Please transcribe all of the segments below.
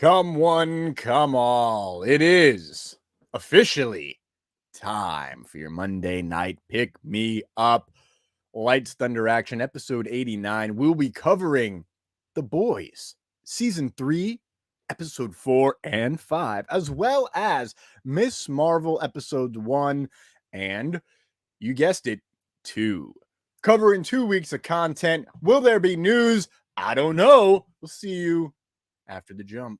Come one, come all. It is officially time for your Monday night pick me up. LightsThunderAction episode 89. We'll be covering The Boys, season 3, episode 4 and 5, as well as Miss Marvel episodes 1 and, you guessed it, 2. Covering 2 weeks of content. Will there be news? I don't know. We'll see you after the jump.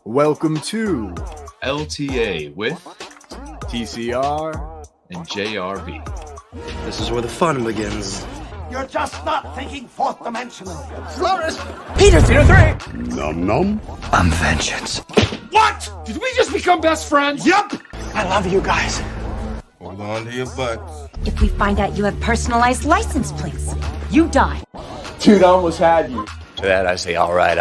Welcome to LTA with TCR and JRB. This is where the fun begins. You're just not thinking fourth dimensional. Flourish. Peter 03. Num num. I'm vengeance. What? Did we just become best friends? Yup. I love you guys. Hold on to your butts. If we find out you have personalized license plates, you die. Dude, I almost had you. To that I say, all right.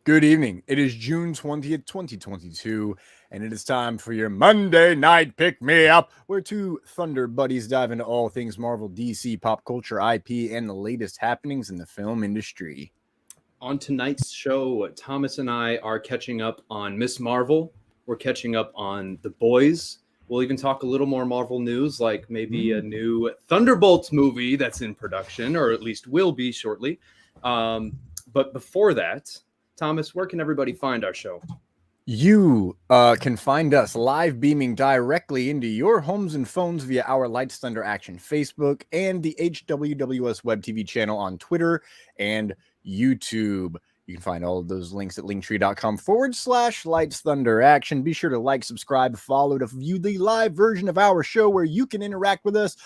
Good evening. It is June 20th, 2022, and it is time for your Monday night pick me up, where two Thunder buddies dive into all things Marvel, DC, pop culture, IP, and the latest happenings in the film industry. On tonight's show, Thomas and I are catching up on Miss Marvel. We're catching up on The Boys. We'll even talk a little more Marvel news, like maybe a new Thunderbolts movie that's in production, or at least will be shortly. But before that, Thomas, where can everybody find our show? You can find us live beaming directly into your homes and phones via our LightsThunderAction Facebook and the HWWS WebTV channel on Twitter and YouTube. You can find all of those links at Linktr.com/LightsThunderAction. Be sure to like, subscribe, follow to view the live version of our show where you can interact with us.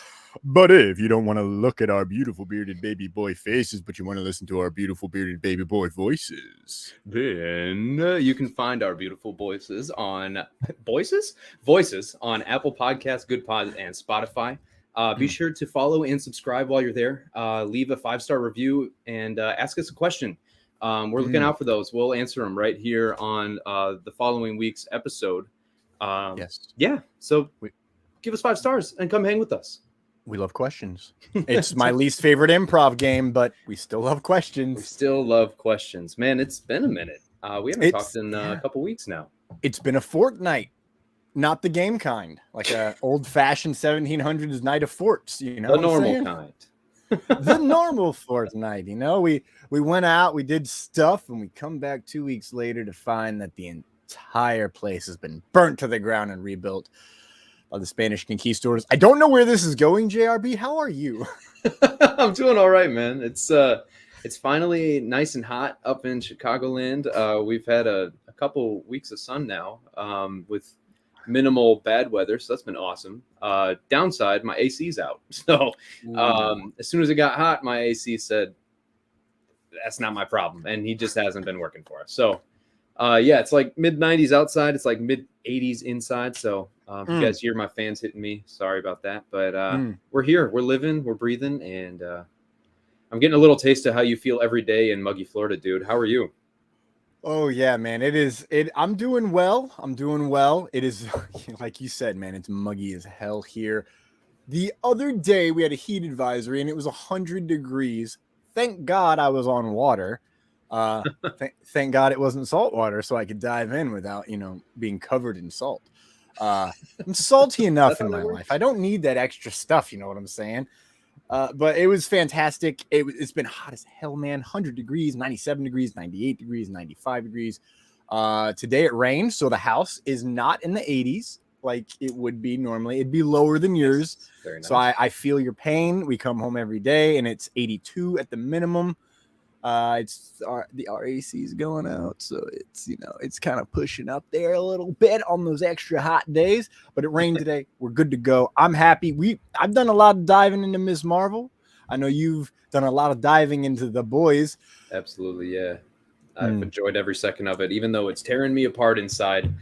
But if you don't want to look at our beautiful bearded baby boy faces, but you want to listen to our beautiful bearded baby boy voices, then you can find our beautiful voices on Apple Podcasts, Good Pod, and Spotify. Be sure to follow and subscribe while you're there. Leave a 5-star review and ask us a question. We're looking out for those. We'll answer them right here on the following week's episode. yes. Yeah. So give us 5 stars and come hang with us. We love questions. It's my least favorite improv game, but we still love questions. We still love questions. Man, it's been a minute. We haven't talked in a couple weeks now. It's been a fortnight. Not the game kind. Like a old-fashioned 1700s night of forts, you know. The normal kind. The normal fortnight, you know. We went out, we did stuff, and we come back 2 weeks later to find that the entire place has been burnt to the ground and rebuilt by the Spanish conquistadors. I don't know where this is going, JRB. How are you? I'm doing all right, man. It's finally nice and hot up in Chicagoland. We've had a couple weeks of sun now, with minimal bad weather, so that's been awesome. Downside, my AC's out. So as soon as it got hot, my AC said, that's not my problem. And he just hasn't been working for us. So it's like mid-90s outside. It's like mid-80s inside. So if you guys hear my fans hitting me, sorry about that. But we're here. We're living. We're breathing. And I'm getting a little taste of how you feel every day in muggy Florida, dude. How are you? Oh, yeah, man. I'm doing well. It is, like you said, man, it's muggy as hell here. The other day, we had a heat advisory, and it was 100 degrees. Thank God I was on water. Thank God it wasn't salt water, so I could dive in without, being covered in salt. I'm salty enough in my life. I don't need that extra stuff, you know what I'm saying? But it was fantastic. It's been hot as hell, man. 100 degrees, 97 degrees, 98 degrees, 95 degrees. Today it rained, so the house is not in the 80s like it would be normally. It'd be lower than yours. Very nice. So I feel your pain. We come home every day, and it's 82 at the minimum. The RAC is going out, so it's kind of pushing up there a little bit on those extra hot days. But it rained today. We're good to go. I'm happy. I've done a lot of diving into Miss Marvel. I know you've done a lot of diving into The Boys. Absolutely, yeah. I've enjoyed every second of it, even though it's tearing me apart inside.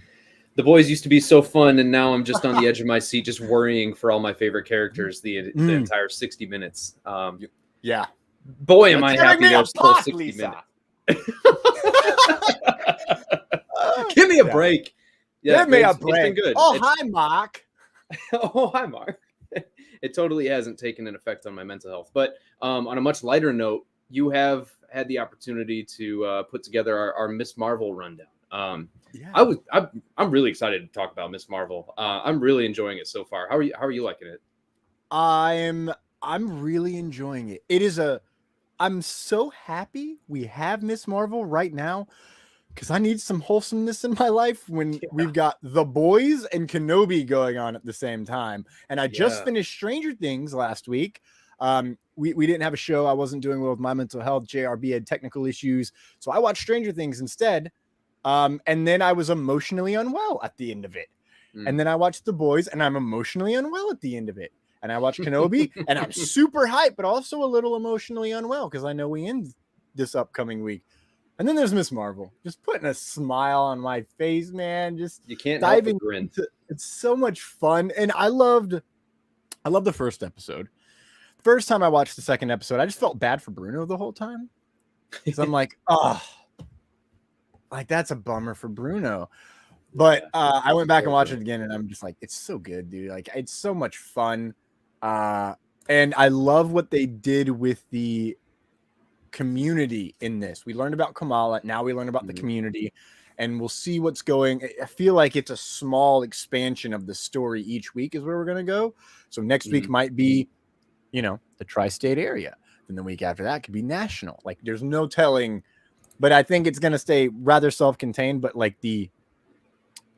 The Boys used to be so fun, and now I'm just on the edge of my seat, just worrying for all my favorite characters the entire 60 minutes. Yeah. Boy, am I happy there's still 60 minutes. Give me a break. Yeah, Give me a it's break. been good. Hi, Mark. Oh, hi, Mark. it totally hasn't taken an effect on my mental health. But on a much lighter note, you have had the opportunity to put together our Miss Marvel rundown. Yeah. I'm really excited to talk about Miss Marvel. I'm really enjoying it so far. How are you liking it? I'm really enjoying it. I'm so happy we have Miss Marvel right now because I need some wholesomeness in my life when we've got The Boys and Kenobi going on at the same time. And I just finished Stranger Things last week. We didn't have a show. I wasn't doing well with my mental health. JRB had technical issues. So I watched Stranger Things instead. And then I was emotionally unwell at the end of it. And then I watched The Boys and I'm emotionally unwell at the end of it. And I watched Kenobi and I'm super hyped, but also a little emotionally unwell because I know we end this upcoming week. And then there's Miss Marvel, just putting a smile on my face, man. Just you can't diving help but grin. It's so much fun. And I loved the first episode. First time I watched the second episode, I just felt bad for Bruno the whole time. Because I'm like, oh, like that's a bummer for Bruno. But I went back and watched it again, and I'm just like, it's so good, dude. Like, it's so much fun. And I love what they did with the community in this. We learned about Kamala. Now we learn about the community, and we'll see what's going. I feel like it's a small expansion of the story each week is where we're going to go. So next week might be, the tri-state area. Then the week after that could be national. Like, there's no telling, but I think it's going to stay rather self-contained, but like the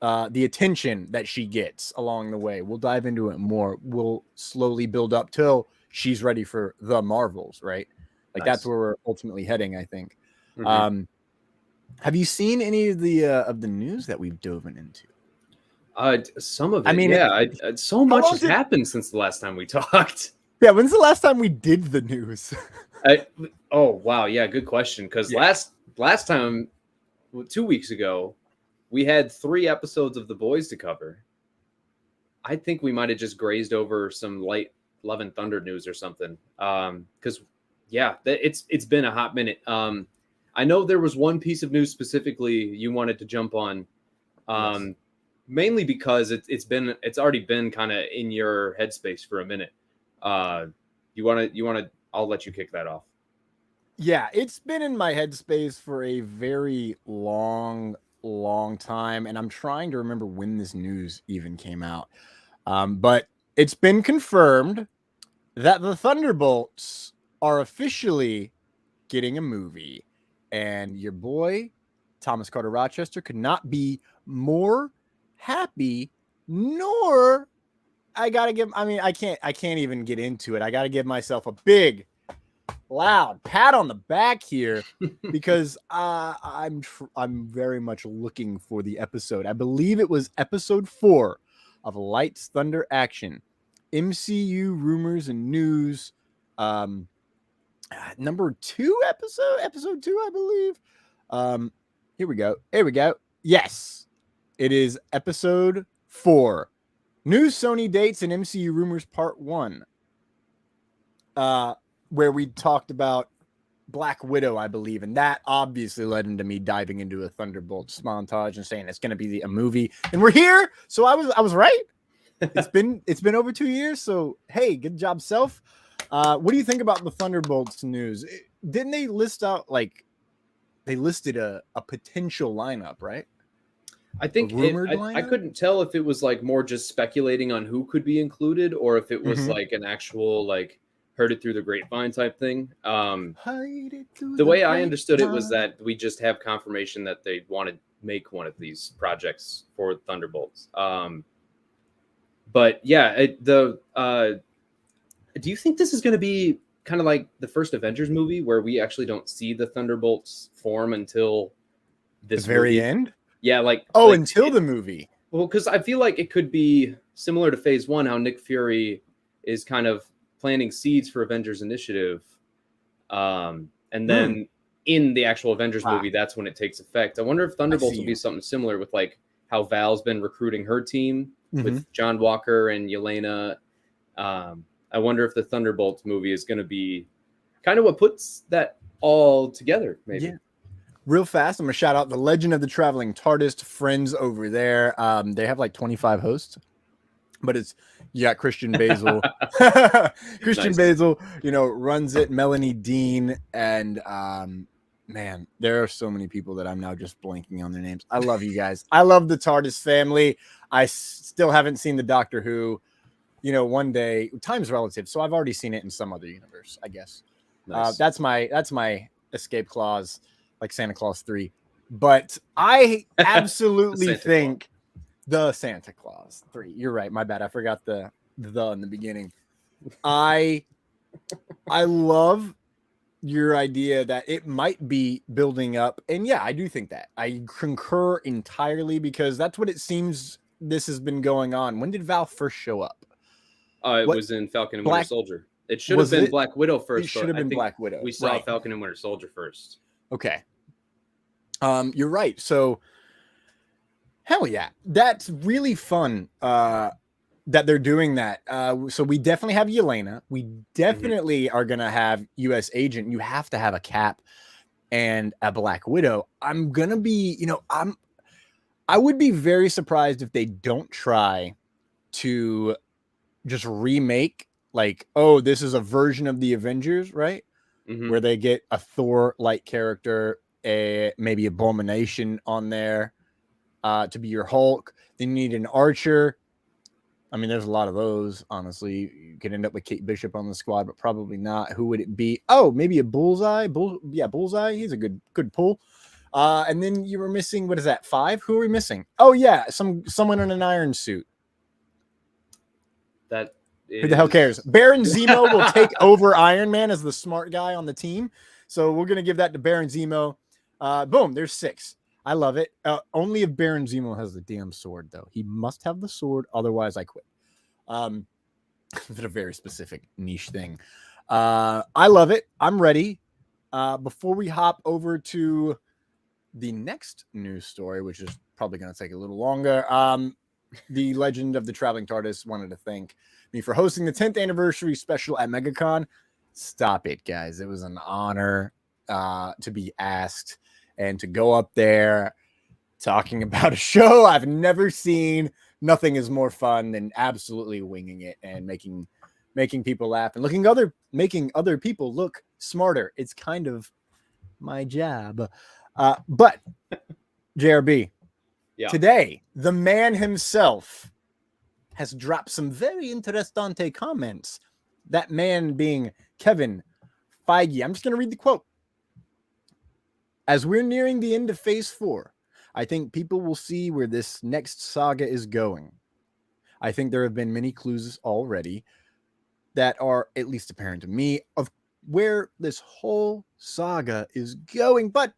attention that she gets along the way. We'll dive into it more. We'll slowly build up till she's ready for the Marvels, right? Like that's where we're ultimately heading, I think. Have you seen any of the news that we've dove into? Some of it. I mean, so much has happened since the last time we talked. Yeah, when's the last time we did the news? Oh wow, yeah, good question. Because last time, 2 weeks ago, we had 3 episodes of The Boys to cover. I think we might have just grazed over some light Love and Thunder news or something. Because it's been a hot minute. I know there was one piece of news specifically you wanted to jump on, mainly because it's already been kind of in your headspace for a minute. You want to? I'll let you kick that off. Yeah, it's been in my headspace for a very long time, and I'm trying to remember when this news even came out. But it's been confirmed that the Thunderbolts are officially getting a movie, and your boy Thomas Carter Rochester could not be more happy. Nor I can't even get into it. I gotta give myself a big loud pat on the back here because I'm very much looking for the episode. I believe it was episode 4 of LightsThunderAction, MCU rumors and news, number 2 episode 2, I believe. Here we go. Yes, it is episode 4. New Sony dates and MCU rumors part 1. Where we talked about Black Widow, I believe, and that obviously led into me diving into a Thunderbolts montage and saying it's going to be a movie, and we're here. So I was right. It's been over 2 years. So hey, good job, self. What do you think about the Thunderbolts news? Didn't they list out they listed a potential lineup, right? I think I couldn't tell if it was like more just speculating on who could be included or if it was like an actual heard it through the grapevine type thing. The way I understood it was that we just have confirmation that they want to make one of these projects for Thunderbolts. But yeah, do you think this is going to be kind of like the first Avengers movie where we actually don't see the Thunderbolts form until this very end? Yeah, until the movie. Well, because I feel like it could be similar to Phase 1, how Nick Fury is kind of planting seeds for Avengers Initiative. And then in the actual Avengers movie, that's when it takes effect. I wonder if Thunderbolts will be something similar with how Val's been recruiting her team with John Walker and Yelena. I wonder if the Thunderbolts movie is going to be kind of what puts that all together, maybe. Yeah. Real fast, I'm going to shout out the Legend of the Traveling TARDIS friends over there. They have 25 hosts. but it's you got Christian Basil. Christian Nice. Basil, runs it. Melanie Dean, and man, there are so many people that I'm now just blanking on their names. I love you guys. I love the TARDIS family. I still haven't seen the Doctor Who. One day, time's relative, so I've already seen it in some other universe, I guess. Nice. That's my escape clause, like Santa Claus 3. But I absolutely think the Santa Claus 3. You're right. My bad. I forgot the in the beginning. I love your idea that it might be building up. And yeah, I do think that. I concur entirely because that's what it seems this has been going on. When did Val first show up? It was in Falcon and Winter Soldier. It should have Was been it? Black Widow first. It should have been Black Widow. We saw Right. Falcon and Winter Soldier first. Okay. You're right. So hell yeah. That's really fun that they're doing that. So we definitely have Yelena. We definitely are gonna have US Agent. You have to have a Cap and a Black Widow. I'm gonna be, I would be very surprised if they don't try to just remake like, oh, this is a version of the Avengers, right? Mhm. Where they get a Thor-like character, maybe Abomination on there to be your Hulk. Then you need an Archer. I mean, there's a lot of those, honestly. You could end up with Kate Bishop on the squad, but probably not. Who would it be? Oh, maybe a Bullseye. Bullseye. He's a good pull. And then you were missing, what is that, 5? Who are we missing? Oh, yeah, someone in an iron suit. That Who the hell cares? Baron Zemo will take over Iron Man as the smart guy on the team. So we're going to give that to Baron Zemo. Boom, there's 6. I love it. Only if Baron Zemo has the damn sword, though. He must have the sword. Otherwise, I quit. It's a very specific niche thing. I love it. I'm ready. Before we hop over to the next news story, which is probably going to take a little longer, the Legend of the Traveling TARDIS wanted to thank me for hosting the 10th anniversary special at MegaCon. Stop it, guys. It was an honor to be asked and to go up there talking about a show I've never seen. Nothing is more fun than absolutely winging it and making people laugh and making other people look smarter. It's kind of my job. But JRB, Yeah. today, the man himself has dropped some very interessante comments. That man being Kevin Feige. I'm just going to read the quote. As we're nearing the end of Phase 4, I think people will see where this next saga is going. I think there have been many clues already that are at least apparent to me of where this whole saga is going, but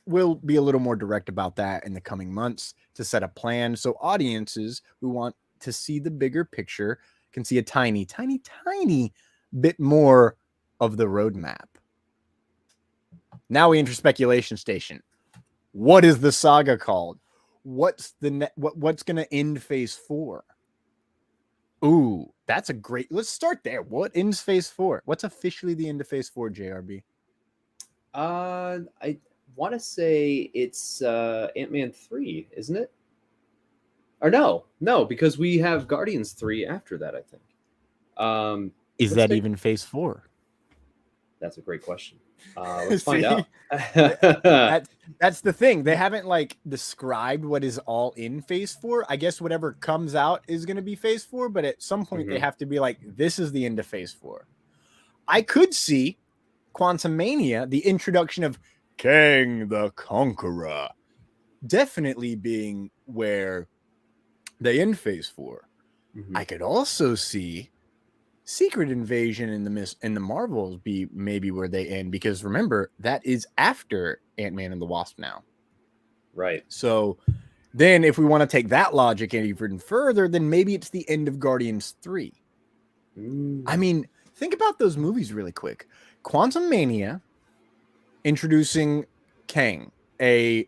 we'll be a little more direct about that in the coming months to set a plan so audiences who want to see the bigger picture can see a tiny, tiny, tiny bit more of the roadmap. Now we enter speculation station. What is the saga called? What's what's going to end Phase 4? Ooh, that's a great. Let's start there. What ends Phase 4? What's officially the end of Phase 4, JRB? I want to say it's Ant-Man 3, isn't it? Or no, because we have Guardians 3 after that, I think. Is that even Phase 4? That's a great question. Let's find out. That's the thing. They haven't described what is all in Phase 4. I guess whatever comes out is going to be Phase 4, but at some point they have to be like, this is the end of Phase 4. I could see Quantumania, the introduction of Kang the Conqueror, definitely being where they end Phase 4. I could also see Secret Invasion in the Marvels be maybe where they end, because remember, that is after Ant-Man and the Wasp now. Right. So then if we want to take that logic even further, then maybe it's the end of Guardians 3. I mean, think about those movies really quick. Quantumania introducing Kang, a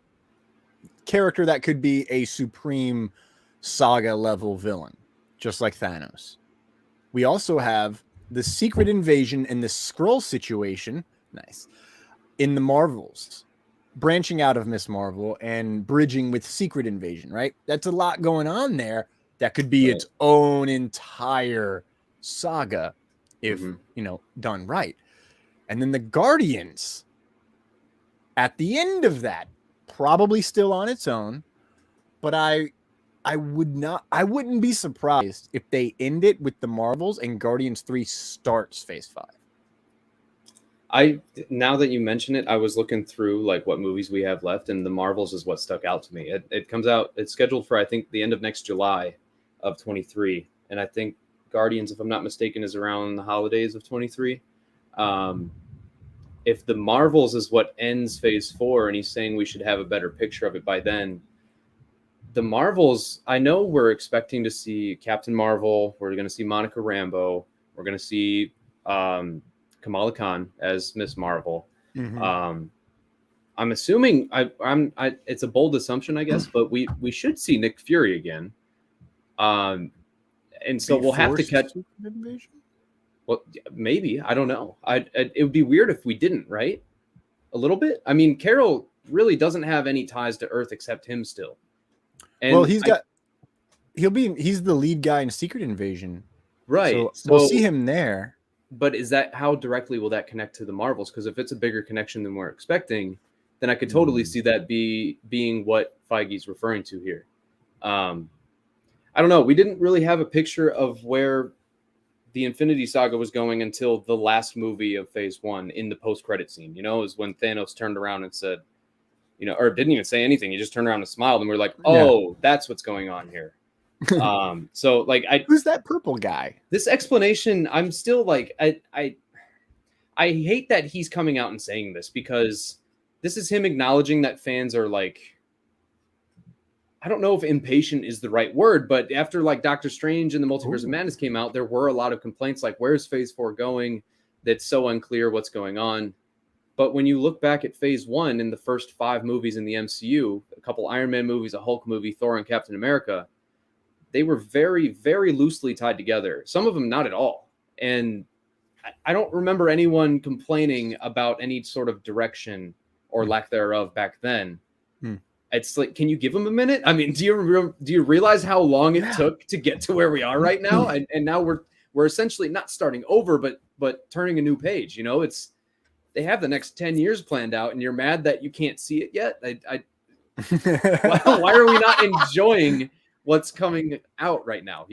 character that could be a supreme saga level villain, just like Thanos. We also have the Secret Invasion and the Skrull situation, nice, in the Marvels, branching out of Miss Marvel and bridging with Secret Invasion, right? That's a lot going on there. That could be Right. its own entire saga if, Mhm. done right. And then the Guardians at the end of that, probably still on its own, but I wouldn't be surprised if they end it with the Marvels and Guardians 3 starts Phase 5. Now that you mention it, I was looking through like what movies we have left, and the Marvels is what stuck out to me. It comes out, it's scheduled for I think the end of next July of 23, and I think Guardians, if I'm not mistaken, is around the holidays of 23. If the Marvels is what ends Phase 4, and he's saying we should have a better picture of it by then, the Marvels, I know we're expecting to see Captain Marvel, we're going to see Monica Rambeau, we're going to see Kamala Khan as Miss Marvel. I'm assuming it's a bold assumption, I guess, but we should see Nick Fury again. And so we'll have to catch. Well, maybe, I don't know. It would be weird if we didn't, right? A little bit. I mean, Carol really doesn't have any ties to Earth except him still. And well, he's the lead guy in Secret Invasion, right? So we'll see him there. But is that how directly will that connect to the Marvels? Because if it's a bigger connection than we're expecting, then I could totally see that being what Feige's referring to here. I don't know. We didn't really have a picture of where the Infinity Saga was going until the last movie of Phase 1 in the post-credit scene. It was when Thanos turned around and said, or didn't even say anything. He just turned around and smiled, and we're like, oh, that's what's going on here. So like, who's that purple guy? This explanation, I'm still like, I hate that he's coming out and saying this, because this is him acknowledging that fans are like, I don't know if impatient is the right word, but after like Doctor Strange and the Multiverse of Madness came out, there were a lot of complaints like, where's Phase 4 going? That's so unclear what's going on. But when you look back at Phase 1 in the first 5 movies in the MCU, a couple Iron Man movies, a Hulk movie, Thor and Captain America, they were very, very loosely tied together. Some of them not at all. And I don't remember anyone complaining about any sort of direction or lack thereof back then. It's like, can you give them a minute? I mean, do you realize how long it took to get to where we are right now? And now we're essentially not starting over, but turning a new page. They have the next 10 years planned out, and you're mad that you can't see it yet. Why are we not enjoying what's coming out right now?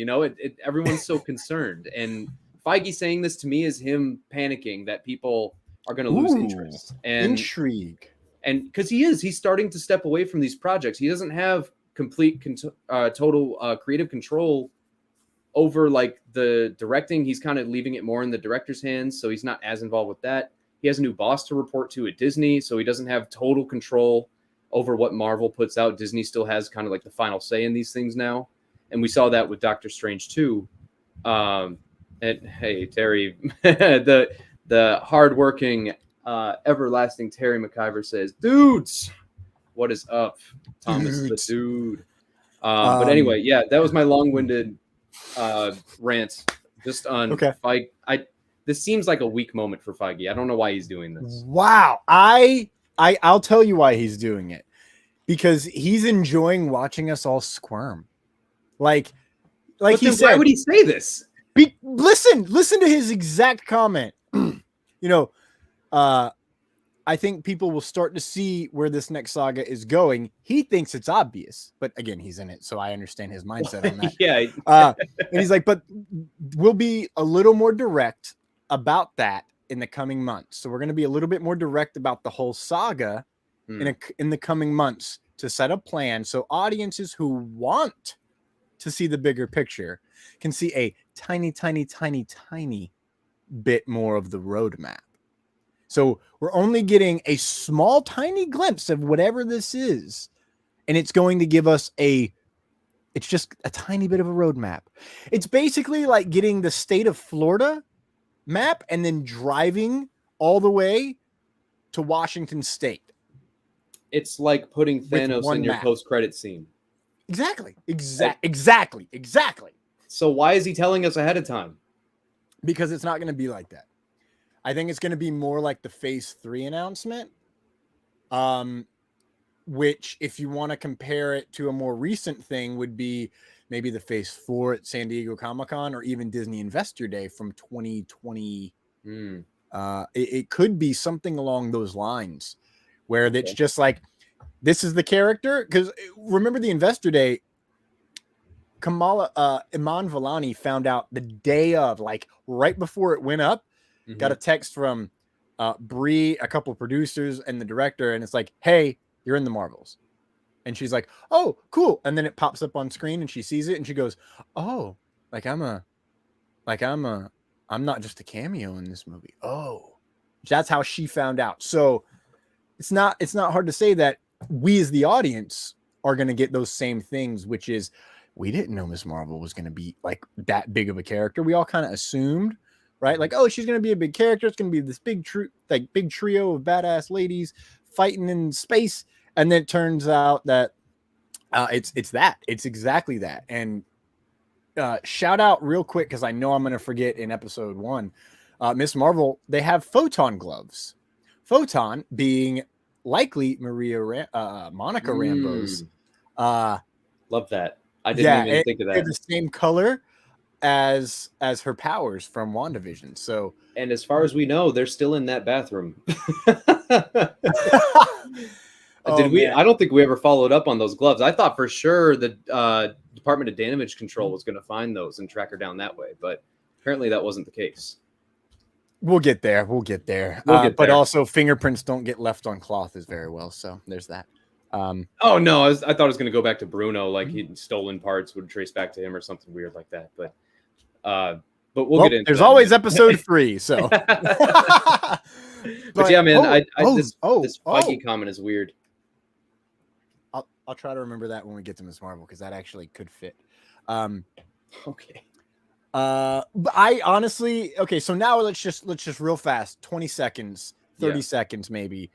Everyone's so concerned, and Feige saying this to me is him panicking that people are going to lose interest and intrigue. And because he's starting to step away from these projects. He doesn't have complete total creative control over like the directing. He's kind of leaving it more in the director's hands, so he's not as involved with that. He has a new boss to report to at Disney, so he doesn't have total control over what Marvel puts out. Disney still has kind of like the final say in these things now, and we saw that with Doctor Strange 2. And hey, Terry, the hardworking, everlasting Terry McIver says, "Dudes, what is up, Thomas the dude?" But anyway, yeah, that was my long-winded rant just on Feige. This seems like a weak moment for Feige. I don't know why he's doing this. Wow. I'll tell you why he's doing it. Because he's enjoying watching us all squirm. Like he said. Why would he say this? Listen to his exact comment. I think people will start to see where this next saga is going. He thinks it's obvious, but again, he's in it, so I understand his mindset on that. Yeah. And he's like, but we'll be a little more direct about that in the coming months. So we're going to be a little bit more direct about the whole saga in the coming months to set a plan so audiences who want to see the bigger picture can see a tiny, tiny, tiny, tiny bit more of the roadmap. So we're only getting a small, tiny glimpse of whatever this is. And it's going to give us it's just a tiny bit of a roadmap. It's basically like getting the state of Florida map and then driving all the way to Washington State. It's like putting Thanos in your post-credit scene. Exactly. So why is he telling us ahead of time? Because it's not going to be like that. I think it's going to be more like the Phase 3 announcement, which, if you want to compare it to a more recent thing, would be maybe the Phase 4 at San Diego Comic-Con, or even Disney Investor Day from 2020. It could be something along those lines where it's just like, this is the character. Because remember the Investor Day, Iman Vellani found out the day of, like right before it went up, got a text from Bree, a couple of producers, and the director, and it's like, hey, you're in the Marvels. And she's like, oh, cool. And then it pops up on screen and she sees it and she goes, oh, I'm not just a cameo in this movie. Oh, that's how she found out. So it's not hard to say that we as the audience are going to get those same things, which is, we didn't know Miss Marvel was going to be like that big of a character. We all kind of assumed, right? Like, oh, she's going to be a big character. It's going to be this big trio of badass ladies fighting in space. And then it turns out that it's exactly that. And shout out real quick, because I know I'm going to forget in episode 1, Miss Marvel, they have photon gloves. Photon being likely Monica Rambeau's. Love that. I didn't even think of that. They're the same color as her powers from WandaVision. So, and as far as we know, they're still in that bathroom. I don't think we ever followed up on those gloves. I thought for sure the Department of Damage Control was going to find those and track her down that way, but apparently that wasn't the case. We'll get there. But also, fingerprints don't get left on cloth as very well. So there's that. Oh no, I thought it was going to go back to Bruno, like he'd stolen parts would trace back to him or something weird like that. But we'll get into. There's always episode 3. So, but yeah, man, this spiky comment is weird. I'll try to remember that when we get to Miss Marvel, because that actually could fit. Okay. But I honestly, so now let's just real fast, 20 seconds, 30 seconds, maybe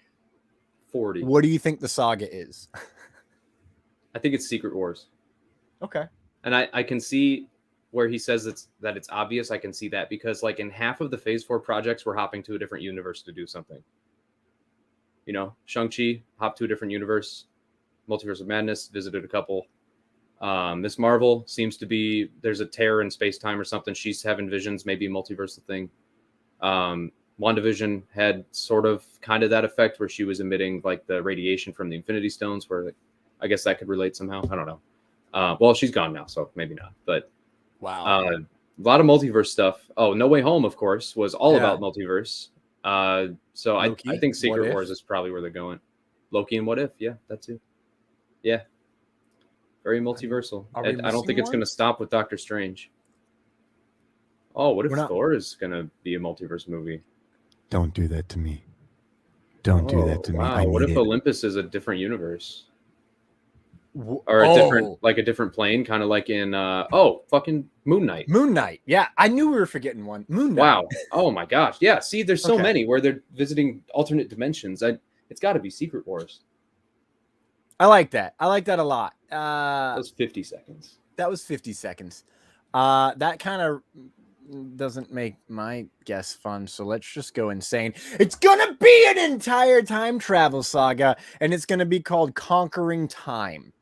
40. What do you think the saga is? I think it's Secret Wars. Okay. And I can see where he says that it's obvious. I can see that because like in half of the Phase 4 projects, we're hopping to a different universe to do something. You know, Shang-Chi hopped to a different universe. Multiverse of Madness visited a couple. Miss Marvel seems to be, there's a tear in space-time or something. She's having visions, maybe a multiversal thing. WandaVision had sort of kind of that effect where she was emitting like the radiation from the Infinity Stones, where I guess that could relate somehow. I don't know. Well, she's gone now, so maybe not. But wow, a lot of multiverse stuff. Oh, No Way Home, of course, was all about multiverse. So I think Secret Wars is probably where they're going. Loki and What If, yeah, that too. Yeah, very multiversal. I don't think it's going to stop with Doctor Strange. Oh, what if Thor is going to be a multiverse movie? Don't do that to me. Don't do that to me. Wow. What if Olympus is a different universe? Or a different plane, kind of like in fucking Moon Knight. Moon Knight. Yeah, I knew we were forgetting one. Moon Knight. Wow. Oh my gosh. Yeah. See, there's so many where they're visiting alternate dimensions. It's got to be Secret Wars. I like that. I like that a lot. That was 50 seconds. That kind of doesn't make my guess fun, so let's just go insane. It's gonna be an entire time travel saga, and it's gonna be called Conquering Time.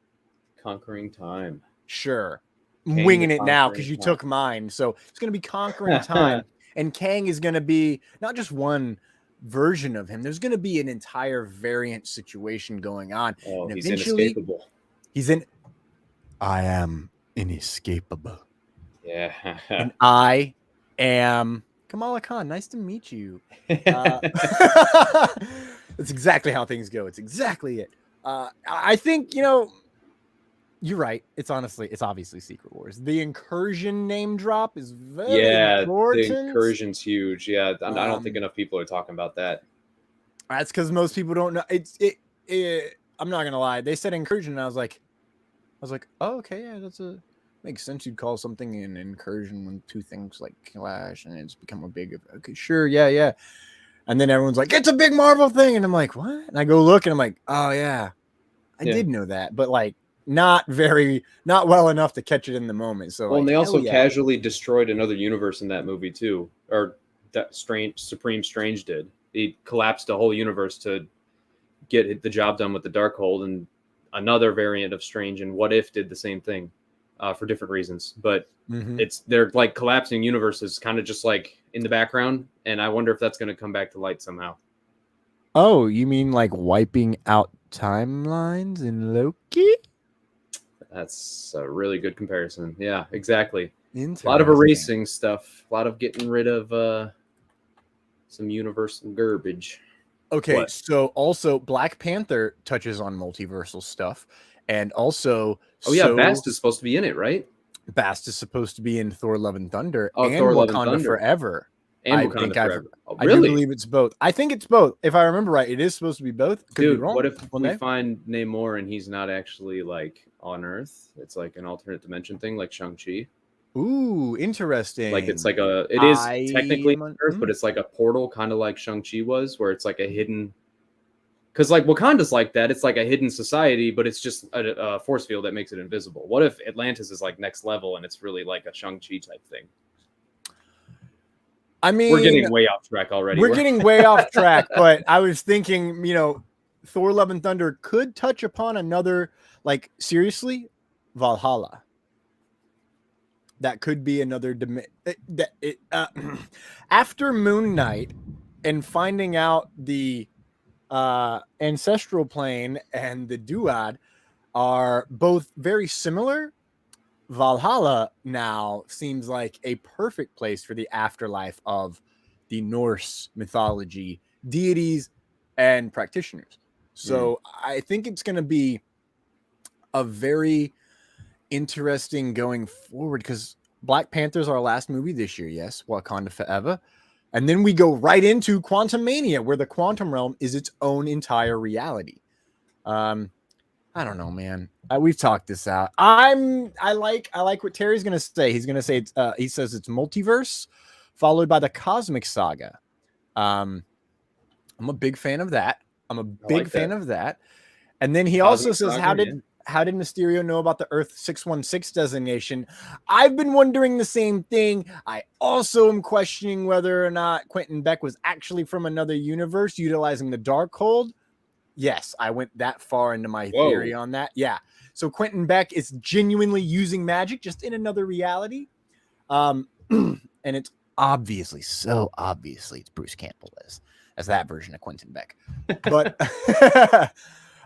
Conquering Time. Sure. I'm winging it now because you took mine. So it's gonna be Conquering Time, and Kang is gonna be not just one version of him. There's gonna be an entire variant situation going on. Oh, and he's eventually inescapable. I am inescapable. Yeah. And I am Kamala Khan. Nice to meet you. That's exactly how things go. It's exactly it. I think, you're right. It's obviously Secret Wars. The incursion name drop is very important. The incursion's huge. Yeah, I don't think enough people are talking about that. That's because most people don't know. I'm not gonna lie. They said incursion, and I was like, oh, okay, yeah, makes sense. You'd call something an incursion when two things like clash, and it's become a big. Okay, sure, yeah. And then everyone's like, it's a big Marvel thing, and I'm like, what? And I go look, and I'm like, oh yeah, I did know that, but like. Not well enough to catch it in the moment. So, and they also casually destroyed another universe in that movie too, or that Supreme Strange did. He collapsed a whole universe to get the job done with the Darkhold, and another variant of Strange and What If did the same thing. for different reasons. But Mhm. they're like collapsing universes, kind of just like in the background, and I wonder if that's going to come back to light somehow. Oh, you mean like wiping out timelines in Loki? That's a really good comparison. Yeah, exactly. A Interesting. lot of erasing stuff. A lot of getting rid of some universal garbage. Okay, What? so also Black Panther touches on multiversal stuff, and also Oh yeah, Bast is supposed to be in it, right? Bast is supposed to be in Thor: Love and Thunder Oh, and Thor: Love and Wakanda Thunder. Forever. And I Wakanda think Forever. Oh, I do really? believe it's both. I think it's both. If I remember right, it is supposed to be both. Could Dude, be wrong. what if One we day. find Namor and he's not actually like on Earth? It's like an alternate dimension thing, like Shang-Chi. Ooh, interesting. Like it's like it is technically I'm- Earth, but it's like a portal, kind of like Shang-Chi was, where it's like a hidden. Because like Wakanda's like that, it's like a hidden society, but it's just a force field that makes it invisible. What if Atlantis is like next level and it's really like a Shang-Chi type thing? I mean, We're getting way off track already. We're getting way off track, but I was thinking, Thor: Love and Thunder could touch upon another, like, seriously, Valhalla. That could be another after Moon Knight and finding out the ancestral plane and the duad are both very similar. Valhalla now seems like a perfect place for the afterlife of the Norse mythology, deities, and practitioners. So I think it's going to be a very interesting going forward, because Black Panther's our last movie this year. Yes, Wakanda Forever. And then we go right into Quantum Mania, where the quantum realm is its own entire reality. I don't know, man. We've talked this out. I like what Terry's gonna say. He's gonna say he says it's multiverse, followed by the cosmic saga. I'm a big fan of that. I'm a big fan of that. And then he also says, how did Mysterio know about the Earth 616 designation? I've been wondering the same thing. I also am questioning whether or not Quentin Beck was actually from another universe utilizing the Darkhold. Yes, I went that far into my theory on that. Yeah. So Quentin Beck is genuinely using magic just in another reality. And it's so obviously it's Bruce Campbell as that version of Quentin Beck. But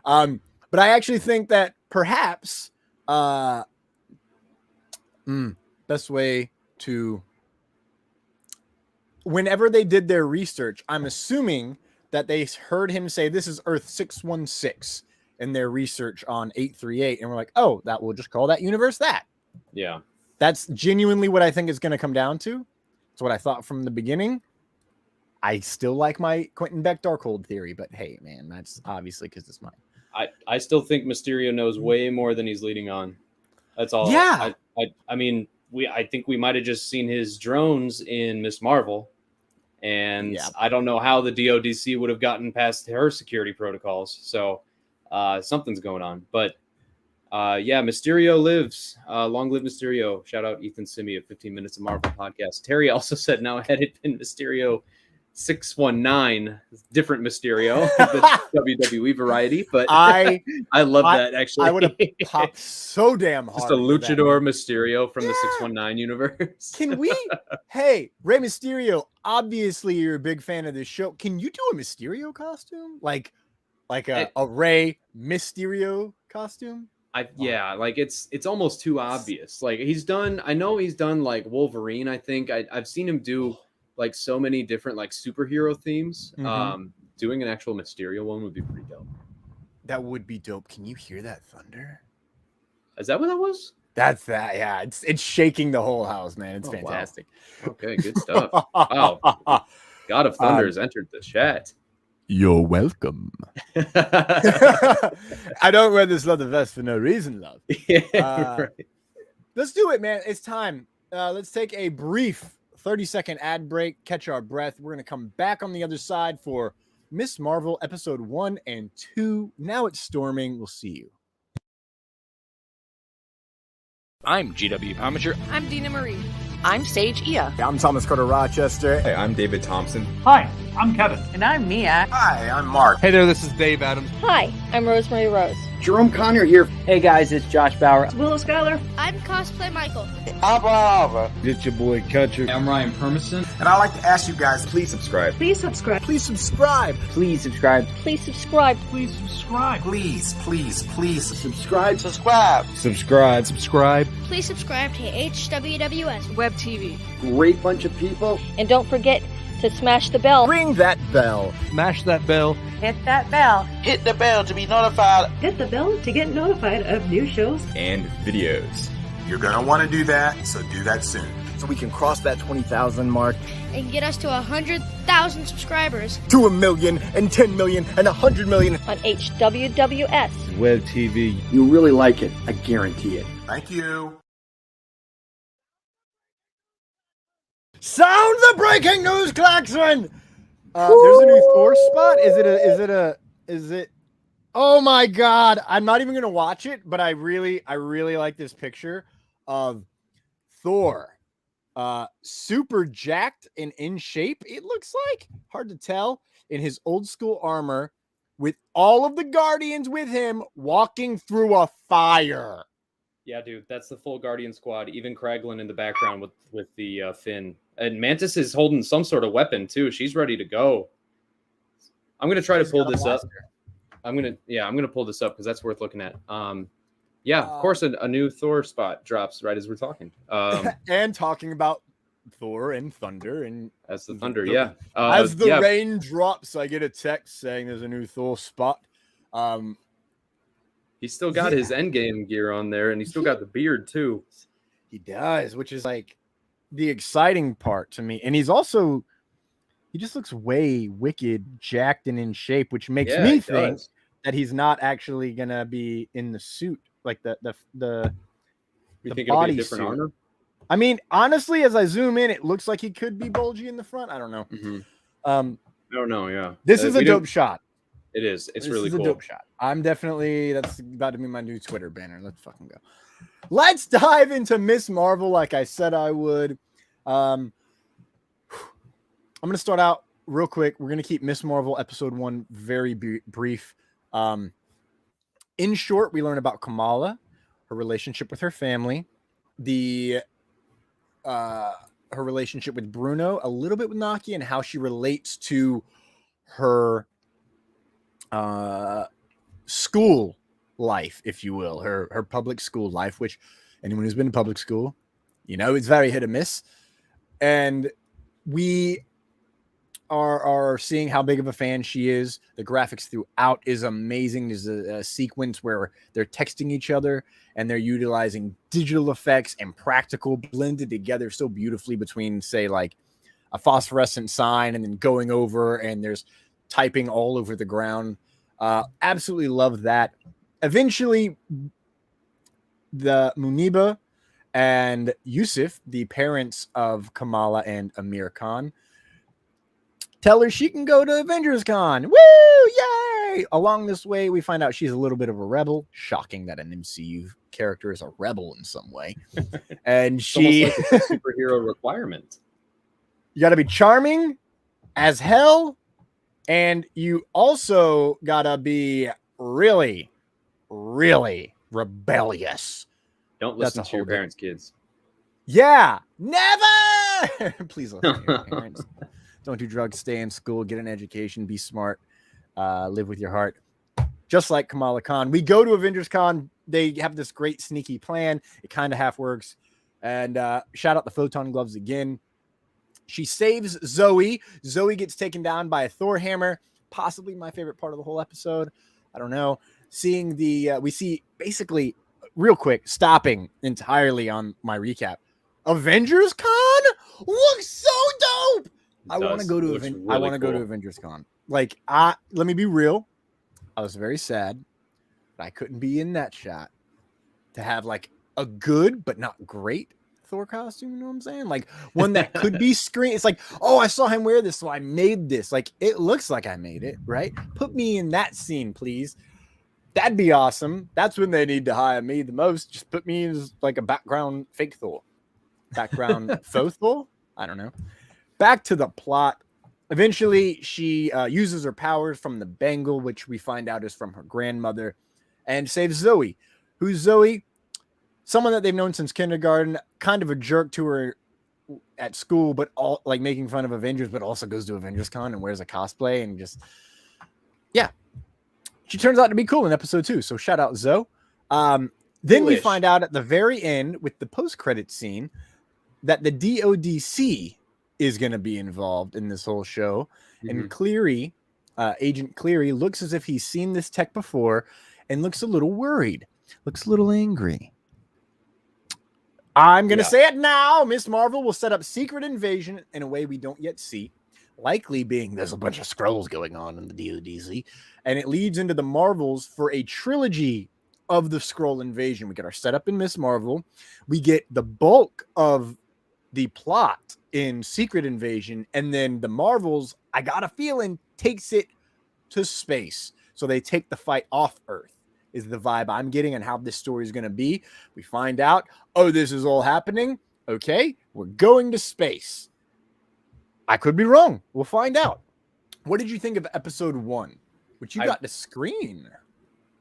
but I actually think that perhaps best way to, whenever they did their research, I'm assuming that they heard him say this is Earth 616 in their research on 838, and we're like, oh, that we'll just call that universe that. Yeah. That's genuinely what I think is going to come down to. It's what I thought from the beginning. I still like my Quentin Beck Darkhold theory, but hey, man, that's obviously because it's mine. I still think Mysterio knows way more than he's leading on. That's all. Yeah. I mean, I think we might have just seen his drones in Miss Marvel. And I don't know how the DODC would have gotten past her security protocols. So something's going on. But Mysterio lives. Long live Mysterio. Shout out Ethan Simi of 15 Minutes of Marvel podcast. Terry also said, now had it been Mysterio 619, different Mysterio, the WWE variety. But I love that, actually. I would have popped so damn hard. Just a luchador Mysterio from the 619 universe. Can we? Hey, Rey Mysterio, obviously you're a big fan of this show. Can you do a Mysterio costume? Like a Rey Mysterio costume? Like it's almost too obvious. Like I know he's done like Wolverine. I think I've seen him do like so many different like superhero themes. Doing an actual Mysterio one would be pretty dope. That would be dope. Can you hear that thunder? Is that what that was? That's that. Yeah, it's shaking the whole house, man. It's fantastic. Wow. Okay, good stuff. Wow. God of Thunder has entered the chat. You're welcome. I don't wear this leather vest for no reason, love. Right. Let's do it, man. It's time. Let's take a brief 30-second ad break, catch our breath. We're going to come back on the other side for Miss Marvel episode 1 and 2. Now it's storming. We'll see you. I'm GW Pomacher. I'm Dina Marie. I'm Sage Ia. I'm Thomas Carter Rochester. Hey, I'm David Thompson. Hi, I'm Kevin. And I'm Mia. Hi, I'm Mark. Hey there, this is Dave Adams. Hi, I'm Rosemary Rose. Jerome Conner here. Hey guys, it's Josh Bauer. Willow Scholar. I'm Cosplay Michael. It's your boy Country. I'm Ryan Permison. And I'd like to ask you guys, Please subscribe. Please subscribe. Please subscribe. Please subscribe. Please subscribe. please subscribe. Please Subscribe. Subscribe. Please subscribe to HWWS WebTV. Great bunch of people. And don't forget to smash the bell. Ring that bell. Smash that bell. Hit that bell. Hit the bell to be notified. Hit the bell to get notified of new shows. And videos. You're going to want to do that, so do that soon. So we can cross that 20,000 mark. And get us to 100,000 subscribers. To 1 million and 10 million and 100 million. On HWWS. WebTV. You'll really like it. I guarantee it. Thank you. Sound the breaking news klaxon. There's a new Thor spot. Is it? Oh my God. I'm not even going to watch it, but I really like this picture of Thor. Super jacked and in shape. It looks like, hard to tell, in his old school armor with all of the Guardians with him walking through a fire. Yeah, dude, that's the full Guardian squad. Even Kraglin in the background with the Finn. And Mantis is holding some sort of weapon too. She's ready to go. I'm gonna try to pull this up. I'm gonna pull this up because that's worth looking at. Yeah, of course, a new Thor spot drops right as we're talking. And talking about Thor and Thunder and That's the Thunder, yeah. As the rain drops, I get a text saying there's a new Thor spot. He's still got his endgame gear on there, and he's still got the beard too. He does, which is like the exciting part to me. And he just looks way wicked, jacked, and in shape, which makes me think that he's not actually gonna be in the suit, like the You think it'll be a different armor? I mean, honestly, as I zoom in, it looks like he could be bulgy in the front. I don't know. I don't know. Yeah, this is a dope shot. It is. It's this really is cool. a dope shot. That's about to be my new Twitter banner. Let's fucking go. Let's dive into Miss Marvel like I said I would. I'm going to start out real quick. We're going to keep Miss Marvel episode 1 very brief. In short, we learn about Kamala, her relationship with her family, her relationship with Bruno, a little bit with Naki, and how she relates to her school life, if you will, her public school life, which anyone who's been in public school, it's very hit or miss. And we are seeing how big of a fan she is. The graphics throughout is amazing. There's a sequence where they're texting each other and they're utilizing digital effects and practical blended together so beautifully between, say, like a phosphorescent sign and then going over and there's typing all over the ground. Absolutely love that. Eventually, the Muniba and Yusuf, the parents of Kamala and Amir Khan, tell her she can go to Avengers Con. Woo! Yay! Along this way, we find out she's a little bit of a rebel. Shocking that an MCU character is a rebel in some way. And she... It's almost like a superhero requirement. You got to be charming as hell. And you also got to be really, really rebellious. Don't listen to your parents, kids. Yeah. Never! Please listen to your parents. Don't do drugs, stay in school, get an education, be smart, live with your heart. Just like Kamala Khan. We go to Avengers Con. They have this great sneaky plan. It kind of half works. And shout out the photon gloves again. She saves Zoe. Zoe gets taken down by a Thor hammer. Possibly my favorite part of the whole episode. I don't know. Seeing we see basically, real quick, stopping entirely on my recap. Avengers Con looks so dope. I want to go to Avengers Con. Like, let me be real. I was very sad that I couldn't be in that shot to have like a good but not great Thor costume. You know what I'm saying? Like one that could be screen. It's like, oh, I saw him wear this, so I made this. Like it looks like I made it, right? Put me in that scene, please. That'd be awesome. That's when they need to hire me the most. Just put me as like a background fake Thor, background faux Thor. I don't know. Back to the plot. Eventually, she uses her powers from the bangle, which we find out is from her grandmother. and saves Zoe. Who's Zoe? Someone that they've known since kindergarten, kind of a jerk to her at school, but all like making fun of Avengers, but also goes to Avengers Con and wears a cosplay and just, yeah. She turns out to be cool in episode 2. So shout out Zoe. Then we find out at the very end with the post-credit scene that the DODC is going to be involved in this whole show. And Cleary, Agent Cleary, looks as if he's seen this tech before and looks a little worried, looks a little angry. I'm going to say it now. Miss Marvel will set up secret invasion in a way we don't yet see, likely being there's a bunch of Skrulls going on in the DODC, and it leads into the Marvels for a trilogy of the Skrull invasion. We get our setup in Miss Marvel. We get the bulk of the plot in Secret Invasion, and then the Marvels, I got a feeling, takes it to space. So they take the fight off Earth, is the vibe I'm getting and how this story is going to be. We find out, oh, this is all happening. Okay, we're going to space. I could be wrong. We'll find out. What did you think of episode 1, which you got to screen?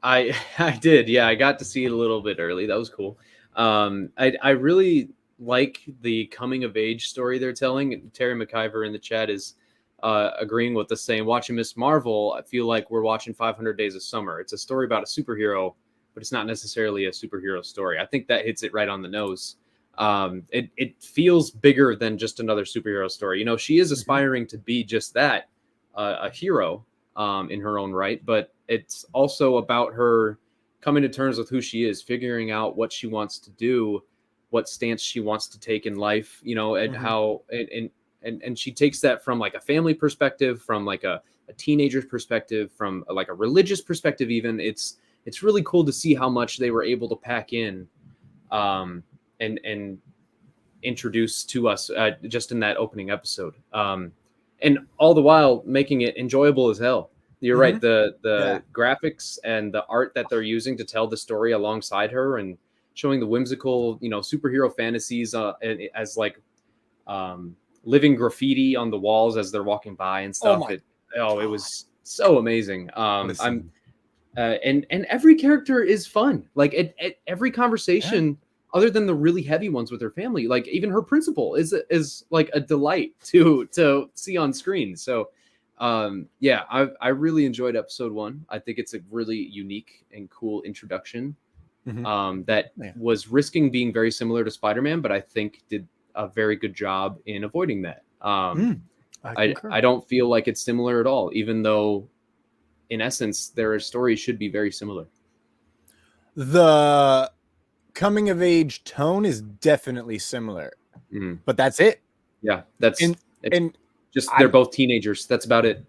I did. Yeah, I got to see it a little bit early. That was cool. I really like the coming of age story they're telling. Terry McIver in the chat is agreeing with us, saying, watching Miss Marvel, I feel like we're watching 500 Days of Summer. It's a story about a superhero, but it's not necessarily a superhero story. I think that hits it right on the nose. It feels bigger than just another superhero story. You know, she is aspiring to be just that, a hero in her own right, but it's also about her coming to terms with who she is, figuring out what she wants to do, what stance she wants to take in life, you know, and how, and she takes that from like a family perspective, from like a teenager's perspective, from like a religious perspective. Even it's really cool to see how much they were able to pack in, and introduce to us just in that opening episode. And all the while making it enjoyable as hell. You're right. The graphics and the art that they're using to tell the story alongside her and showing the whimsical, you know, superhero fantasies as like living graffiti on the walls as they're walking by and stuff. It was so amazing. And every character is fun. Like every conversation, other than the really heavy ones with her family, like even her principal is like a delight to see on screen. So I really enjoyed episode 1. I think it's a really unique and cool introduction that was risking being very similar to Spider-Man, but I think did a very good job in avoiding that. I don't feel like it's similar at all, even though in essence their stories should be very similar. The coming of age tone is definitely similar, but that's it. Yeah, they're both teenagers. That's about it.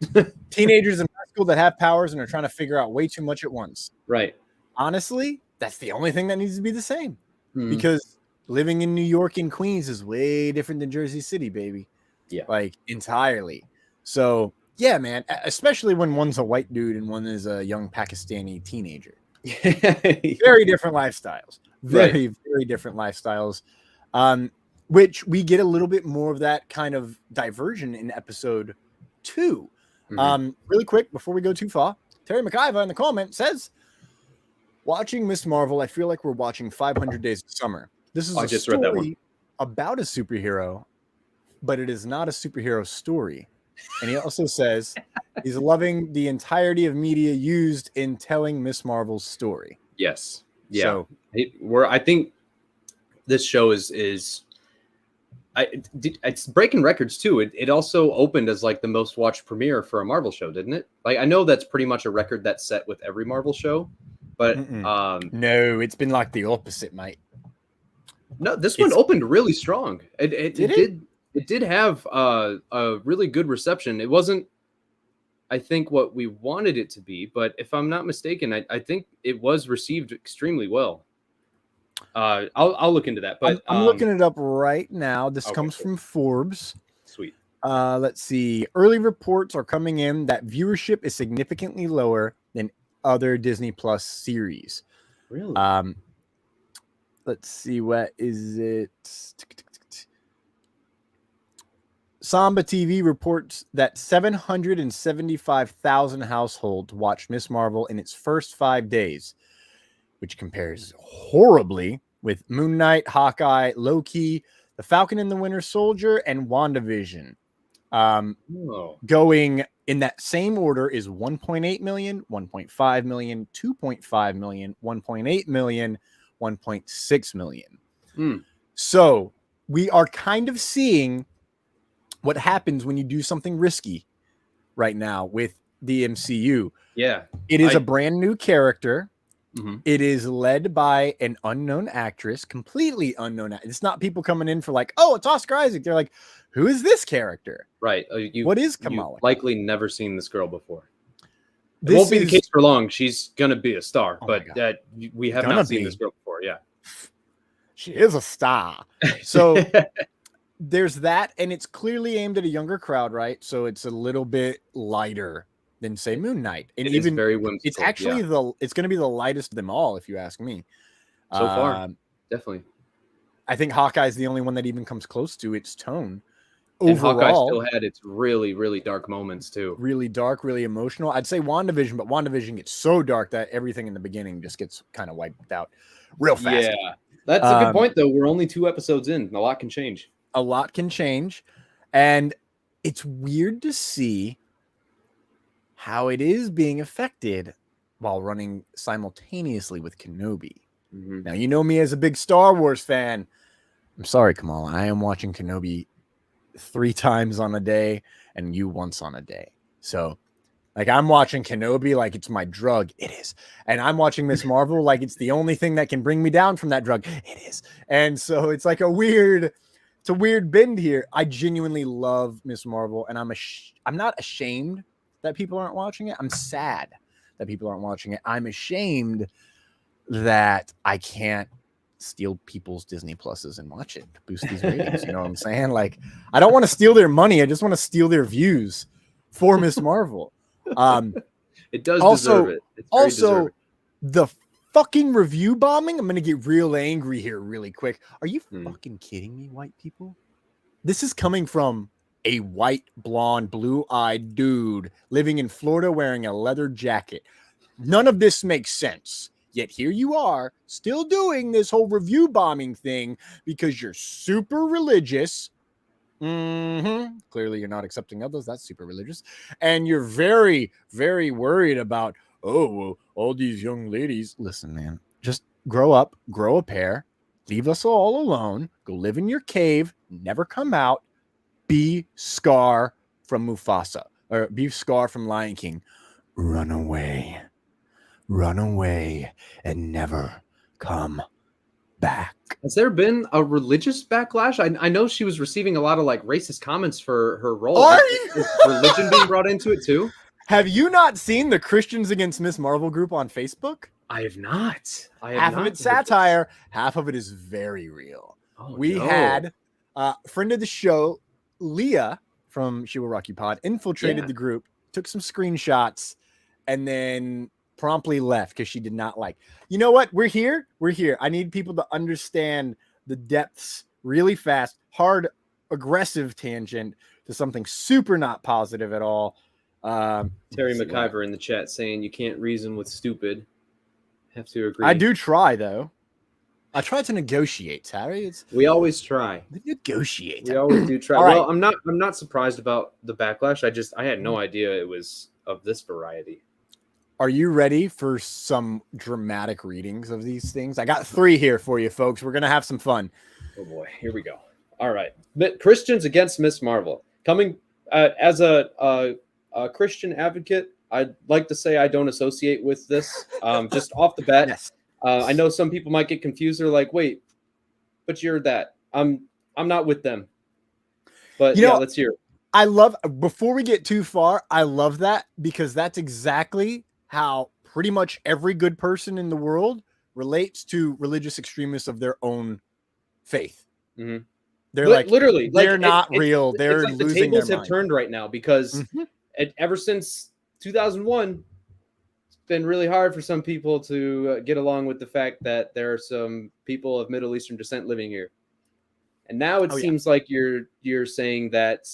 Teenagers in high school that have powers and are trying to figure out way too much at once. Right. Honestly, that's the only thing that needs to be the same, because living in New York and Queens is way different than Jersey City, baby. Yeah, like entirely. So yeah, man, especially when one's a white dude and one is a young Pakistani teenager. Very different lifestyles. Very different lifestyles. Which we get a little bit more of that kind of diversion in episode 2. Really quick, before we go too far, Terry McIver in the comment says, watching Miss Marvel, I feel like we're watching 500 Days of Summer. This is a story about a superhero, but it is not a superhero story. And he also says he's loving the entirety of media used in telling Miss Marvel's story. Yes. Yeah. So, I think this show it's breaking records too. It also opened as like the most watched premiere for a Marvel show, didn't it? Like, I know that's pretty much a record that's set with every Marvel show, but no, it's been like the opposite, mate. No, this one opened really strong. It did have a really good reception. It wasn't, I think, what we wanted it to be, but if I'm not mistaken, I think it was received extremely well. I'll look into that, but I'm looking it up right now. This comes from Forbes. Sweet. Let's see. Early reports are coming in that viewership is significantly lower than other Disney Plus series. Really? Let's see. What is it? Samba TV reports that 775,000 households watched Miss Marvel in its first 5 days. which compares horribly with Moon Knight, Hawkeye, Loki, The Falcon and the Winter Soldier, and WandaVision. Going in that same order is 1.8 million, 1.5 million, 2.5 million, 1.8 million, 1.6 million. So we are kind of seeing what happens when you do something risky right now with the MCU. Yeah. It is a brand new character. It is led by an unknown actress, completely unknown. It's not people coming in for like, oh, it's Oscar Isaac. They're like, who is this character? Right. What is Kamala? You've likely never seen this girl before. It won't be the case for long. She's going to be a star, but we have not seen this girl before. Yeah. She is a star. So there's that. And it's clearly aimed at a younger crowd, right? So it's a little bit lighter than say Moon Knight, and it even is very whimsical. It's actually it's going to be the lightest of them all, if you ask me. So far, definitely. I think Hawkeye is the only one that even comes close to its tone. And Hawkeye still had its really, really dark moments too. Really dark, really emotional. I'd say WandaVision, but WandaVision gets so dark that everything in the beginning just gets kind of wiped out real fast. Yeah, that's a good point though. We're only 2 episodes in. A lot can change. A lot can change, and it's weird to see how it is being affected while running simultaneously with Kenobi. Now, you know me as a big Star Wars fan. I'm sorry, Kamala. I am watching Kenobi 3 times on a day and you once on a day. So, like, I'm watching Kenobi like it's my drug. It is. And I'm watching Miss Marvel like it's the only thing that can bring me down from that drug. It is. And so it's like it's a weird bend here. I genuinely love Miss Marvel, and I'm not ashamed that people aren't watching it. I'm sad that people aren't watching it. I'm ashamed that I can't steal people's Disney Pluses and watch it to boost these ratings. You know what I'm saying? Like, I don't want to steal their money. I just want to steal their views for Miss Marvel. It does deserve it. It's very deserving. The fucking review bombing. I'm going to get real angry here really quick. Are you fucking kidding me, white people? This is coming from a white, blonde, blue-eyed dude living in Florida wearing a leather jacket. None of this makes sense. Yet here you are still doing this whole review bombing thing because you're super religious. Clearly you're not accepting others. That's super religious. And you're very, very worried about, oh, well, all these young ladies. Listen, man, just grow up, grow a pair, leave us all alone, go live in your cave, never come out. Be Scar from Mufasa, or be Scar from Lion King. Run away, and never come back. Has there been a religious backlash? I know she was receiving a lot of like racist comments for her role. Is religion being brought into it too? Have you not seen the Christians Against Miss Marvel group on Facebook? I have not. Half of it's satire, half of it is very real. We had a friend of the show, Leah from She Will Rock You Pod, infiltrated the group, took some screenshots, and then promptly left because she did not like. You know what? We're here. I need people to understand the depths really fast, hard, aggressive tangent to something super not positive at all. Terry McIver in the chat saying you can't reason with stupid. Have to agree. I do try though. I try to negotiate, Harry. We always try. Negotiate. We always do try. Well, I'm not surprised about the backlash. I had no idea it was of this variety. Are you ready for some dramatic readings of these things? I got 3 here for you, folks. We're gonna have some fun. Oh boy, here we go. All right, Christians Against Miss Marvel. Coming as a Christian advocate, I'd like to say I don't associate with this. Just off the bat. Yes. I know some people might get confused. They're like, "Wait, but you're that." I'm not with them. But let's hear it. I love. Before we get too far, I love that because that's exactly how pretty much every good person in the world relates to religious extremists of their own faith. Mm-hmm. They're like literally, they're not real. They're like losing the tables their have mind. turned right now because ever since 2001. Been really hard for some people to get along with the fact that there are some people of Middle Eastern descent living here, and now it seems like you're saying that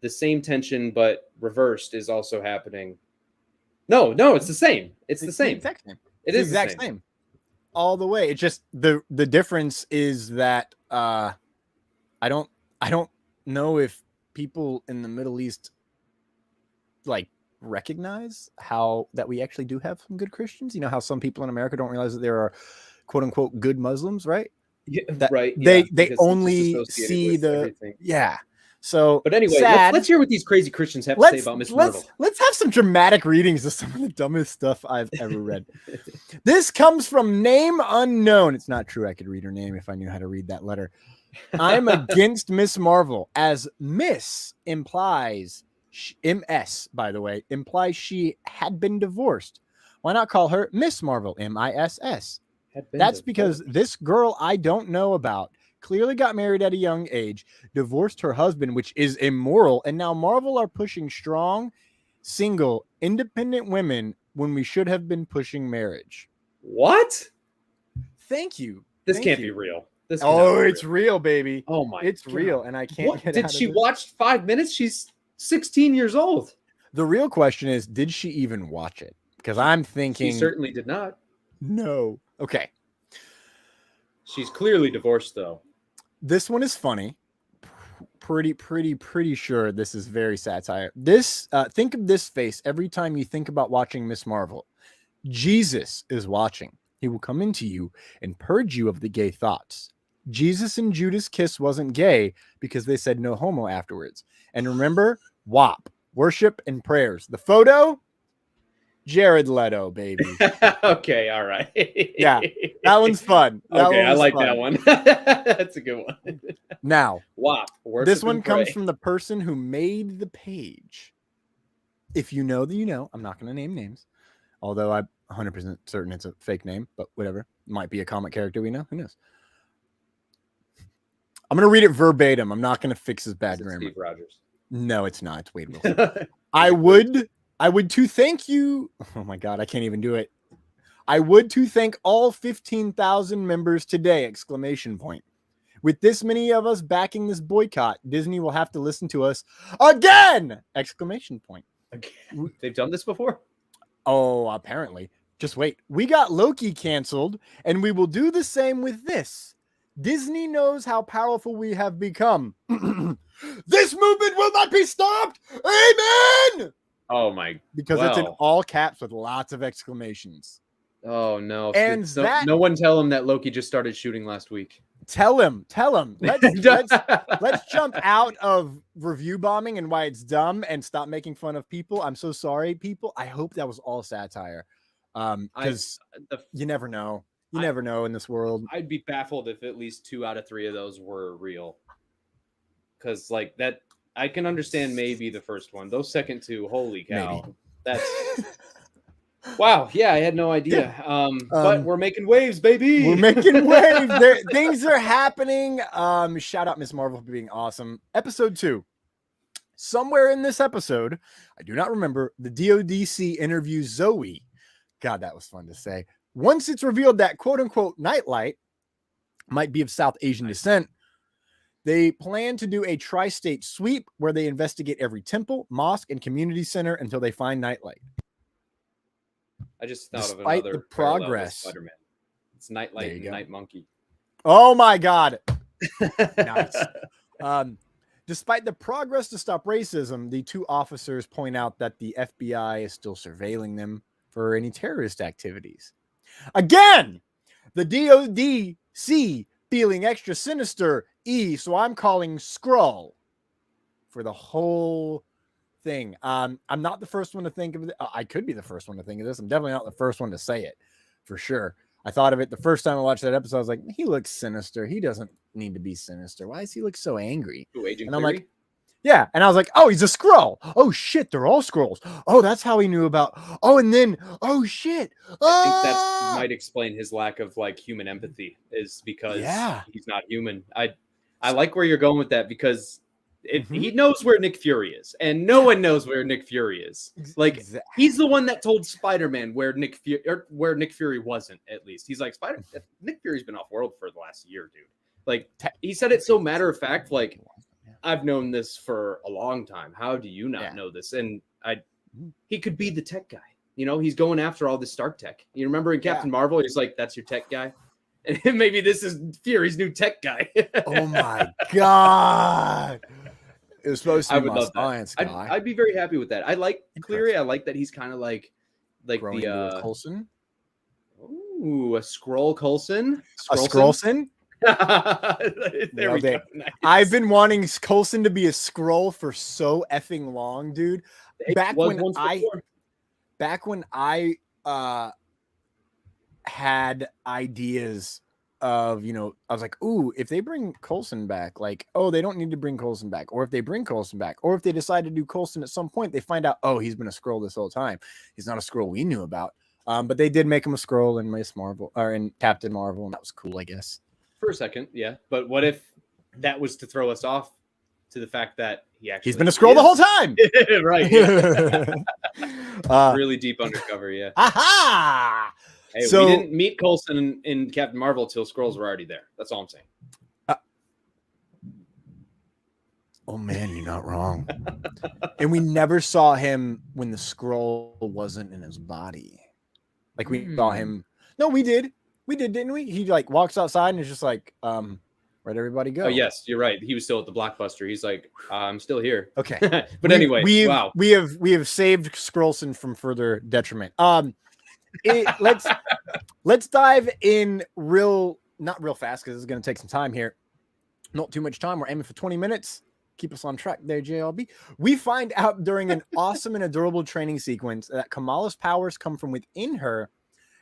the same tension but reversed is also happening. No, it's the same. It's the same. Exact same. It is the exact same. all the way. It's just the difference is that I don't know if people in the Middle East like recognize how that we actually do have some good Christians. You know how some people in America don't realize that there are quote unquote good Muslims, right? Yeah, That right. They because it's just only associated see with the everything. yeah. So, But anyway, sad. let's hear what these crazy Christians have to say about Miss Marvel. Let's have some dramatic readings of some of the dumbest stuff I've ever read. This comes from Name Unknown. It's not true. I could read her name if I knew how to read that letter. I'm against Miss Marvel, as Miss implies MS, by the way, implies she had been divorced. Why not call her Miss Marvel, MISS? That's because this girl I don't know about clearly got married at a young age, divorced her husband, which is immoral, and now Marvel are pushing strong, single, independent women when we should have been pushing marriage. What? Thank you. This Thank can't you. be real. This It's real, baby. Oh my! It's God. real, and I can't. What? Get Did out she of watch 5 minutes? She's 16 years old. The real question is, did she even watch it? Because I'm thinking She certainly did not. no. Okay. She's clearly divorced, though. This one is funny. Pretty sure this is very satire. This think of this face every time you think about watching Miss Marvel. Jesus is watching. He will come into you and purge you of the gay thoughts. Jesus and Judas' kiss wasn't gay because they said no homo afterwards. And remember, WAP, worship and prayers. The photo, Jared Leto, baby. Okay, all right. Yeah, that one's fun. I like that one. That's a good one. Now, WAP. This one comes from the person who made the page. If you know, then you know. I'm not going to name names, although I'm 100% certain it's a fake name, but whatever. Might be a comic character we know. Who knows? I'm going to read it verbatim. I'm not going to fix his bad grammar. Steve Rogers. No, it's not. It's Wade Wilson. I would to thank you. Oh my God, I can't even do it. I would to thank all 15,000 members today! Exclamation point. With this many of us backing this boycott, Disney will have to listen to us again! Exclamation point. Again. They've done this before? Oh, apparently. Just wait. We got Loki canceled, and we will do the same with this. Disney knows how powerful we have become. This movement will not be stopped! Amen! Oh my! Because it's in all caps with lots of exclamations. Oh no! And no one tell him that Loki just started shooting last week. Tell him. Let's jump out of review bombing and why it's dumb and stop making fun of people. I'm so sorry, people. I hope that was all satire. Because you never know. You never know in this world. I'd be baffled if at least 2 out of 3 of those were real. Because like that, I can understand maybe the first one. Those second 2, holy cow! Maybe. That's wow. Yeah, I had no idea. But we're making waves, baby. We're making waves. Things are happening. Shout out Miss Marvel for being awesome. Episode 2. Somewhere in this episode, I do not remember, the DODC interviews Zoe. God, that was fun to say. Once it's revealed that quote-unquote Nightlight might be of South Asian descent, they plan to do a tri-state sweep where they investigate every temple, mosque, and community center until they find Nightlight. I just thought Despite of another the progress. Spider-Man. It's Nightlight and Night Monkey. Oh my God. Nice. Despite the progress to stop racism, the 2 officers point out that the FBI is still surveilling them for any terrorist activities. Again, the DODC feeling extra sinister, so I'm calling Skrull for the whole thing. I'm not the first one to think of it. I could be the first one to think of this. I'm definitely not the first one to say it, for sure. I thought of it the first time I watched that episode. I was like, he looks sinister. He doesn't need to be sinister. Why does he look so angry? And I'm like, yeah. And I was like, oh, he's a Skrull. Oh, shit. They're all Skrulls. Oh, that's how he knew about. Oh, and then, oh, shit. I think that might explain his lack of like human empathy is because he's not human. I like where you're going with that because he knows where Nick Fury is and no one knows where Nick Fury is. Like he's the one that told Spider-Man where Nick Fury wasn't, at least. He's like, Nick Fury's been off world for the last year, dude. Like he said it so matter of fact, like I've known this for a long time. How do you not know this? And he could be the tech guy. You know, he's going after all this Stark tech. You remember in Captain Marvel, he's like, "That's your tech guy," and maybe this is Fury's new tech guy. Oh my god! It was supposed to be I would my love science that. guy. I'd be very happy with that. I like Cleary. I like that he's kind of like Growing into a Coulson. Ooh, a Skrull Coulson. A Skrullson? There we go. Nice. I've been wanting Coulson to be a Skrull for so effing long, dude. Back when I had ideas of, you know, I was like, ooh, if they bring Coulson back, like, oh, they don't need to bring Coulson back. Or if they bring Coulson back, or if they decide to do Coulson at some point, they find out, oh, he's been a Skrull this whole time. He's not a Skrull we knew about. But they did make him a Skrull in Miss Marvel or in Captain Marvel, and that was cool, I guess. For a second, yeah. But what if that was to throw us off to the fact that he's been a Skrull the whole time? Right. Yeah. Really deep undercover, yeah. Aha! Hey, we didn't meet Coulson in Captain Marvel till Skrulls were already there. That's all I'm saying. Oh man, you're not wrong. And we never saw him when the Skrull wasn't in his body. Like we saw him. No, we did. We did, didn't we? He like walks outside and is just like, where'd everybody go? Oh yes, you're right. He was still at the Blockbuster. He's like, I'm still here. Okay. But anyway, wow. We have saved Skrullson from further detriment. Let's dive in not real fast because it's going to take some time here. Not too much time. We're aiming for 20 minutes. Keep us on track there, JLB. We find out during an awesome and adorable training sequence that Kamala's powers come from within her,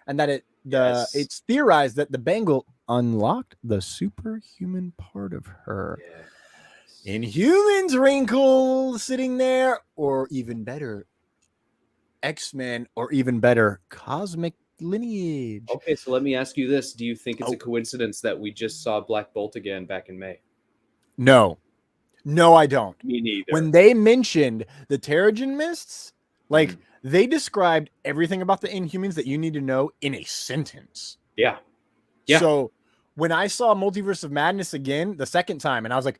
and that it's theorized that the bangle unlocked the superhuman part of her. Yes. Inhumans wrinkle sitting there, or even better, X-Men, or even better, cosmic lineage. Okay, so let me ask you this. Do you think it's a coincidence that we just saw Black Bolt again back in May? No, I don't. Me neither. When they mentioned the Terrigen mists, like they described everything about the Inhumans that you need to know in a sentence. Yeah. So when I saw Multiverse of Madness again the second time, and I was like,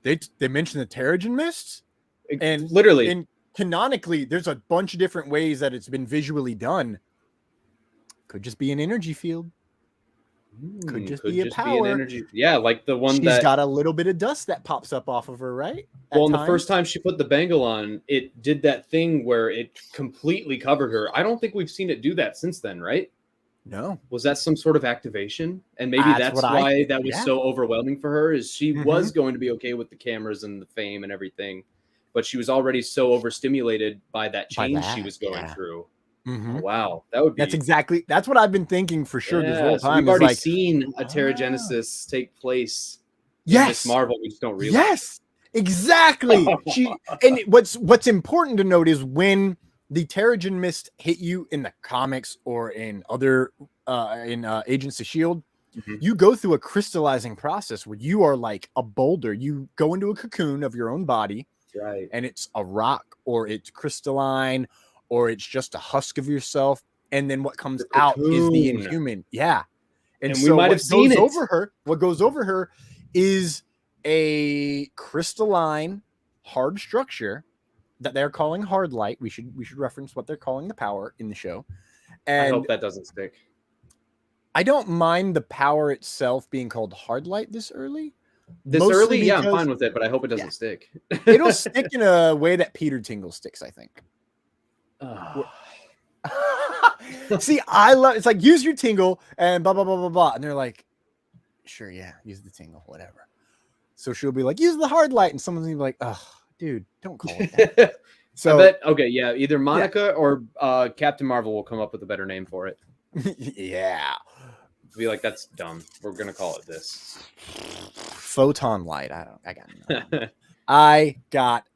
they mentioned the Terrigen mists, and literally, and canonically, there's a bunch of different ways that it's been visually done. Could just be an energy field. Could just be a power. Be an energy. Yeah, like the one she's got a little bit of dust that pops up off of her, right? Well, the first time she put the bangle on, it did that thing where it completely covered her. I don't think we've seen it do that since then, right? No. Was that some sort of activation? And maybe that's why that was so overwhelming for her, is she was going to be okay with the cameras and the fame and everything, but she was already so overstimulated by that change she was going through. Mm-hmm. Wow, that would be. That's what I've been thinking for sure this whole time. We've already seen a Terrigenesis take place. Yes, in Miss Marvel, we just don't realize. Yes, exactly. And what's important to note is when the Terrigen mist hit you in the comics or in other Agents of S.H.I.E.L.D., you go through a crystallizing process where you are like a boulder. You go into a cocoon of your own body, right? And it's a rock, or it's crystalline, or it's just a husk of yourself, and then what comes out is the Inhuman. Yeah. And so we might have seen it over her. What goes over her is a crystalline hard structure that they're calling hard light. We should reference what they're calling the power in the show. And I hope that doesn't stick. I don't mind the power itself being called hard light this early. Yeah, I'm fine with it, but I hope it doesn't stick. It'll stick in a way that Peter Tingle sticks, I think. See, I love it's like use your tingle and blah blah blah blah blah, and they're like, sure, yeah, use the tingle, whatever. So she'll be like, use the hard light, and someone's gonna be like, oh, dude, don't call it that. So I bet, okay, yeah, either Monica or Captain Marvel will come up with a better name for it. Yeah, be like, that's dumb. We're gonna call it this. Photon light. I got nothing. I got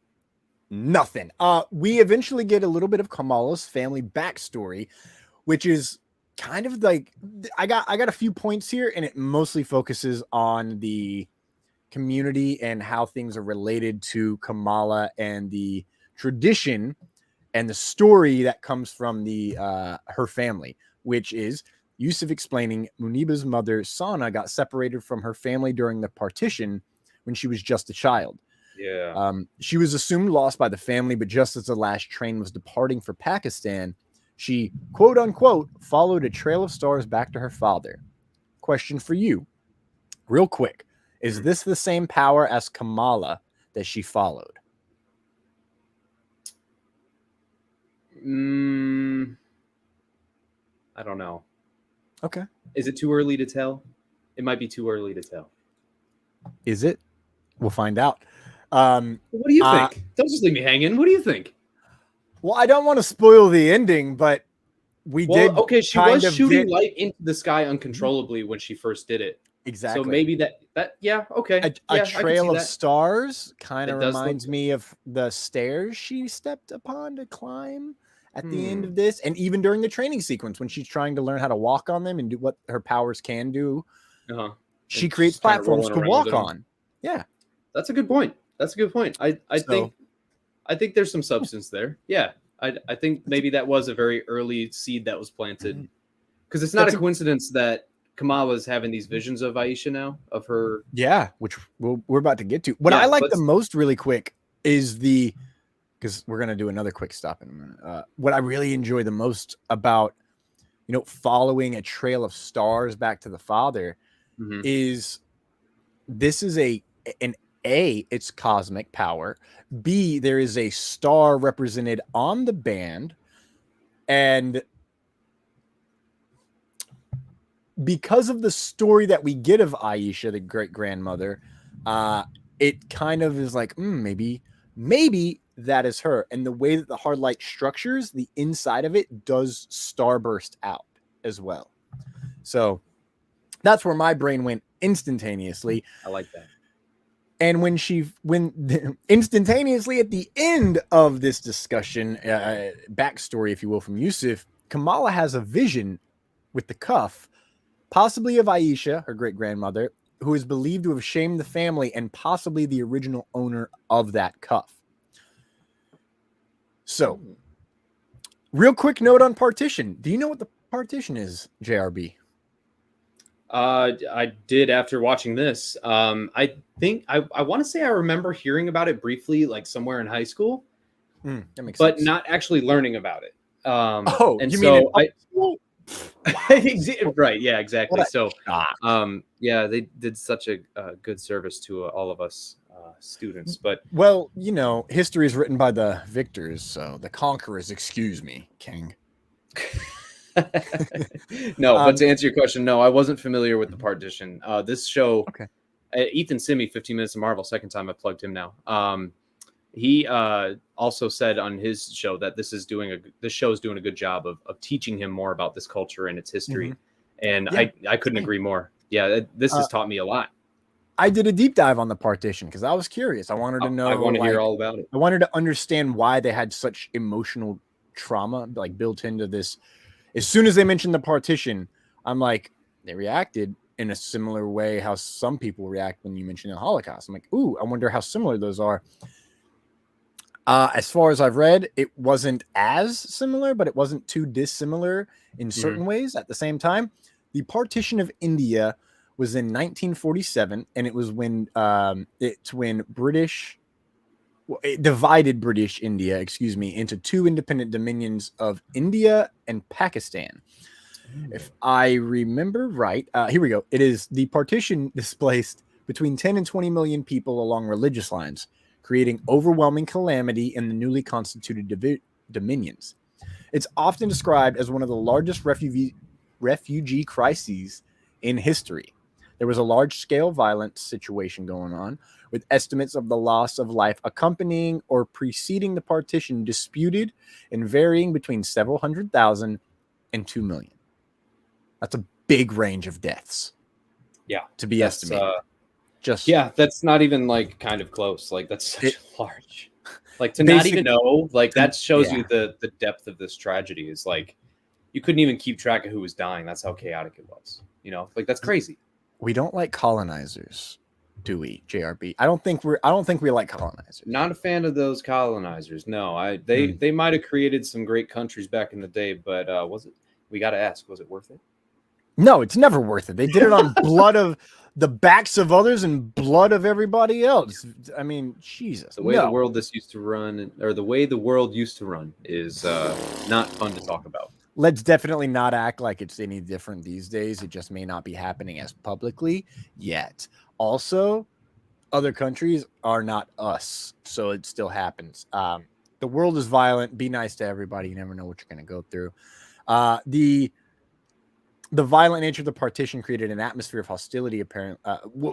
nothing. We eventually get a little bit of Kamala's family backstory, which is kind of like I got a few points here, and it mostly focuses on the community and how things are related to Kamala and the tradition and the story that comes from the her family, which is Yusuf explaining Muniba's mother Sana got separated from her family during the partition when she was just a child. Yeah. She was assumed lost by the family, but just as the last train was departing for Pakistan, She, quote unquote, followed a trail of stars back to her father. Question for you, real quick. Is this the same power as Kamala that she followed? I don't know. Okay. Is it too early to tell? It might be too early to tell. Is it? We'll find out. What do you think? Don't just leave me hanging. What do you think? Well, I don't want to spoil the ending, but we did. Okay, she kind was of shooting get... light into the sky uncontrollably when she first did it. Exactly. So maybe that yeah, okay. A trail of stars kind of reminds me of the stairs she stepped upon to climb at the end of this, and even during the training sequence when she's trying to learn how to walk on them and do what her powers can do. She creates platforms to walk on. Yeah, that's a good point. I think there's some substance there. Yeah, I think maybe that was a very early seed that was planted, because it's not a coincidence that Kamala's having these visions of Aisha now, of her. Yeah, which we're about to get to. What I like the most, really quick, is because we're gonna do another quick stop in a minute. What I really enjoy the most about, following a trail of stars back to the father, is this is it's cosmic power. B, there is a star represented on the band, and because of the story that we get of Aisha, the great grandmother, it kind of is like, maybe that is her. And the way that the hard light structures, the inside of it does starburst out as well. So that's where my brain went instantaneously. I like that. And when instantaneously at the end of this discussion, backstory, if you will, from Yusuf, Kamala has a vision with the cuff, possibly of Aisha, her great grandmother, who is believed to have shamed the family and possibly the original owner of that cuff. So, real quick note on partition. Do you know what the partition is, JRB? I did after watching this. I think I want to say I remember hearing about it briefly, like somewhere in high school, that makes but sense. not actually learning about it. And you so mean wow. Right? Yeah, exactly. So, shock. Yeah, they did such a good service to all of us students. But well, history is written by the victors, so the conquerors. Excuse me, King. No, but to answer your question, no, I wasn't familiar with the partition. This show, Ethan Simi, 15 Minutes of Marvel, second time I plugged him now. He also said on his show that this show is doing a good job of teaching him more about this culture and its history. And I couldn't agree more. Yeah, this has taught me a lot. I did a deep dive on the partition because I was curious. I wanted to know. I want to hear all about it. I wanted to understand why they had such emotional trauma built into this. As soon as they mentioned the partition, I'm like, they reacted in a similar way how some people react when you mention the Holocaust. I'm like, ooh, I wonder how similar those are. As far as I've read, it wasn't as similar, but it wasn't too dissimilar in certain ways at the same time. The partition of India was in 1947, and it was when it divided British India, into two independent dominions of India and Pakistan. If I remember right, here we go. It is the partition displaced between 10 and 20 million people along religious lines, creating overwhelming calamity in the newly constituted dominions. It's often described as one of the largest refugee crises in history. There was a large-scale violence situation going on, with estimates of the loss of life accompanying or preceding the partition disputed and varying between several 100,000 and 2 million. That's a big range of deaths. Yeah, to be estimated. That's not even kind of close. That's such large. To not even know, that shows you the depth of this tragedy. Is you couldn't even keep track of who was dying. That's how chaotic it was. That's crazy. We don't like colonizers, do we, JRB? I don't think we like colonizers. Not a fan of those colonizers. No, they might have created some great countries back in the day, but was it? We got to ask, was it worth it? No, it's never worth it. They did it on blood of the backs of others and blood of everybody else. I mean, Jesus. The way the world used to run, or the way the world used to run, is not fun to talk about. Let's definitely not act like it's any different these days. It just may not be happening as publicly yet. Also, other countries are not us, so it still happens. The world is violent. Be nice to everybody. You never know what you're going to go through. The violent nature of the partition created an atmosphere of hostility, apparently,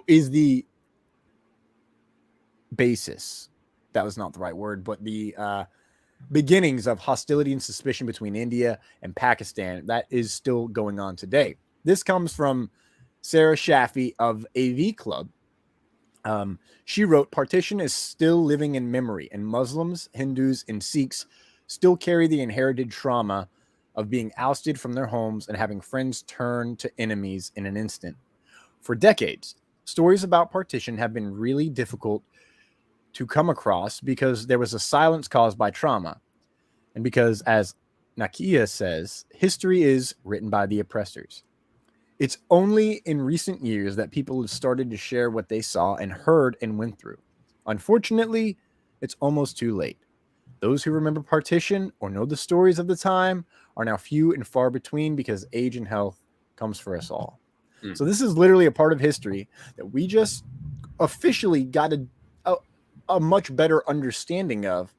is the basis. That was not the right word, but the beginnings of hostility and suspicion between India and Pakistan. That is still going on today. This comes from Sarah Shafi of AV Club. She wrote, partition is still living in memory, and Muslims, Hindus, and Sikhs still carry the inherited trauma of being ousted from their homes and having friends turn to enemies in an instant. For decades, stories about partition have been really difficult to come across because there was a silence caused by trauma. And because, as Nakia says, history is written by the oppressors. It's only in recent years that people have started to share what they saw and heard and went through. Unfortunately, it's almost too late. Those who remember partition or know the stories of the time are now few and far between because age and health comes for us all. So this is literally a part of history that we just officially got a much better understanding of.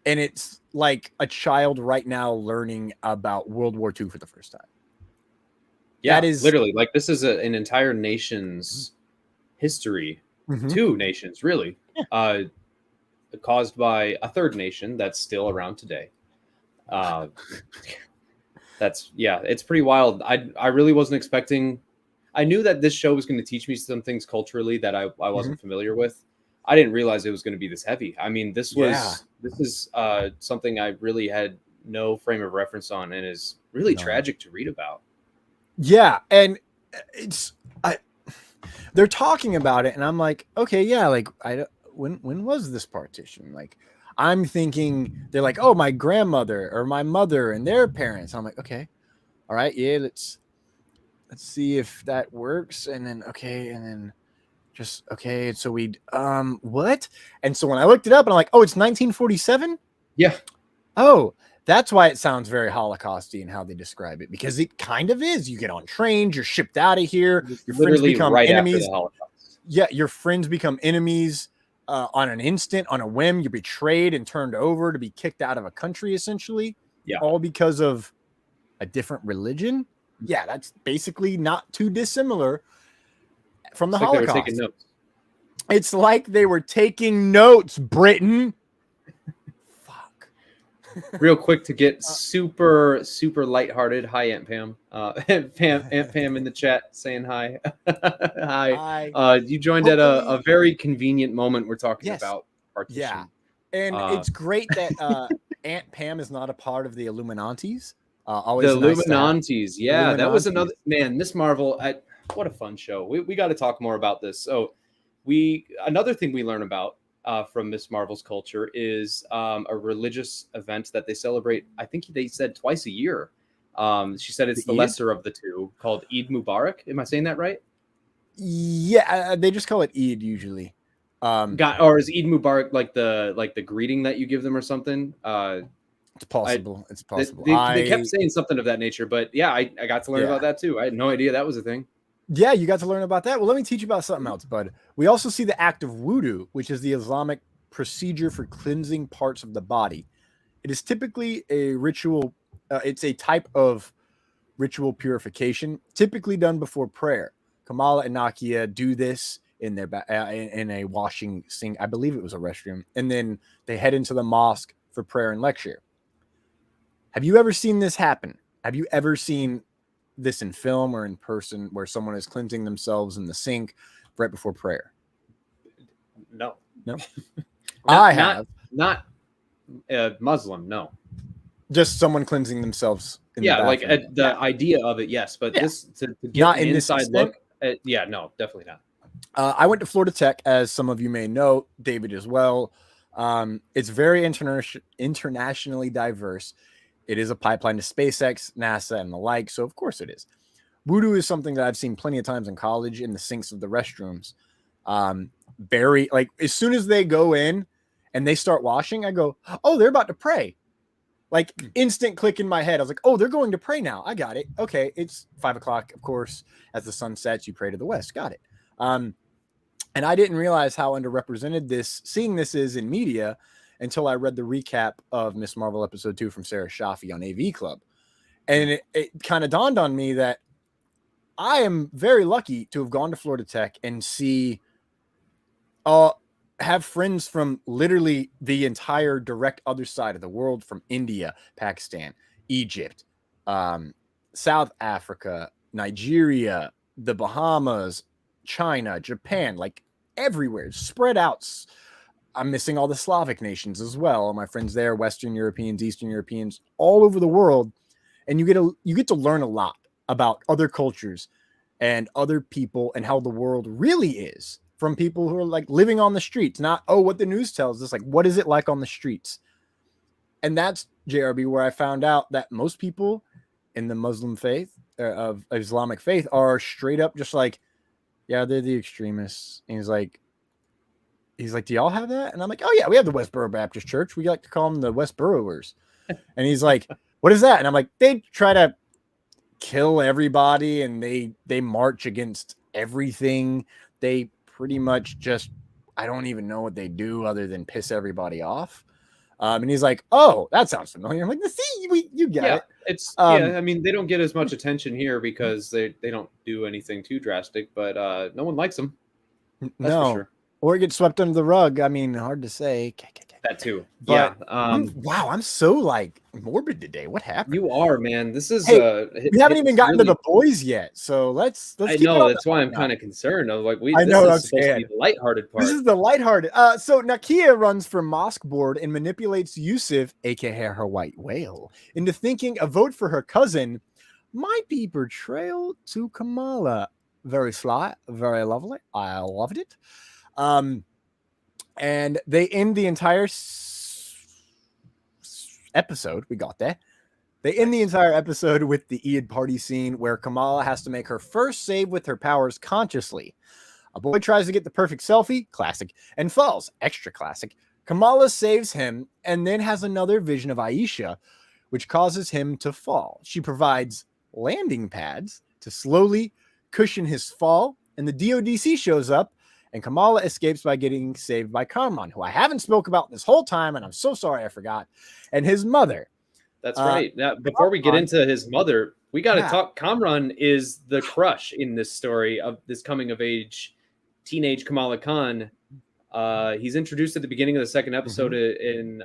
And it's like a child right now learning about World War II for the first time. Yeah, that is literally like this is an entire nation's history. Two nations, really, caused by a third nation that's still around today. It's pretty wild. I really wasn't expecting. I knew that this show was going to teach me some things culturally that I wasn't familiar with. I didn't realize it was going to be this heavy. I mean, this is something I really had no frame of reference on, and is really tragic to read about. Yeah, and they're talking about it, and I'm like, okay, yeah, like when was this partition? Like, I'm thinking they're like, oh, my grandmother or my mother and their parents. I'm like, okay, all right, yeah, let's see if that works, and then just okay. So we'd what? And so when I looked it up, and I'm like, oh, it's 1947. Yeah. Oh, that's why it sounds very Holocausty in how they describe it, because it kind of is. You get on trains, you're shipped out of here, your friends become enemies. After the Holocaust. Yeah, your friends become enemies on an instant, on a whim. You're betrayed and turned over to be kicked out of a country, essentially. Yeah, all because of a different religion. Yeah, that's basically not too dissimilar from the Holocaust. They were taking notes. It's like they were taking notes, Britain. Real quick to get super lighthearted. Hi, Aunt Pam. Aunt Pam in the chat saying hi. Hi. You joined at a very convenient moment. We're talking about partition. Yeah, and it's great that Aunt Pam is not a part of the Illuminantes. Always the Illuminantes. Yeah, that was another man. Miss Marvel. What a fun show. We got to talk more about this. So another thing we learn about from Miss Marvel's culture is a religious event that they celebrate. I think they said twice a year. She said it's the lesser of the two, called Eid Mubarak. Am I saying that right? Yeah, they just call it Eid usually. Or is Eid Mubarak like the greeting that you give them or something? It's possible. It's possible. They kept saying something of that nature, but yeah, I got to learn about that too. I had no idea that was a thing. Yeah, you got to learn about that. Well, let me teach you about something else, bud. We also see the act of wudu, which is the Islamic procedure for cleansing parts of the body. It is typically a ritual. It's a type of ritual purification, typically done before prayer. Kamala and Nakia do this in their in a washing sink. I believe it was a restroom, and then they head into the mosque for prayer and lecture. Have you ever seen this happen? Have you ever seen this in film or in person where someone is cleansing themselves in the sink right before prayer? No. I have. Not Muslim, no. Just someone cleansing themselves in the bathroom. The idea of it, yes, but this to get not an in inside look, no, definitely not. I went to Florida Tech, as some of you may know, David as well. It's very internationally diverse. It is a pipeline to SpaceX, NASA, and the like, so of course it is. voodoo is something that I've seen plenty of times in college in the sinks of the restrooms. Very like as soon as they go in and they start washing, I go, oh, they're about to pray. Like instant click in my head. I was like, oh, they're going to pray now. I got it. Okay. It's 5 o'clock. Of course, as the sun sets, you pray to the west. Got it. And I didn't realize how underrepresented seeing this is in media until I read the recap of Miss Marvel episode 2 from Sarah Shafi on AV Club. And it kind of dawned on me that I am very lucky to have gone to Florida Tech and have friends from literally the entire direct other side of the world, from India, Pakistan, Egypt, South Africa, Nigeria, the Bahamas, China, Japan, like everywhere, spread out. I'm missing all the Slavic nations as well. All my friends there, Western Europeans, Eastern Europeans, all over the world. And you get to learn a lot about other cultures and other people and how the world really is, from people who are like living on the streets, not, oh, what the news tells us, like, what is it like on the streets? And that's JRB, where I found out that most people in the Muslim faith of Islamic faith are straight up just like, yeah, they're the extremists. And he's like, do y'all have that? And I'm like, oh yeah, we have the Westboro Baptist Church. We like to call them the Westboroers. And he's like, what is that? And I'm like, they try to kill everybody and they march against everything. They pretty much just, I don't even know what they do other than piss everybody off. And he's like, oh, that sounds familiar. I'm like, see, you get it. It's I mean, they don't get as much attention here because they don't do anything too drastic, but no one likes them. That's for sure. Or it gets swept under the rug. I mean, hard to say. That too. But, yeah. Wow, I'm so like morbid today. What happened? You are, man. This is we haven't even gotten to the boys yet. So let's I know that's why I'm kind of concerned. I was like, I know this is supposed to be the lighthearted part. This is the lighthearted. So Nakia runs for mosque board and manipulates Yusuf, aka her white whale, into thinking a vote for her cousin might be betrayal to Kamala. Very sly, very lovely. I loved it. And they end the entire episode. We got that. They end the entire episode with the Eid party scene where Kamala has to make her first save with her powers consciously. A boy tries to get the perfect selfie, classic, and falls, extra classic. Kamala saves him and then has another vision of Aisha, which causes him to fall. She provides landing pads to slowly cushion his fall, and the DODC shows up, and Kamala escapes by getting saved by Kamran, who I haven't spoke about this whole time, and I'm so sorry I forgot, and his mother. That's right. Now, before we get into his mother, we got to talk. Kamran is the crush in this story of this coming-of-age teenage Kamala Khan. He's introduced at the beginning of the second episode in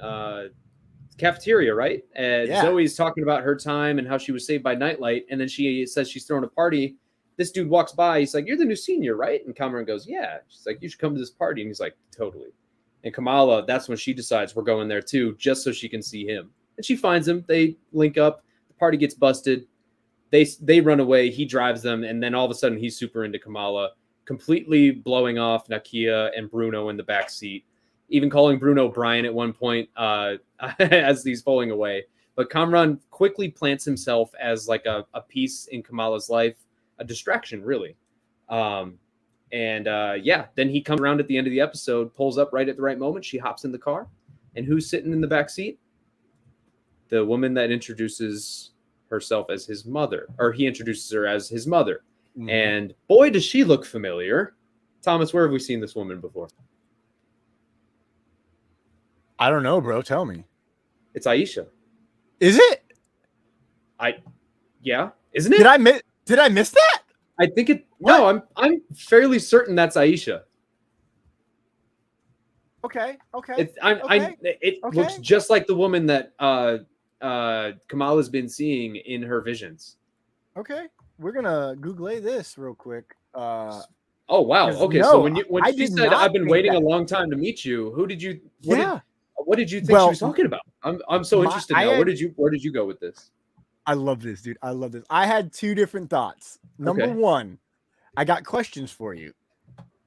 cafeteria, right? And Zoe's talking about her time and how she was saved by Nightlight, and then she says she's throwing a party. This dude walks by. He's like, "You're the new senior, right?" And Kamran goes, "Yeah." She's like, "You should come to this party." And he's like, "Totally." And Kamala, that's when she decides we're going there too, just so she can see him. And she finds him. They link up. The party gets busted. They run away. He drives them, and then all of a sudden he's super into Kamala, completely blowing off Nakia and Bruno in the back seat, even calling Bruno Brian at one point as he's pulling away. But Kamran quickly plants himself as like a piece in Kamala's life. A distraction, really. Then he comes around at the end of the episode, pulls up right at the right moment. She hops in the car, and who's sitting in the back seat? The woman that introduces herself as his mother, or he introduces her as his mother. And boy, does she look familiar. Thomas, where have we seen this woman before? I don't know, bro. Tell me. It's Aisha. Is it? Yeah, isn't it? Did I miss that? I think it. What? No, I'm fairly certain that's Aisha. Okay. It looks just like the woman that Kamala's been seeing in her visions. Okay, we're gonna Google this real quick. Oh wow. Okay, no, so when she said I've been waiting a long time to meet you, what did you think she was talking about? I'm so interested now. Where did you go with this? I love this, dude. I love this. I had two different thoughts. Number one, I got questions for you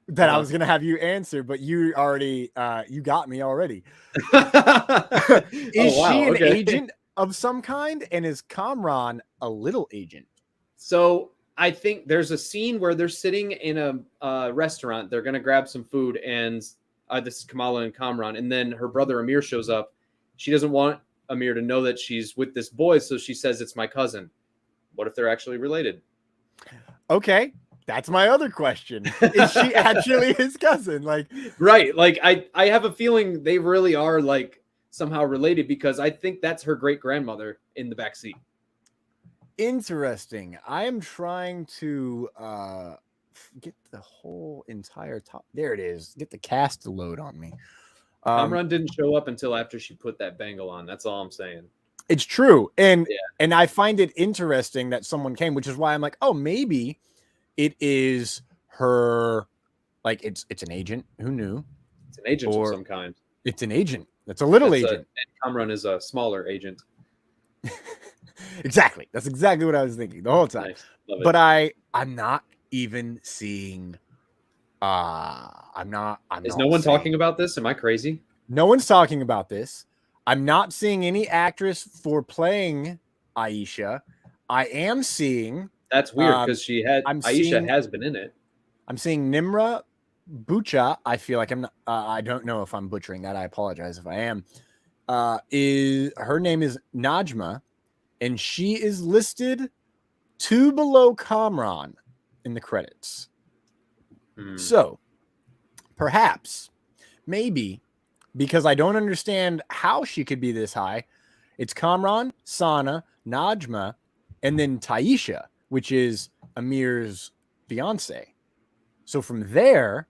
that I was gonna have you answer, but you already you got me already. Is she an agent of some kind, and is Kamran a little agent? So I think there's a scene where they're sitting in a restaurant. They're gonna grab some food, and this is Kamala and Kamran, and then her brother Amir shows up. She doesn't want Amir to know that she's with this boy, so she says it's my cousin. What if they're actually related? Okay, that's my other question. Is she actually his cousin? Like, right? Like I have a feeling they really are like somehow related, because I think that's her great grandmother in the back seat. Interesting. I am trying to get the whole entire top. There it is. Get the cast to load on me. Kamran didn't show up until after she put that bangle on. That's all I'm saying. It's true. And I find it interesting that someone came, which is why I'm like, oh, maybe it is her. Like, it's an agent. Who knew? It's an agent of some kind. It's an agent. That's a little agent. And Kamran is a smaller agent. Exactly. That's exactly what I was thinking the whole time. Nice. But I'm not even seeing. Is no one talking about this? Am I crazy? No one's talking about this. I'm not seeing any actress for playing Aisha. I am seeing. That's weird, because Aisha has been in it. I'm seeing Nimra Bucha. I feel like I'm not. I don't know if I'm butchering that. I apologize if I am. Her name is Najma, and she is listed 2 below Kamran in the credits. So, perhaps, maybe, because I don't understand how she could be this high, it's Kamran, Sana, Najma, and then Taisha, which is Amir's fiance. So from there,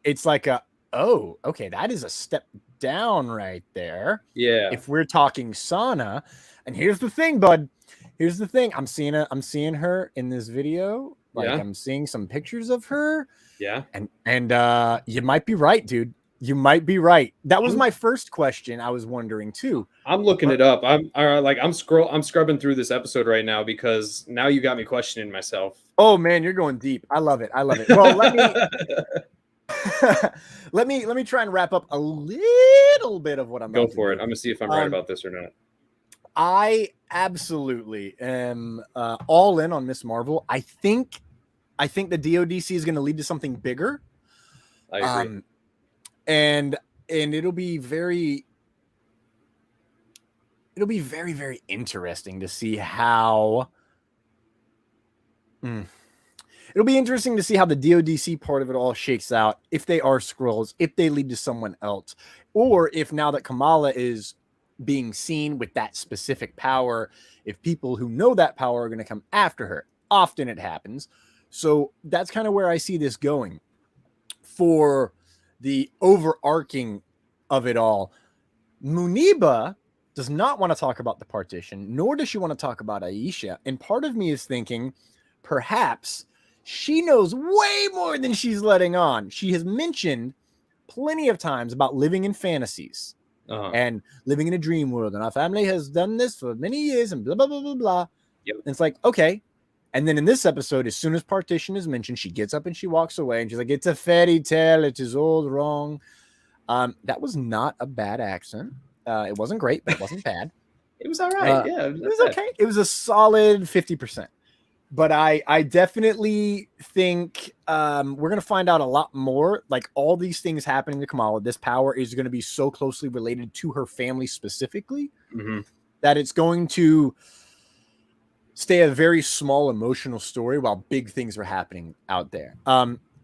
it's like okay, that is a step down right there. Yeah. If we're talking Sana, and here's the thing, bud. Here's the thing. I'm seeing her in this video. Like, I'm seeing some pictures of her. Yeah. And you might be right, dude. You might be right. That was my first question. I was wondering too. I'm looking it up. I'm scrubbing through this episode right now, because now you got me questioning myself. Oh man, you're going deep. I love it. Well, let me try and wrap up a little bit of what I'm Go for it. I'm gonna see if I'm right about this or not. I absolutely am all in on Miss Marvel. I think the DODC is going to lead to something bigger. I agree. And it'll be very, very interesting to see how. It'll be interesting to see how the DODC part of it all shakes out. If they are Skrulls, if they lead to someone else, or if now that Kamala is being seen with that specific power, if people who know that power are going to come after her. Often it happens. So that's kind of where I see this going. For the overarching of it all, Muniba does not want to talk about the partition, nor does she want to talk about Aisha. And part of me is thinking, perhaps she knows way more than she's letting on. She has mentioned plenty of times about living in fantasies. And living in a dream world, and our family has done this for many years, and blah blah blah blah blah. Yep. And it's like, okay. And then in this episode, as soon as partition is mentioned, she gets up and she walks away, and she's like, "It's a fairy tale. It is all wrong." That was not a bad accent. It wasn't great, but it wasn't bad. It was all right. It was okay. It was a solid 50%. But I definitely think we're going to find out a lot more. Like, all these things happening to Kamala, this power is going to be so closely related to her family specifically that it's going to stay a very small emotional story while big things are happening out there.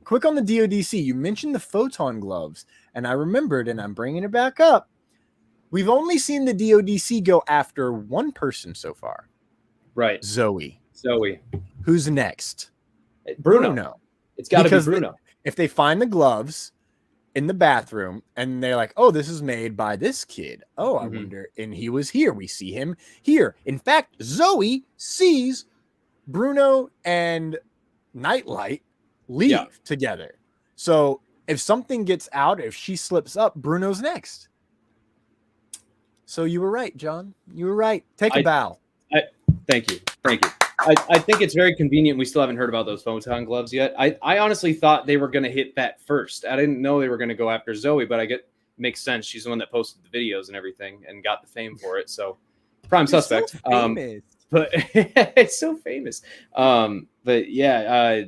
Quick on the DODC, you mentioned the photon gloves, and I remembered, and I'm bringing it back up. We've only seen the DODC go after one person so far. Right. Zoe. Who's next? Bruno. It's got to be Bruno. If they find the gloves in the bathroom and they're like, oh, this is made by this kid. Oh, I wonder. And he was here. We see him here. In fact, Zoe sees Bruno and Nightlight leave together. So if something gets out, if she slips up, Bruno's next. So you were right, John. You were right. Take a bow. Thank you. I think it's very convenient we still haven't heard about those photon gloves yet. I honestly thought they were going to hit that first. I didn't know they were going to go after Zoe, but makes sense. She's the one that posted the videos and everything and got the fame for it. So prime suspect. So famous. But it's so famous. But yeah,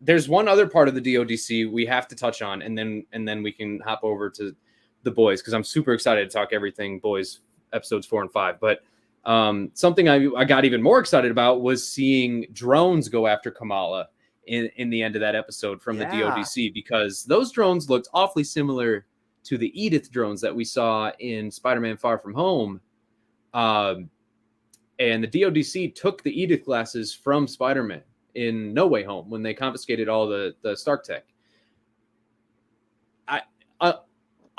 there's one other part of the DODC we have to touch on, and then we can hop over to the boys, because I'm super excited to talk everything boys episodes 4 and 5. But something I got even more excited about was seeing drones go after Kamala in the end of that episode from the DODC, because those drones looked awfully similar to the Edith drones that we saw in Spider-Man Far From Home. And the DODC took the Edith glasses from Spider-Man in No Way Home when they confiscated all the Stark tech.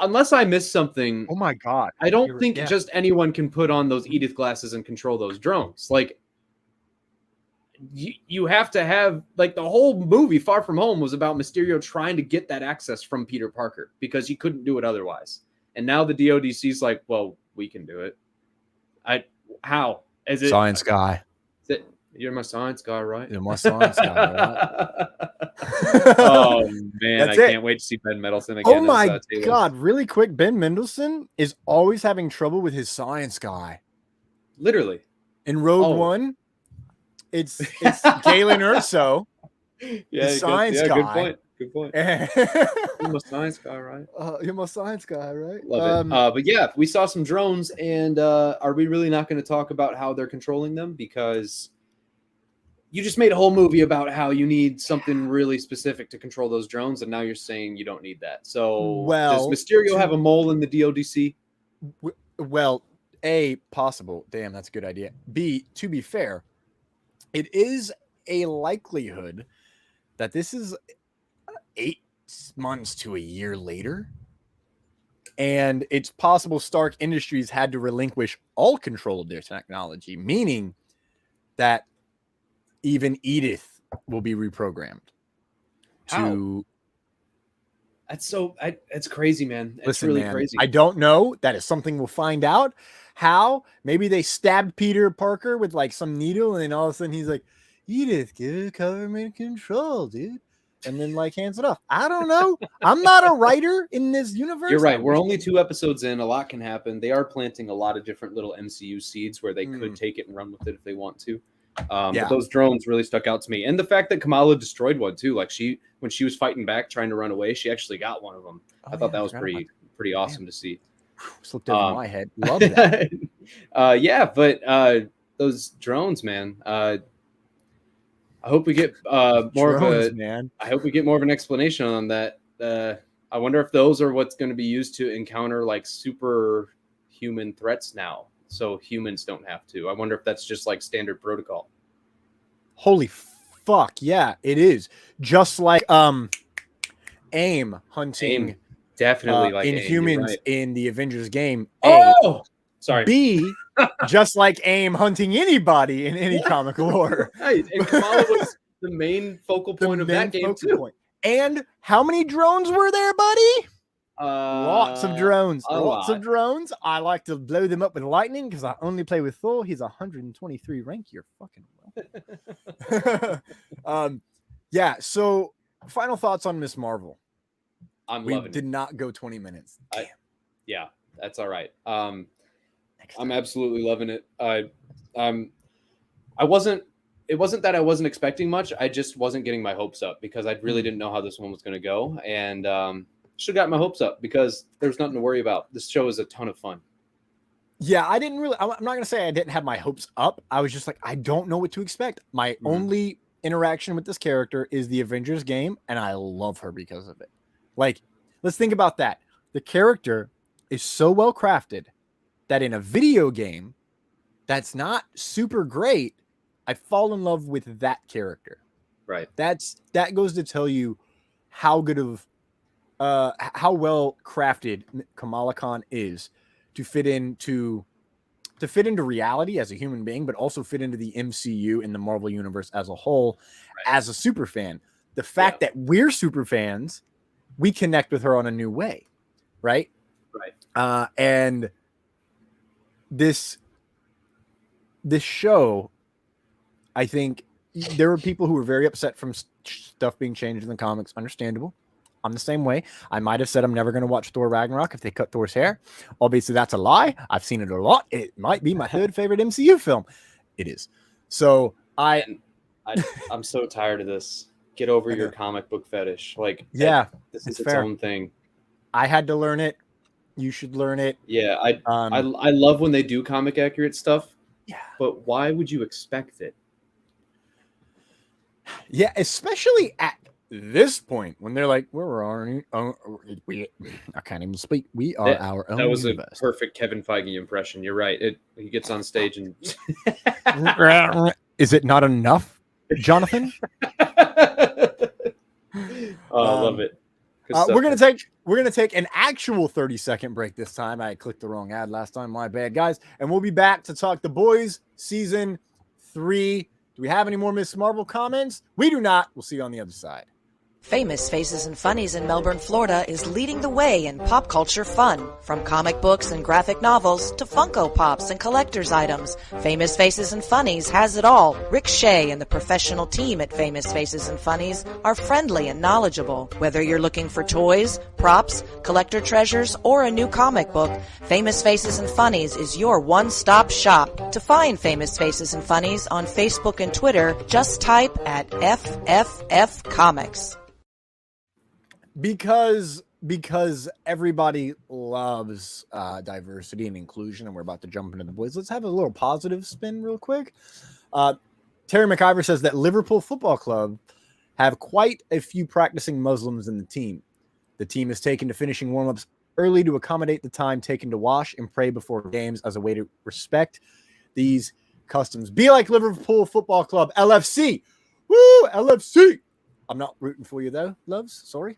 Unless I missed something. Oh my God. I don't think just anyone can put on those Edith glasses and control those drones. Like, you have to have, like, the whole movie Far From Home was about Mysterio trying to get that access from Peter Parker because he couldn't do it otherwise. And now the DODC's like, well, we can do it. How? Is it science guy? You're my science guy, right? You're my science guy, right? Oh man, I can't wait to see Ben Mendelsohn again. Oh my God! Really quick, Ben Mendelsohn is always having trouble with his science guy. Literally, in Rogue One, it's Galen Erso. Yeah, science guy. Good point. You're my science guy, right? You're my science guy, right? Love it. But yeah, we saw some drones, and are we really not going to talk about how they're controlling them? Because you just made a whole movie about how you need something really specific to control those drones, and now you're saying you don't need that. So does Mysterio have a mole in the DODC? Well, A, possible. Damn, that's a good idea. B, to be fair, it is a likelihood that this is 8 months to a year later, and it's possible Stark Industries had to relinquish all control of their technology, meaning that even Edith will be reprogrammed. That's crazy, man. It's Listen, really man, crazy. I don't know. That is something we'll find out. How? Maybe they stabbed Peter Parker with like some needle, and then all of a sudden he's like, Edith, give government control, dude. And then like hands it off. I don't know. I'm not a writer in this universe. You're right. We're only 2 episodes in. A lot can happen. They are planting a lot of different little MCU seeds where they could take it and run with it if they want to. But those drones really stuck out to me. And the fact that Kamala destroyed one too. Like when she was fighting back, trying to run away, she actually got one of them. I thought that was pretty awesome to see. Slipped over my head. Love that. But those drones, man. I hope we get more of an explanation on that. I wonder if those are what's going to be used to encounter like superhuman threats now, so humans don't have to. I wonder if that's just like standard protocol. Holy fuck, yeah, it is. Just like AIM hunting, definitely like Inhumans in the Avengers game. Sorry. B, just like AIM hunting anybody in any comic lore. Right, and Kamala was the main focal point of that game too. And how many drones were there, buddy? Lots of drones. Lots of drones. I like to blow them up with lightning because I only play with Thor. He's 123 rank. You're fucking well. Yeah. So, final thoughts on Miss Marvel. We did not go 20 minutes. Yeah, that's all right. I'm absolutely loving it. It wasn't that I wasn't expecting much. I just wasn't getting my hopes up because I really didn't know how this one was going to go. And should have got my hopes up because there's nothing to worry about. This show is a ton of fun. Yeah, I'm not going to say I didn't have my hopes up. I was just like, I don't know what to expect. My only interaction with this character is the Avengers game, and I love her because of it. Like, let's think about that. The character is so well crafted that in a video game that's not super great, I fall in love with that character. Right. That goes to tell you how good of how well crafted Kamala Khan is to fit into reality as a human being, but also fit into the MCU and the Marvel universe as a whole, as a super fan. The fact that we're super fans, we connect with her on a new way, right? Right. And this show, I think there were people who were very upset from stuff being changed in the comics. Understandable. I'm the same way. I might have said I'm never going to watch Thor Ragnarok if they cut Thor's hair. Obviously, that's a lie. I've seen it a lot. It might be my third favorite MCU film. It is. So I'm so tired of this. Get over your comic book fetish. Like, yeah, this is its fair. own thing. I had to learn it. You should learn it. Yeah, I love when they do comic accurate stuff. Yeah, but why would you expect it? Yeah, especially at this point when they're like, I can't even speak. We are our own. That was universe. a perfect Kevin Feige impression. You're right. He gets on stage and is it not enough, Jonathan? I love it. We're gonna take an actual 30-second break this time. I clicked the wrong ad last time. My bad, guys. And we'll be back to talk The Boys season 3. Do we have any more Miss Marvel comments? We do not. We'll see you on the other side. Famous Faces and Funnies in Melbourne, Florida is leading the way in pop culture fun. From comic books and graphic novels to Funko Pops and collector's items, Famous Faces and Funnies has it all. Rick Shea and the professional team at Famous Faces and Funnies are friendly and knowledgeable. Whether you're looking for toys, props, collector treasures, or a new comic book, Famous Faces and Funnies is your one-stop shop. To find Famous Faces and Funnies on Facebook and Twitter, just type at FFF Comics. Because everybody loves diversity and inclusion, and we're about to jump into The Boys. Let's have a little positive spin real quick. Terry McIver says that Liverpool Football Club have quite a few practicing Muslims in the team. The team is taken to finishing warm-ups early to accommodate the time taken to wash and pray before games as a way to respect these customs. Be like Liverpool Football Club, LFC. Woo, LFC. I'm not rooting for you, though, loves. Sorry.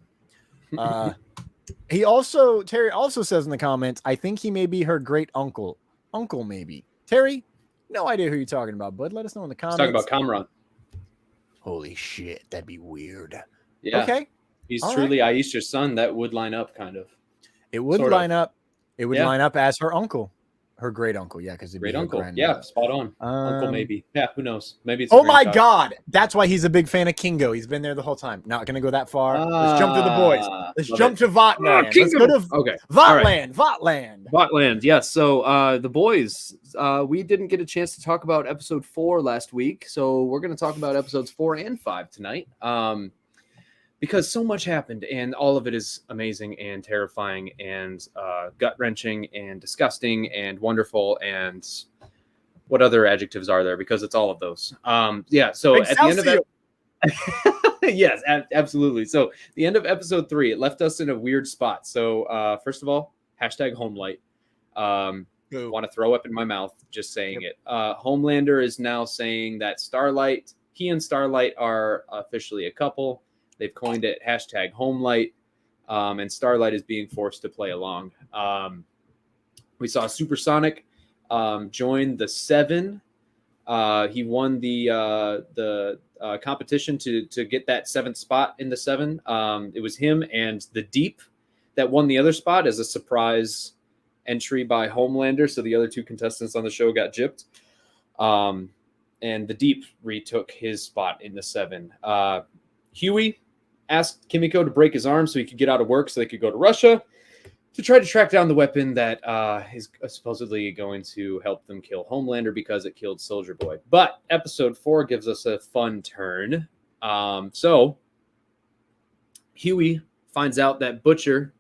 Terry also says in the comments, I think he may be her great uncle. Uncle, maybe. Terry, no idea who you're talking about, bud. Let us know in the comments. Talking about Kamran. Holy shit, that'd be weird. Yeah. Okay. He's All truly Aisha's son. That would line up, kind of. It would line up. It would line up as her uncle. Her great uncle, yeah, because great uncle, yeah, spot on. Uncle, maybe, yeah, who knows? Maybe it's. Oh my God, that's why he's a big fan of Kingo. He's been there the whole time. Not gonna go that far. Let's jump to The Boys. Let's jump to Votland. Let's go to Votland. Votland. Yes. So The Boys. We didn't get a chance to talk about episode 4 last week, so we're gonna talk about episodes 4 and 5 tonight. Because so much happened, and all of it is amazing and terrifying and gut-wrenching and disgusting and wonderful, and what other adjectives are there? Because it's all of those. Yeah, so at the end of that, yes, absolutely. So the end of episode 3, it left us in a weird spot. So first of all, #Homelight. Want to throw up in my mouth just saying it. Homelander is now saying that he and Starlight are officially a couple. They've coined it #Homelight, and Starlight is being forced to play along. We saw Supersonic join the 7. He won the competition to get that 7th spot in the 7. It was him and the Deep that won the other spot as a surprise entry by Homelander. So the other 2 contestants on the show got gypped. And the Deep retook his spot in the 7. Huey asked Kimiko to break his arm so he could get out of work so they could go to Russia to try to track down the weapon that is supposedly going to help them kill Homelander because it killed Soldier Boy. But episode 4 gives us a fun turn. So Huey finds out that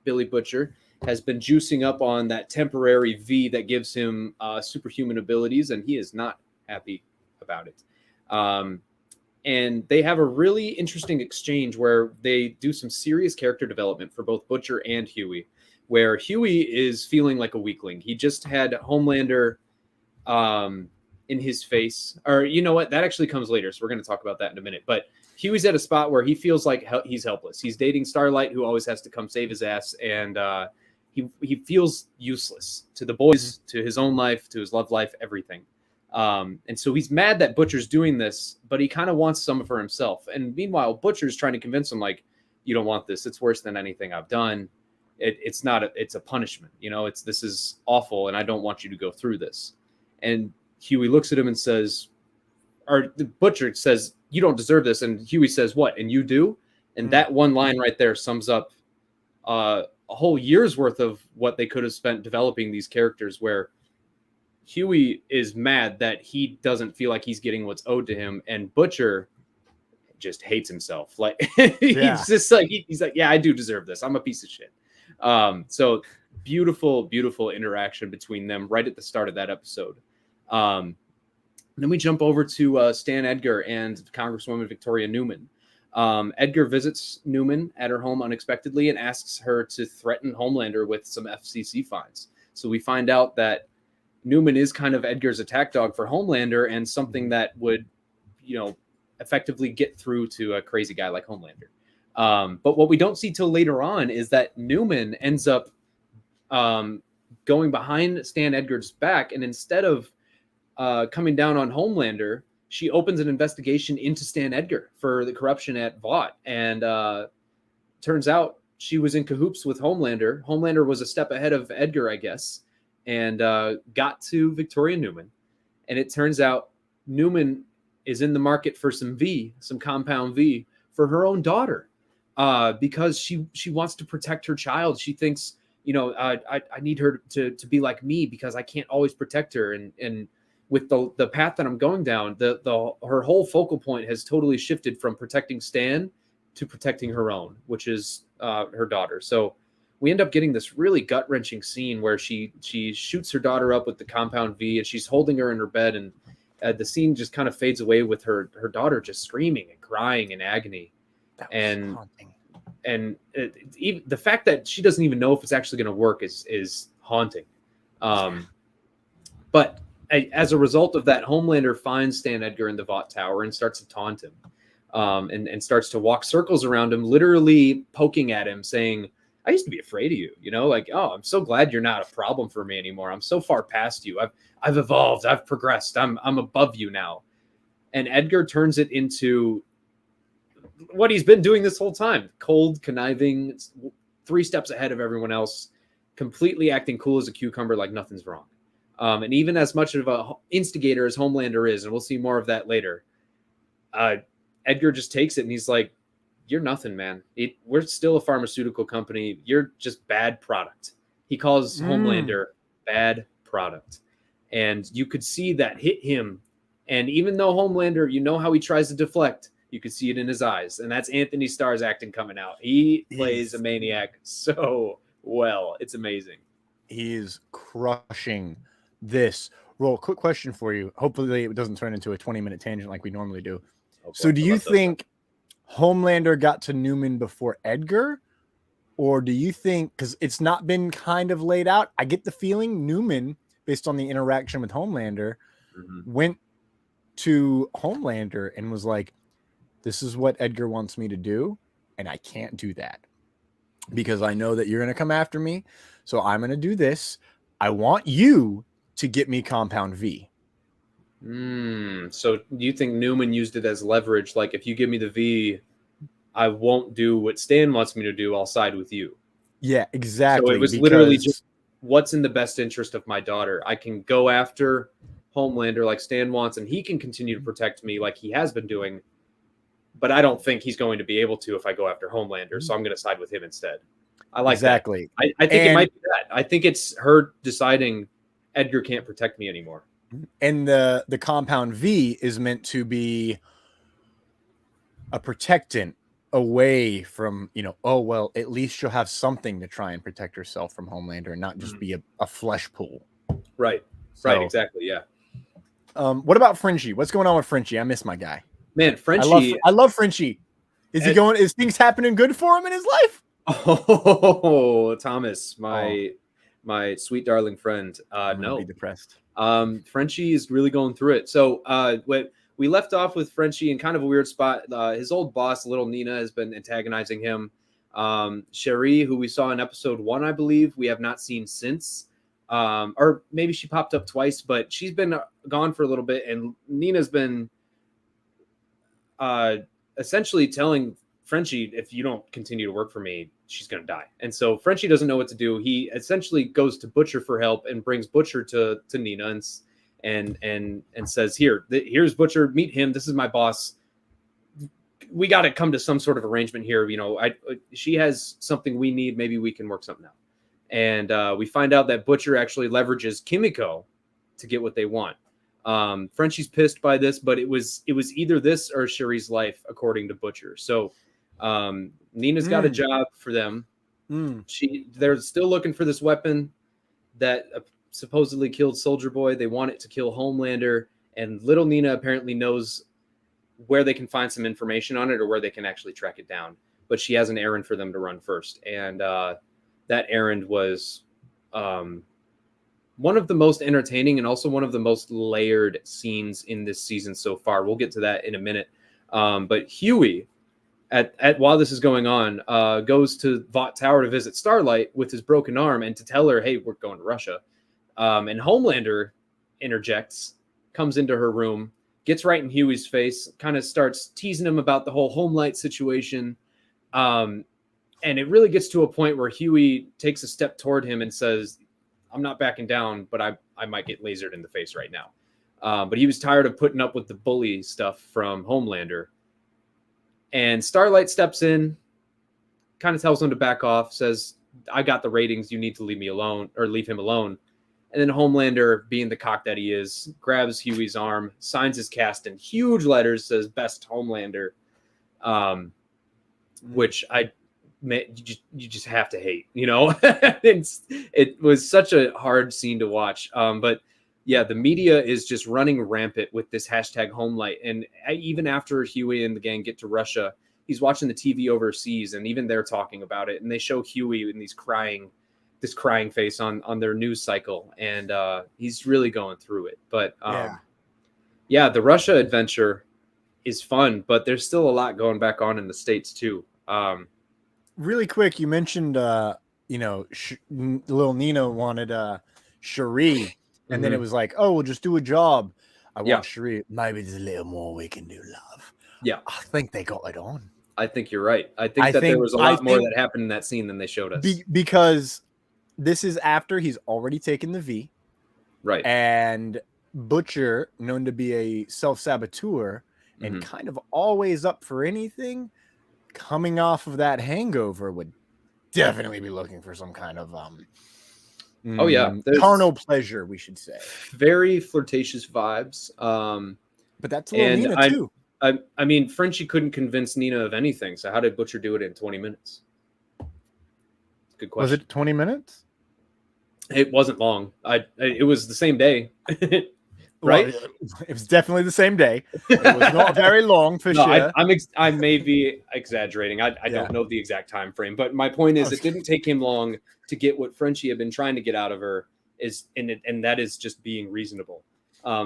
Billy Butcher, has been juicing up on that temporary V that gives him superhuman abilities, and he is not happy about it. And they have a really interesting exchange where they do some serious character development for both Butcher and Huey, where Huey is feeling like a weakling. He just had Homelander in his face. Or you know what? That actually comes later, so we're going to talk about that in a minute. But Huey's at a spot where he feels like he's helpless. He's dating Starlight, who always has to come save his ass, and he feels useless to the boys, to his own life, to his love life, everything. And so he's mad that Butcher's doing this, but he kind of wants some for himself. And meanwhile, Butcher's trying to convince him, like, you don't want this. It's worse than anything I've done. It's a punishment. You know, this is awful, and I don't want you to go through this. And Huey looks at him and says, or the Butcher says, you don't deserve this. And Huey says, what? And you do? And that one line right there sums up a whole year's worth of what they could have spent developing these characters, where Huey is mad that he doesn't feel like he's getting what's owed to him, and Butcher just hates himself. Like he's just like he's like, yeah, I do deserve this. I'm a piece of shit. So beautiful interaction between them right at the start of that episode. Then we jump over to Stan Edgar and Congresswoman Victoria Newman. Edgar visits Newman at her home unexpectedly and asks her to threaten Homelander with some FCC fines. So we find out that Newman is kind of Edgar's attack dog for Homelander, and something that would, effectively get through to a crazy guy like Homelander. But what we don't see till later on is that Newman ends up going behind Stan Edgar's back, and instead of coming down on Homelander, she opens an investigation into Stan Edgar for the corruption at Vought. And turns out she was in cahoots with Homelander. Homelander was a step ahead of Edgar, I guess, and got to Victoria Newman. And it turns out Newman is in the market for some compound V for her own daughter, because she wants to protect her child. She thinks, I need her to be like me because I can't always protect her. And with the path that I'm going down, her whole focal point has totally shifted from protecting Stan to protecting her own, which is her daughter. So we end up getting this really gut-wrenching scene where she shoots her daughter up with the compound V, and she's holding her in her bed, and the scene just kind of fades away with her daughter just screaming and crying in agony. And the fact that she doesn't even know if it's actually going to work is haunting. But as a result of that, Homelander finds Stan Edgar in the Vought Tower and starts to taunt him, and starts to walk circles around him, literally poking at him, saying, I used to be afraid of you, like, oh, I'm so glad you're not a problem for me anymore. I'm so far past you. I've evolved. I've progressed. I'm above you now. And Edgar turns it into what he's been doing this whole time: cold, conniving, 3 steps ahead of everyone else, completely acting cool as a cucumber, like nothing's wrong. And even as much of a instigator as Homelander is, and we'll see more of that later, Edgar just takes it and he's like, you're nothing, man. We're still a pharmaceutical company. You're just bad product. He calls Homelander bad product. And you could see that hit him. And even though Homelander, how he tries to deflect, you could see it in his eyes. And that's Anthony Starr's acting coming out. He plays a maniac so well. It's amazing. He's crushing this. Roll, quick question for you. Hopefully it doesn't turn into a 20-minute tangent like we normally do. So do you think Homelander got to Newman before Edgar? Or do you think, because it's not been kind of laid out, I get the feeling Newman, based on the interaction with Homelander, went to Homelander and was like, this is what Edgar wants me to do, and I can't do that because I know that you're going to come after me, so I'm going to do this. I want you to get me compound V. So do you think Newman used it as leverage? Like, if you give me the V, I won't do what Stan wants me to do. I'll side with you. Yeah, exactly. So it was literally just what's in the best interest of my daughter. I can go after Homelander like Stan wants, and he can continue to protect me like he has been doing. But I don't think he's going to be able to if I go after Homelander. So I'm going to side with him instead. I like exactly. That. I think it might be that. I think it's her deciding Edgar can't protect me anymore. And the compound V is meant to be a protectant away from, oh, well, at least she'll have something to try and protect herself from Homelander and not just be a flesh pool. Right. So, right. Exactly. Yeah. What about Frenchie? What's going on with Frenchie? I miss my guy. Man, Frenchie. I love Frenchie. Is things happening good for him in his life? Oh, Thomas, my sweet darling friend. No, be depressed. Frenchie is really going through it. So we left off with Frenchie in kind of a weird spot. His old boss, little Nina, has been antagonizing him. Cherie, who we saw in episode 1, I believe, we have not seen since. Or maybe she popped up twice, but she's been gone for a little bit. And Nina's been essentially telling Frenchie, if you don't continue to work for me, she's going to die. And so Frenchie doesn't know what to do. He essentially goes to Butcher for help and brings Butcher to Nina and says, here's Butcher, meet him. This is my boss. we got to come to some sort of arrangement here. You know, she has something we need. Maybe we can work something out. And we find out that Butcher actually leverages Kimiko to get what they want. Frenchie's pissed by this, but it was either this or Cherie's life, according to Butcher. So Nina's got a job for them. They're still looking for this weapon that supposedly killed Soldier Boy. They want it to kill Homelander, and little Nina apparently knows where they can find some information on it or where they can actually track it down. But she has an errand for them to run first, and that errand was one of the most entertaining and also one of the most layered scenes in this season so far. We'll get to that in a minute. But Huey, while this is going on, goes to Vought Tower to visit Starlight with his broken arm and to tell her, hey, we're going to Russia. And Homelander interjects, comes into her room, gets right in Huey's face, kind of starts teasing him about the whole Homelight situation. And it really gets to a point where Huey takes a step toward him and says, I'm not backing down, but I might get lasered in the face right now. But he was tired of putting up with the bully stuff from Homelander. And Starlight steps in, kind of tells him to back off, says, I got the ratings, you need to leave me alone, or leave him alone. And then Homelander, being the cock that he is, grabs Huey's arm, signs his cast in huge letters, says best Homelander, which you just have to hate, you know. It was such a hard scene to watch. But yeah, the media is just running rampant with this hashtag Homelight. And even after Huey and the gang get to Russia, he's watching the TV overseas, and even they're talking about it. And they show Huey in this crying face on their news cycle, and he's really going through it. But yeah, the Russia adventure is fun, but there's still a lot going back on in the States too. Really quick, you mentioned little Nina wanted Cherie, and then it was like, oh, we'll just do a job. I want Cherie. Maybe there's a little more we can do, love. Yeah, I think they got it on. I think you're right. I think there was a lot more that happened in that scene than they showed us. Because this is after he's already taken the V. Right. And Butcher, known to be a self-saboteur and kind of always up for anything, coming off of that hangover, would definitely be looking for some kind of carnal pleasure, we should say. Very flirtatious vibes. But that's a little Nina too. I mean, Frenchie couldn't convince Nina of anything. So how did Butcher do it in 20 minutes? Good question. Was it 20 minutes? It wasn't long. It was the same day. Right? Well, it was definitely the same day. It was not very long for sure. I may be exaggerating. I don't know the exact time frame, but my point is, it didn't take him long to get what Frenchie had been trying to get out of her, and that is just being reasonable.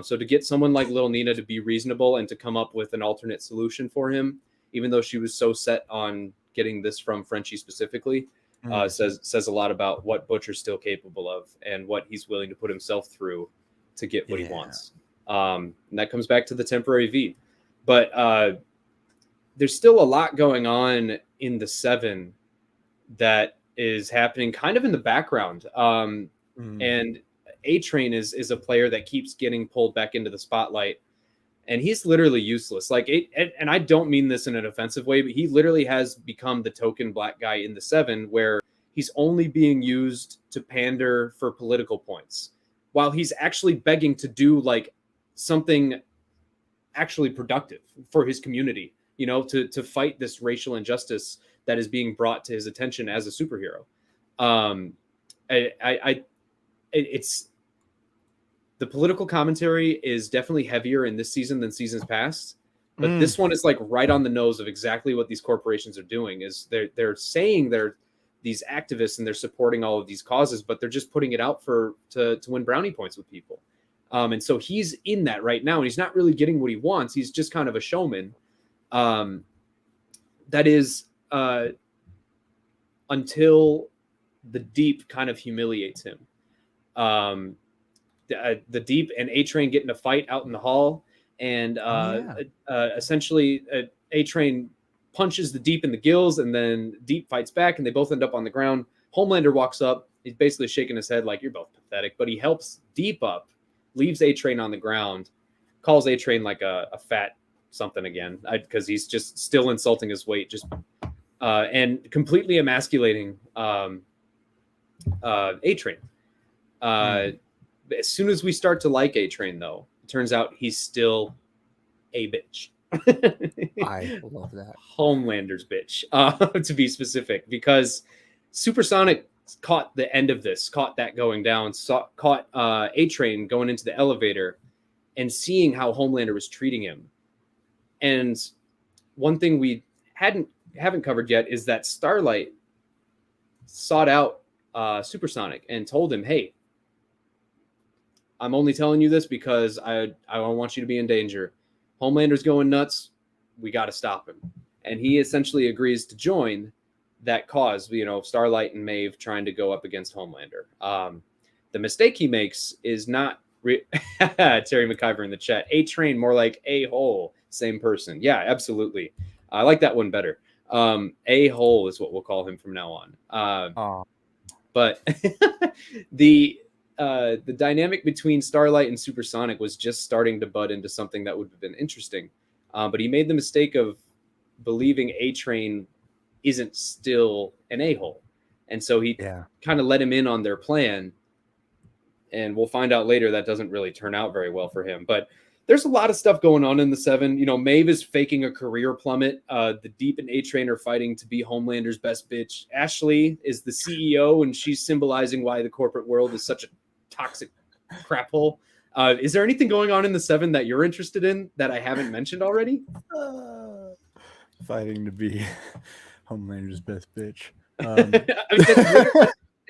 So to get someone like little Nina to be reasonable and to come up with an alternate solution for him, even though she was so set on getting this from Frenchie specifically, says a lot about what Butcher's still capable of and what he's willing to put himself through to get what he wants. And that comes back to the temporary V. But there's still a lot going on in the 7 that is happening kind of in the background. And A-Train is a player that keeps getting pulled back into the spotlight. And he's literally useless. And I don't mean this in an offensive way, but he literally has become the token black guy in the 7, where he's only being used to pander for political points, while he's actually begging to do like something actually productive for his community, you know, to fight this racial injustice that is being brought to his attention as a superhero. It's the political commentary is definitely heavier in this season than seasons past, but this one is like right on the nose of exactly what these corporations are doing. Is they're saying they're these activists and they're supporting all of these causes, but they're just putting it out to win brownie points with people. And so he's in that right now, and he's not really getting what he wants. He's just kind of a showman. That is until the Deep kind of humiliates him. The Deep and A-Train get in a fight out in the hall, and essentially A-Train punches the Deep in the gills, and then Deep fights back, and they both end up on the ground. Homelander walks up. He's basically shaking his head like, you're both pathetic, but he helps Deep up, leaves A-Train on the ground, calls A-Train like a fat something again because he's just still insulting his weight, just and completely emasculating A-Train. As soon as we start to like A-Train, though, it turns out he's still a bitch. I love that. Homelander's bitch, to be specific, because Supersonic caught the end of this, caught that going down, caught A-Train going into the elevator and seeing how Homelander was treating him. And one thing we haven't covered yet is that Starlight sought out Supersonic and told him, hey, I'm only telling you this because I don't want you to be in danger. Homelander's going nuts. We got to stop him. And he essentially agrees to join that cause, Starlight and Maeve trying to go up against Homelander. The mistake he makes is not Terry McIver in the chat. A-Train, more like a-hole. Same person. Yeah, absolutely. I like that one better. A-hole is what we'll call him from now on. But the dynamic between Starlight and Supersonic was just starting to bud into something that would have been interesting. But he made the mistake of believing A-Train isn't still an a-hole. And so he kind of let him in on their plan. And we'll find out later that doesn't really turn out very well for him. But there's a lot of stuff going on in the 7. Maeve is faking a career plummet. The Deep and A-Train are fighting to be Homelander's best bitch. Ashley is the CEO, and she's symbolizing why the corporate world is such a toxic crap hole. Is there anything going on in the 7 that you're interested in that I haven't mentioned already? Fighting to be Homelander's best bitch.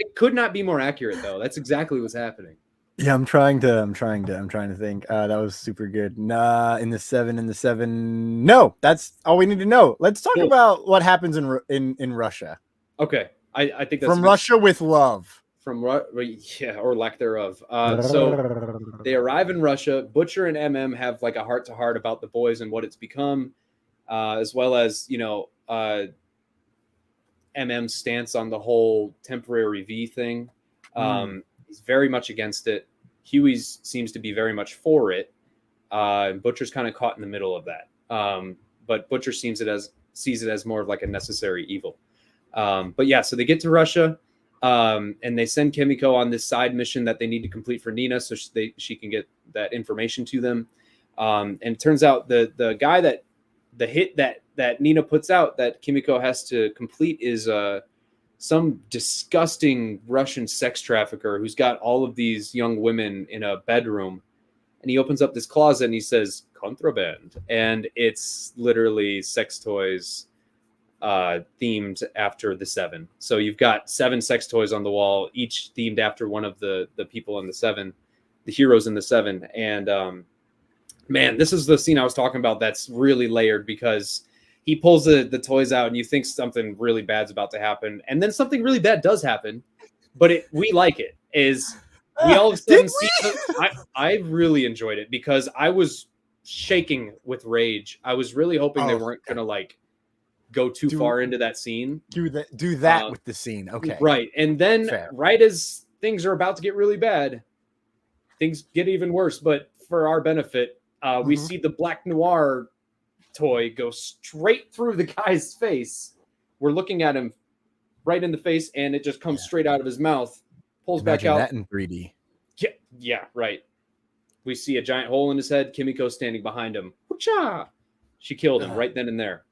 It could not be more accurate, though. That's exactly what's happening. Yeah, I'm trying to think. That was super good. In the 7. No, that's all we need to know. Let's talk about what happens in Russia. Okay, I think that's from Russia with love. Or lack thereof. So they arrive in Russia. Butcher and MM have like a heart-to-heart about the boys and what it's become, as well as MM's stance on the whole temporary V thing. He's very much against it. Huey's seems to be very much for it. Butcher's kind of caught in the middle of that. But Butcher sees it as more of like a necessary evil. But yeah, so they get to Russia, and they send Kimiko on this side mission that they need to complete for Nina, so she can get that information to them. And it turns out the guy the hit that Nina puts out that Kimiko has to complete is some disgusting Russian sex trafficker who's got all of these young women in a bedroom. And he opens up this closet and he says, contraband. And it's literally sex toys themed after the 7. So you've got 7 sex toys on the wall, each themed after one of the people in the 7, the heroes in the 7. And man, this is the scene I was talking about that's really layered, because he pulls the toys out and you think something really bad's about to happen. And then something really bad does happen, but we like it. We all of a sudden see I really enjoyed it because I was shaking with rage. I was really hoping they weren't going to go too far into that scene. Do that with the scene. Okay. Right. And then right as things are about to get really bad, things get even worse. But for our benefit, we see the Black Noir toy go straight through the guy's face. We're looking at him right in the face, and it just comes straight out of his mouth, pulls back out. That in 3D. Yeah, right. We see a giant hole in his head. Kimiko standing behind him. Woo-cha! She killed him right then and there.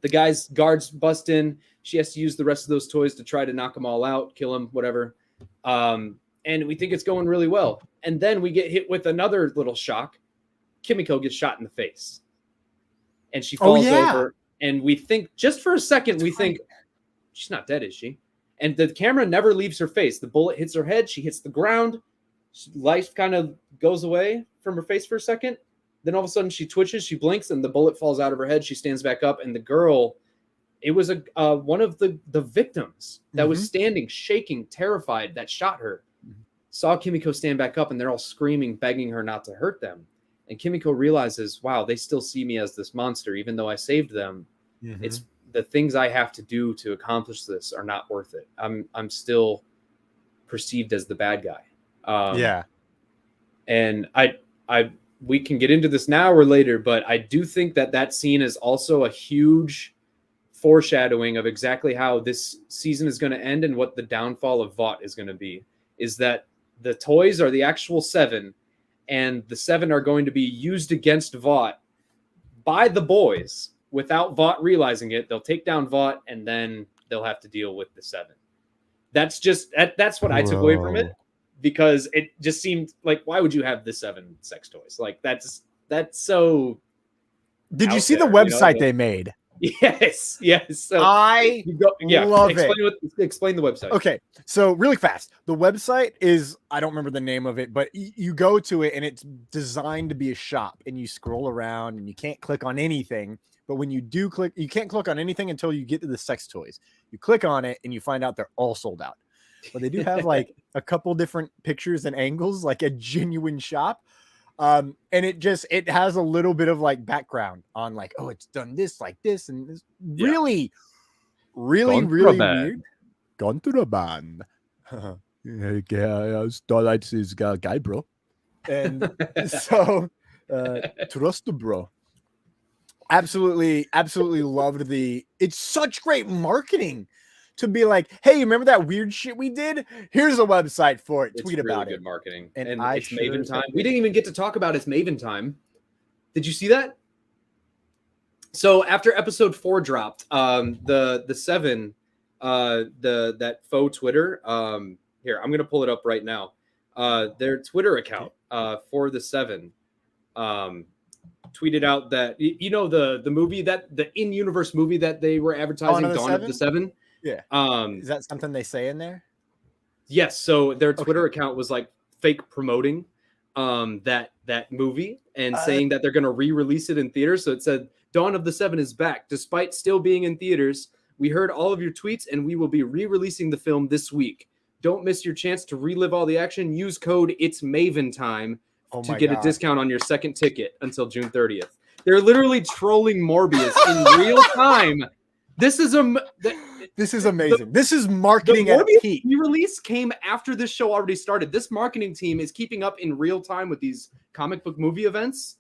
The guy's guards bust in. She has to use the rest of those toys to try to knock them all out, kill him, whatever. And we think it's going really well. And then we get hit with another little shock. Kimiko gets shot in the face. And she falls over. And we think, just for a second, we think, she's not dead, is she? And the camera never leaves her face. The bullet hits her head. She hits the ground. Life kind of goes away from her face for a second. Then all of a sudden she twitches, she blinks, and the bullet falls out of her head. She stands back up, and the girl, it was one of the victims that was standing, shaking, terrified, that shot her, saw Kimiko stand back up, and they're all screaming, begging her not to hurt them. And Kimiko realizes, wow, they still see me as this monster, even though I saved them. It's the things I have to do to accomplish this are not worth it. I'm still perceived as the bad guy. And I we can get into this now or later, but I do think that scene is also a huge foreshadowing of exactly how this season is going to end and what the downfall of Vought is going to be. Is that the toys are the actual 7, and the 7 are going to be used against Vought by the boys without Vought realizing it. They'll take down Vought, and then they'll have to deal with the 7. That's what I took away from it, because it just seemed like, why would you have the 7 sex toys? Like that's so. Did you see the website they made? Yes. So I love it. Explain the website. Okay, so really fast. The website is, I don't remember the name of it, but you go to it and it's designed to be a shop, and you scroll around and you can't click on anything. But when you do click, you can't click on anything until you get to the sex toys. You click on it and you find out they're all sold out. But they do have like a couple different pictures and angles, like a genuine shop. And it has a little bit of like background on like, oh, it's done this like this, and this really weird. Contraband. Starlight is guy, bro. And so trust the bro. Absolutely loved it's such great marketing to be like, hey, remember that weird shit we did? Here's a website for it. Tweet about it. Good marketing. And it's Maven time. We didn't even get to talk about it's Maven time. Did you see that? So after episode 4 dropped, the 7, that faux Twitter, here, I'm gonna pull it up right now. Their Twitter account for the 7 tweeted out that the movie, that the in-universe movie that they were advertising, Dawn of the Seven. Yeah. Is that something they say in there? Yes. So their Twitter account was like fake promoting that movie and saying that they're going to re-release it in theaters. So it said Dawn of the Seven is back despite still being in theaters. We heard all of your tweets and we will be re-releasing the film this week. Don't miss your chance to relive all the action. Use code It's Maven Time to get a discount on your second ticket until June 30th. They're literally trolling Morbius in real time. This is amazing. This is marketing at peak. The release came after this show already started. This marketing team is keeping up in real time with these comic book movie events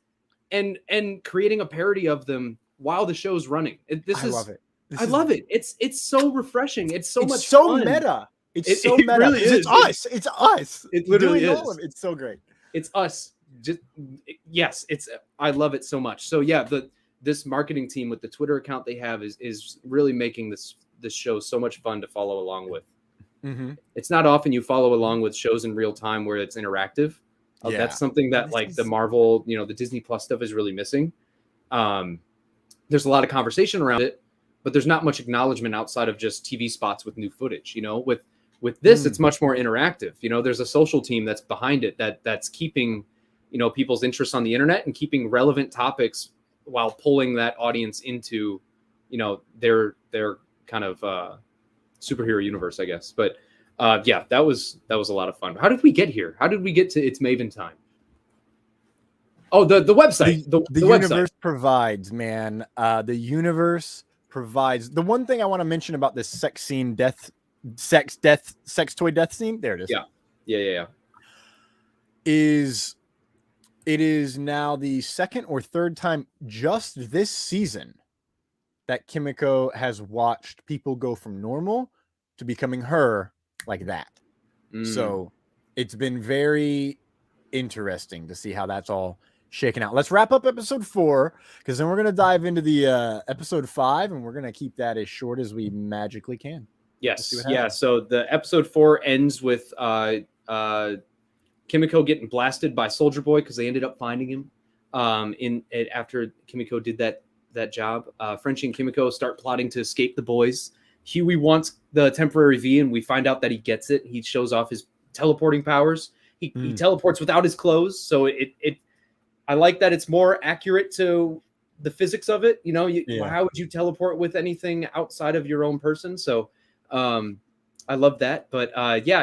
and creating a parody of them while the show's running. I love it. I love it. It's so refreshing. It's much so fun. Meta. It's so meta. Really is. It's us. It's us. It literally is. It's so great. It's us. I love it so much. So yeah, this marketing team with the Twitter account they have is really making this show so much fun to follow along with. Mm-hmm. It's not often you follow along with shows in real time where it's interactive. That's something that the Marvel, the Disney Plus stuff is really missing. There's a lot of conversation around it, but there's not much acknowledgement outside of just TV spots with new footage. With this, it's much more interactive. There's a social team that's behind it that's keeping, people's interest on the internet and keeping relevant topics while pulling that audience into, their kind of superhero universe, I guess. But that was a lot of fun. How did we get here? How did we get to It's Maven Time? Oh, the website. The universe provides, man. The universe provides. The one thing I want to mention about this sex toy death scene. There it is. Yeah. It is now the second or third time just this season that Kimiko has watched people go from normal to becoming her like that. So it's been very interesting to see how that's all shaken out. Let's wrap up episode 4, because then we're going to dive into the episode 5, and we're going to keep that as short as we magically can. Yes. Yeah. So the episode 4 ends with Kimiko getting blasted by Soldier Boy because they ended up finding him after Kimiko did that job. Frenchie and Kimiko start plotting to escape the boys. Huey wants the temporary V, and we find out that he gets it. He shows off his teleporting powers. He teleports without his clothes, so I like that it's more accurate to the physics of it. How would you teleport with anything outside of your own person? So I love that. But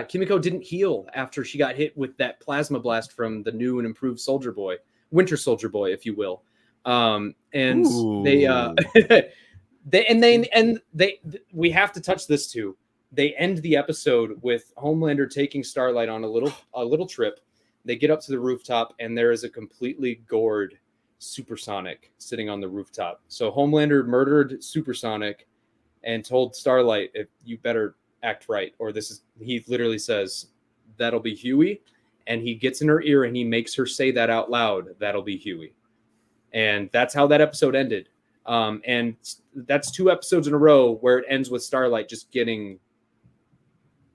Kimiko didn't heal after she got hit with that plasma blast from the new and improved Soldier Boy, Winter Soldier Boy, if you will. We have to touch this too. They end the episode with Homelander taking Starlight on a little trip. They get up to the rooftop, and there is a completely gored Supersonic sitting on the rooftop. So Homelander murdered Supersonic and told Starlight, if you better act right, or this is, he literally says, that'll be Huey. And he gets in her ear and he makes her say that out loud. That'll be Huey. And that's how that episode ended. And that's 2 episodes in a row where it ends with Starlight just getting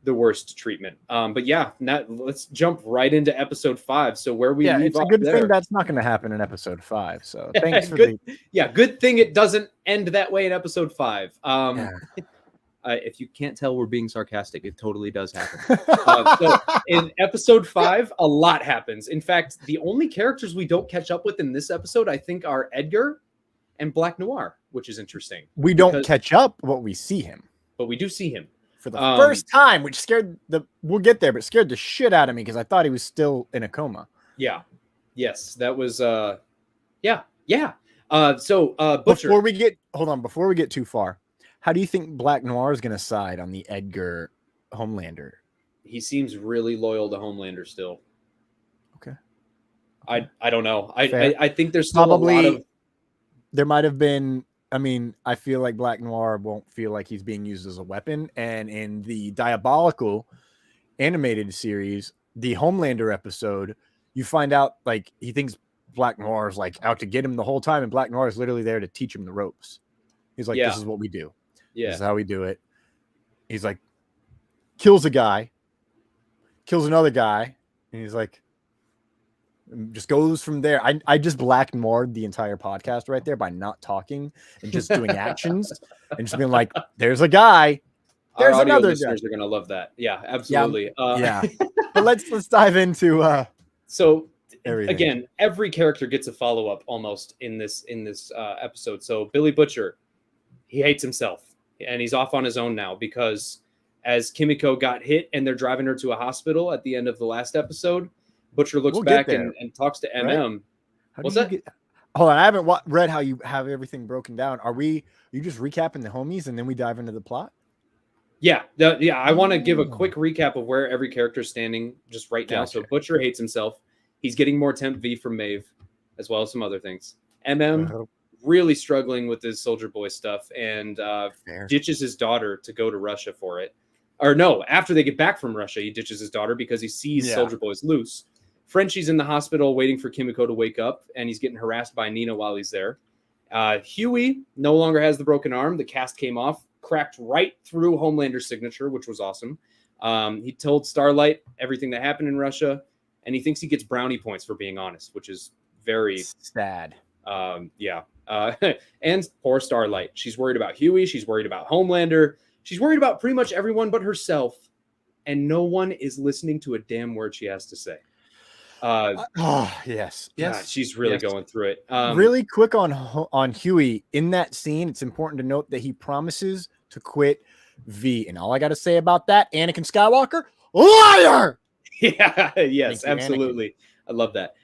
the worst treatment. But yeah, let's jump right into episode 5. So where we leave it's a off good there, thing that's not going to happen in episode 5. So thanks for good, good thing it doesn't end that way in episode 5. If you can't tell, we're being sarcastic. It totally does happen. So in episode 5, a lot happens. In fact, the only characters we don't catch up with in this episode, I think, are Edgar and Black Noir, which is interesting. We don't catch up, but we see him. But we do see him. For the first time, which scared we'll get there, but scared the shit out of me because I thought he was still in a coma. Yeah. Yes, that was yeah. So Butcher. Before we get too far, how do you think Black Noir is going to side on the Edgar Homelander? He seems really loyal to Homelander still. Okay. I don't know. I think there's still probably a lot of. There might have been. I mean, I feel like Black Noir won't feel like he's being used as a weapon. And in the Diabolical animated series, the Homelander episode, you find out like he thinks Black Noir is like out to get him the whole time, and Black Noir is literally there to teach him the ropes. He's like, this is what we do. Yeah. This is how we do it. He's like, kills a guy, kills another guy, and he's like, just goes from there. I just Black Noired the entire podcast right there by not talking and just doing actions and just being like, there's a guy. There's another listeners guy. are gonna love that. Yeah, absolutely. Yeah. But let's dive into so everything. Again, every character gets a follow-up almost in this episode. So Billy Butcher, he hates himself and he's off on his own now because as Kimiko got hit and they're driving her to a hospital at the end of the last episode, Butcher looks back and talks to MM. Right? What's that? Hold on, I haven't read how you have everything broken down. Are you just recapping the homies and then we dive into the plot? Yeah. I want to give a quick recap of where every character is standing just right now. So Butcher hates himself. He's getting more temp V from Maeve, as well as some other things. MM really struggling with his Soldier Boy stuff and ditches his daughter to go to Russia for it. Or no, after they get back from Russia, he ditches his daughter because he sees Soldier Boy's loose. Frenchie's in the hospital waiting for Kimiko to wake up, and he's getting harassed by Nina while he's there. Huey no longer has the broken arm. The cast came off, cracked right through Homelander's signature, which was awesome. He told Starlight everything that happened in Russia, and he thinks he gets brownie points for being honest, which is very sad. And poor Starlight. She's worried about Huey. She's worried about Homelander. She's worried about pretty much everyone but herself, and no one is listening to a damn word she has to say. Yes. God, she's really going through it. Really quick on Huey. In that scene, it's important to note that he promises to quit V. And all I got to say about that, Anakin Skywalker, liar! Yeah, yes, absolutely. Anakin. I love that.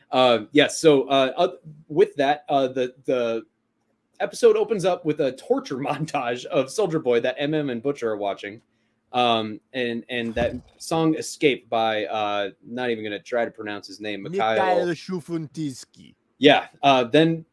Yes, so with that, the episode opens up with a torture montage of Soldier Boy that MM and Butcher are watching. And that song "Escape" by not even gonna try to pronounce his name, Mikhail Shufuntisky. Yeah. Then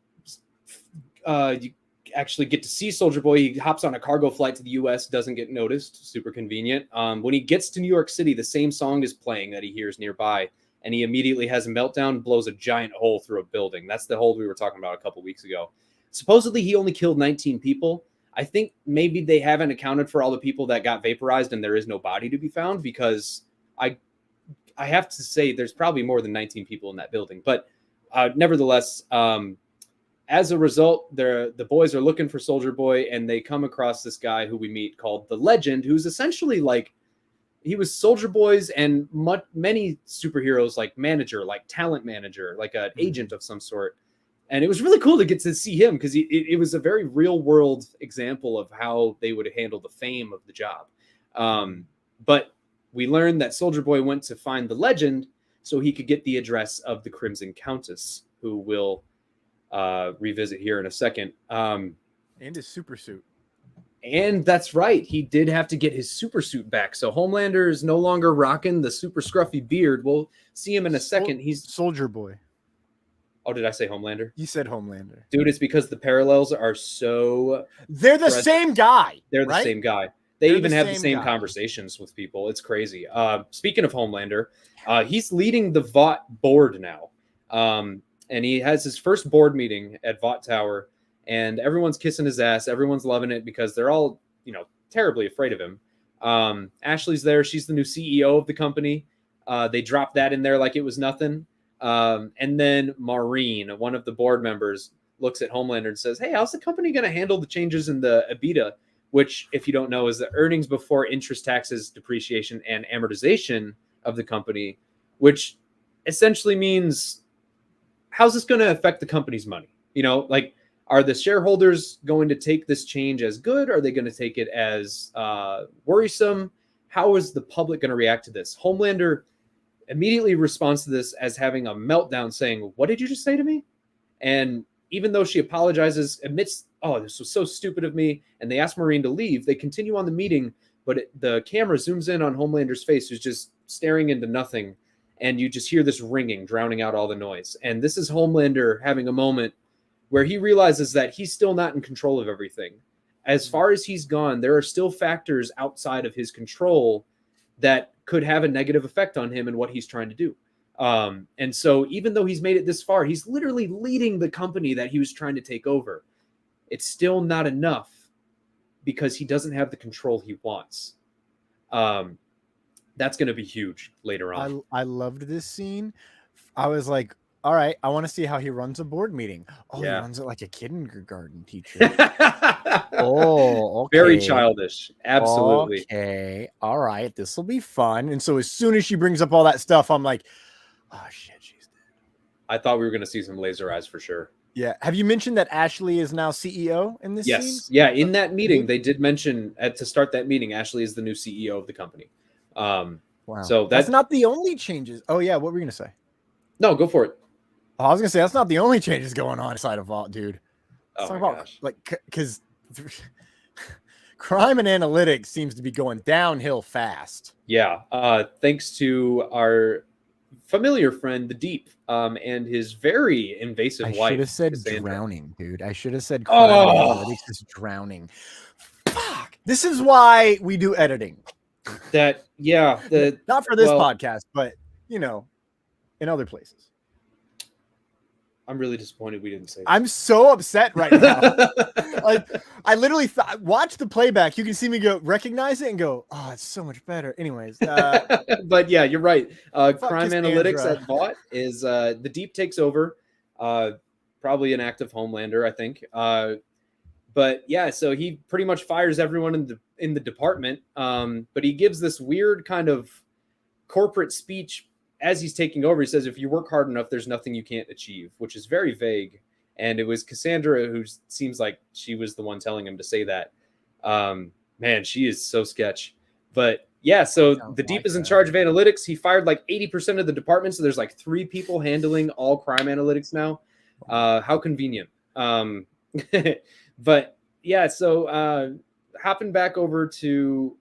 you actually get to see Soldier Boy. He hops on a cargo flight to the U.S. Doesn't get noticed. Super convenient. When he gets to New York City, the same song is playing that he hears nearby, and he immediately has a meltdown, blows a giant hole through a building. That's the hole we were talking about a couple weeks ago. Supposedly, he only killed 19 people. I think maybe they haven't accounted for all the people that got vaporized and there is no body to be found because I have to say there's probably more than 19 people in that building. But nevertheless, as a result, the boys are looking for Soldier Boy and they come across this guy who we meet called the Legend, who's essentially like, he was Soldier Boy's and many superheroes like manager, like talent manager, like an agent of some sort. And it was really cool to get to see him because it was a very real world example of how they would handle the fame of the job. But we learned that Soldier Boy went to find the Legend so he could get the address of the Crimson Countess, who we'll revisit here in a second. And his super suit. And that's right. He did have to get his super suit back. So Homelander is no longer rocking the super scruffy beard. We'll see him in a second. He's Soldier Boy. Oh, did I say Homelander? You said Homelander. Dude, it's because the parallels are so... They're the same guy. They're the right? same guy. They They're even the have the same same guy. conversations with people. It's crazy. Speaking of Homelander, he's leading the Vought board now. And he has his first board meeting at Vought Tower, and everyone's kissing his ass. Everyone's loving it because they're all, terribly afraid of him. Ashley's there. She's the new CEO of the company. They dropped that in there like it was nothing. And then Maureen, one of the board members, looks at Homelander and says, "Hey, how's the company going to handle the changes in the EBITDA?" Which, if you don't know, is the earnings before interest, taxes, depreciation, and amortization of the company, which essentially means, how's this going to affect the company's money? Are the shareholders going to take this change as good? Are they going to take it as worrisome? How is the public going to react to this? Homelander immediately responds to this as having a meltdown, saying, "What did you just say to me?" And even though she apologizes, admits, "Oh, this was so stupid of me," and they ask Maureen to leave, they continue on the meeting, but the camera zooms in on Homelander's face, who's just staring into nothing, and you just hear this ringing, drowning out all the noise. And this is Homelander having a moment where he realizes that he's still not in control of everything. As far as he's gone, there are still factors outside of his control that could have a negative effect on him and what he's trying to do. And so even though he's made it this far, he's literally leading the company that he was trying to take over. It's still not enough because he doesn't have the control he wants. That's going to be huge later on. I loved this scene. I was like, all right, I want to see how he runs a board meeting. Oh, Yeah. He runs it like a kindergarten teacher. Oh, okay. Very childish. Absolutely. Okay. All right. This will be fun. And so as soon as she brings up all that stuff, I'm like, oh, shit, she's dead. I thought we were going to see some laser eyes for sure. Yeah. Have you mentioned that Ashley is now CEO in this scene? Yes. Yeah. In that meeting, they did mention to start that meeting, Ashley is the new CEO of the company. Wow. So that's not the only changes. Oh, yeah. What were you going to say? No, go for it. Oh, I was going to say, that's not the only changes going on inside of Vault, dude. Oh, my gosh. Because crime and analytics seems to be going downhill fast. Yeah. Thanks to our familiar friend, the Deep, and his very invasive wife. I should have said Cassandra. Drowning, dude. I should have said crime and analytics is drowning. Fuck. This is why we do editing. Not for this podcast, but, in other places. I'm really disappointed we didn't say that. I'm so upset right now. I literally watch the playback. You can see me recognize it and go, oh, it's so much better. Anyways. But yeah, you're right. Crime Cassandra. analytics at Vought is the Deep takes over. Probably an act of Homelander, I think. But yeah, so he pretty much fires everyone in the department. But he gives this weird kind of corporate speech as he's taking over. He says, if you work hard enough, there's nothing you can't achieve, which is very vague. And it was Cassandra who seems like she was the one telling him to say that. Man, she is so sketch. But yeah, so the Deep is in charge of analytics. He fired like 80% of the department. So there's like 3 people handling all crime analytics now. How convenient. But yeah, so hopping back over to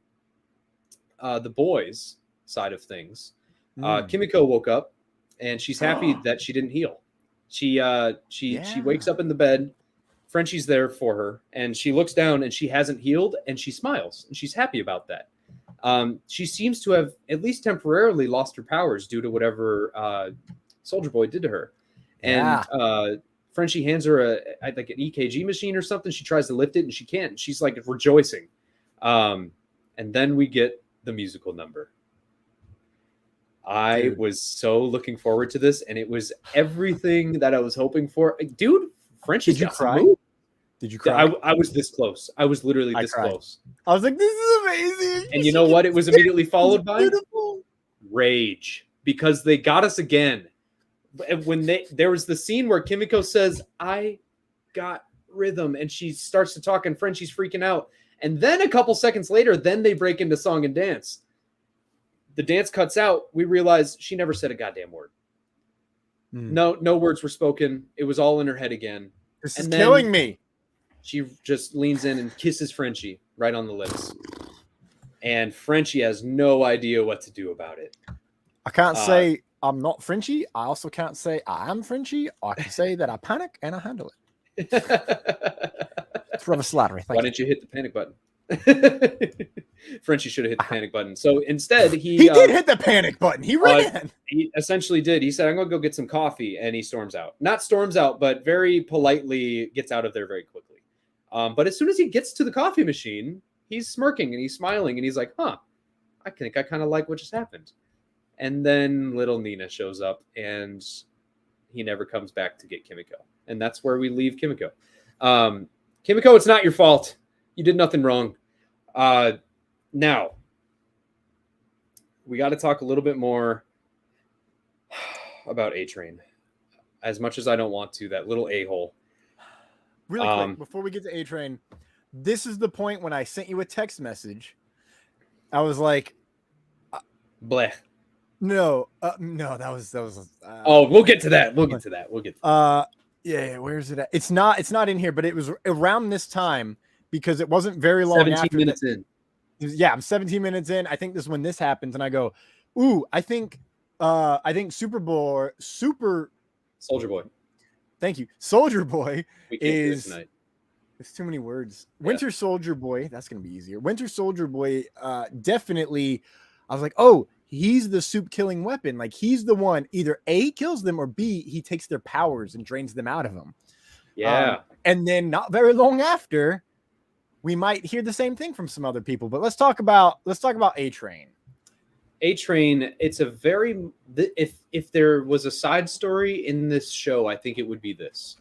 the boys' side of things. Kimiko woke up and she's happy that she didn't heal. She wakes up in the bed. Frenchie's there for her and she looks down and she hasn't healed and she smiles and she's happy about that. She seems to have at least temporarily lost her powers due to whatever Soldier Boy did to her. And Frenchie hands her like an EKG machine or something. She tries to lift it and she can't. She's like rejoicing. And then we get the musical number. I was so looking forward to this, and it was everything that I was hoping for. Dude, Frenchie's got some moves. Did you cry? I was this close. I was literally this close. I was like, this is amazing. And you know what? It was immediately followed by beautiful rage, because they got us again. When there was the scene where Kimiko says, I got rhythm, and she starts to talk, and Frenchie's freaking out. And then a couple seconds later, then they break into song and dance. The dance cuts out. We realize she never said a goddamn word. No words were spoken. It was all in her head again. This is killing me. She just leans in and kisses Frenchie. right on the lips. And Frenchie has no idea what to do about it. I can't say I'm not Frenchie. I also can't say I am Frenchie. I can say that I panic and I handle it. It's rather slattery. Why didn't you hit the panic button? Frenchie should have hit the panic button. So instead, he did hit the panic button. He ran. He essentially did. He said, "I'm going to go get some coffee," and he storms out. Not storms out, but very politely gets out of there very quickly. But as soon as he gets to the coffee machine, he's smirking and he's smiling and he's like, "Huh, I think I kind of like what just happened." And then little Nina shows up and he never comes back to get Kimiko. And that's where we leave Kimiko. Kimiko, it's not your fault. You did nothing wrong. Now, we got to talk a little bit more about A-Train. As much as I don't want to, that little a-hole. Really quick, before we get to A-Train, this is the point when I sent you a text message. I was like, bleh. No, that was. We'll get to that. Yeah. Where's it at? It's not in here, but it was around this time because it wasn't very long. 17 minutes in. Yeah, I'm 17 minutes in. I think this is when this happens, and I go, "Ooh, I think Soldier Boy." Thank you, Soldier Boy is. Tonight. There's too many words. Winter Soldier Boy. That's gonna be easier. Winter Soldier Boy. Definitely. I was like, oh. He's the soup killing weapon. Like he's the one either A kills them or B he takes their powers and drains them out of them. Yeah. And then not very long after, we might hear the same thing from some other people. But let's talk about A-Train. A-Train. It's a very if there was a side story in this show, I think it would be this.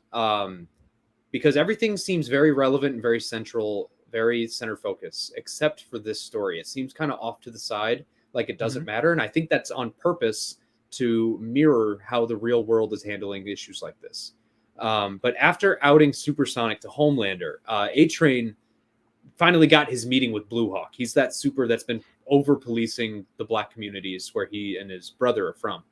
Because everything seems very relevant and very central, very center focus, except for this story. It seems kind of off to the side. Like it doesn't matter. And I think that's on purpose to mirror how the real world is handling issues like this. But after outing Supersonic to Homelander, A-Train finally got his meeting with Blue Hawk. He's that super that's been over-policing the black communities where he and his brother are from.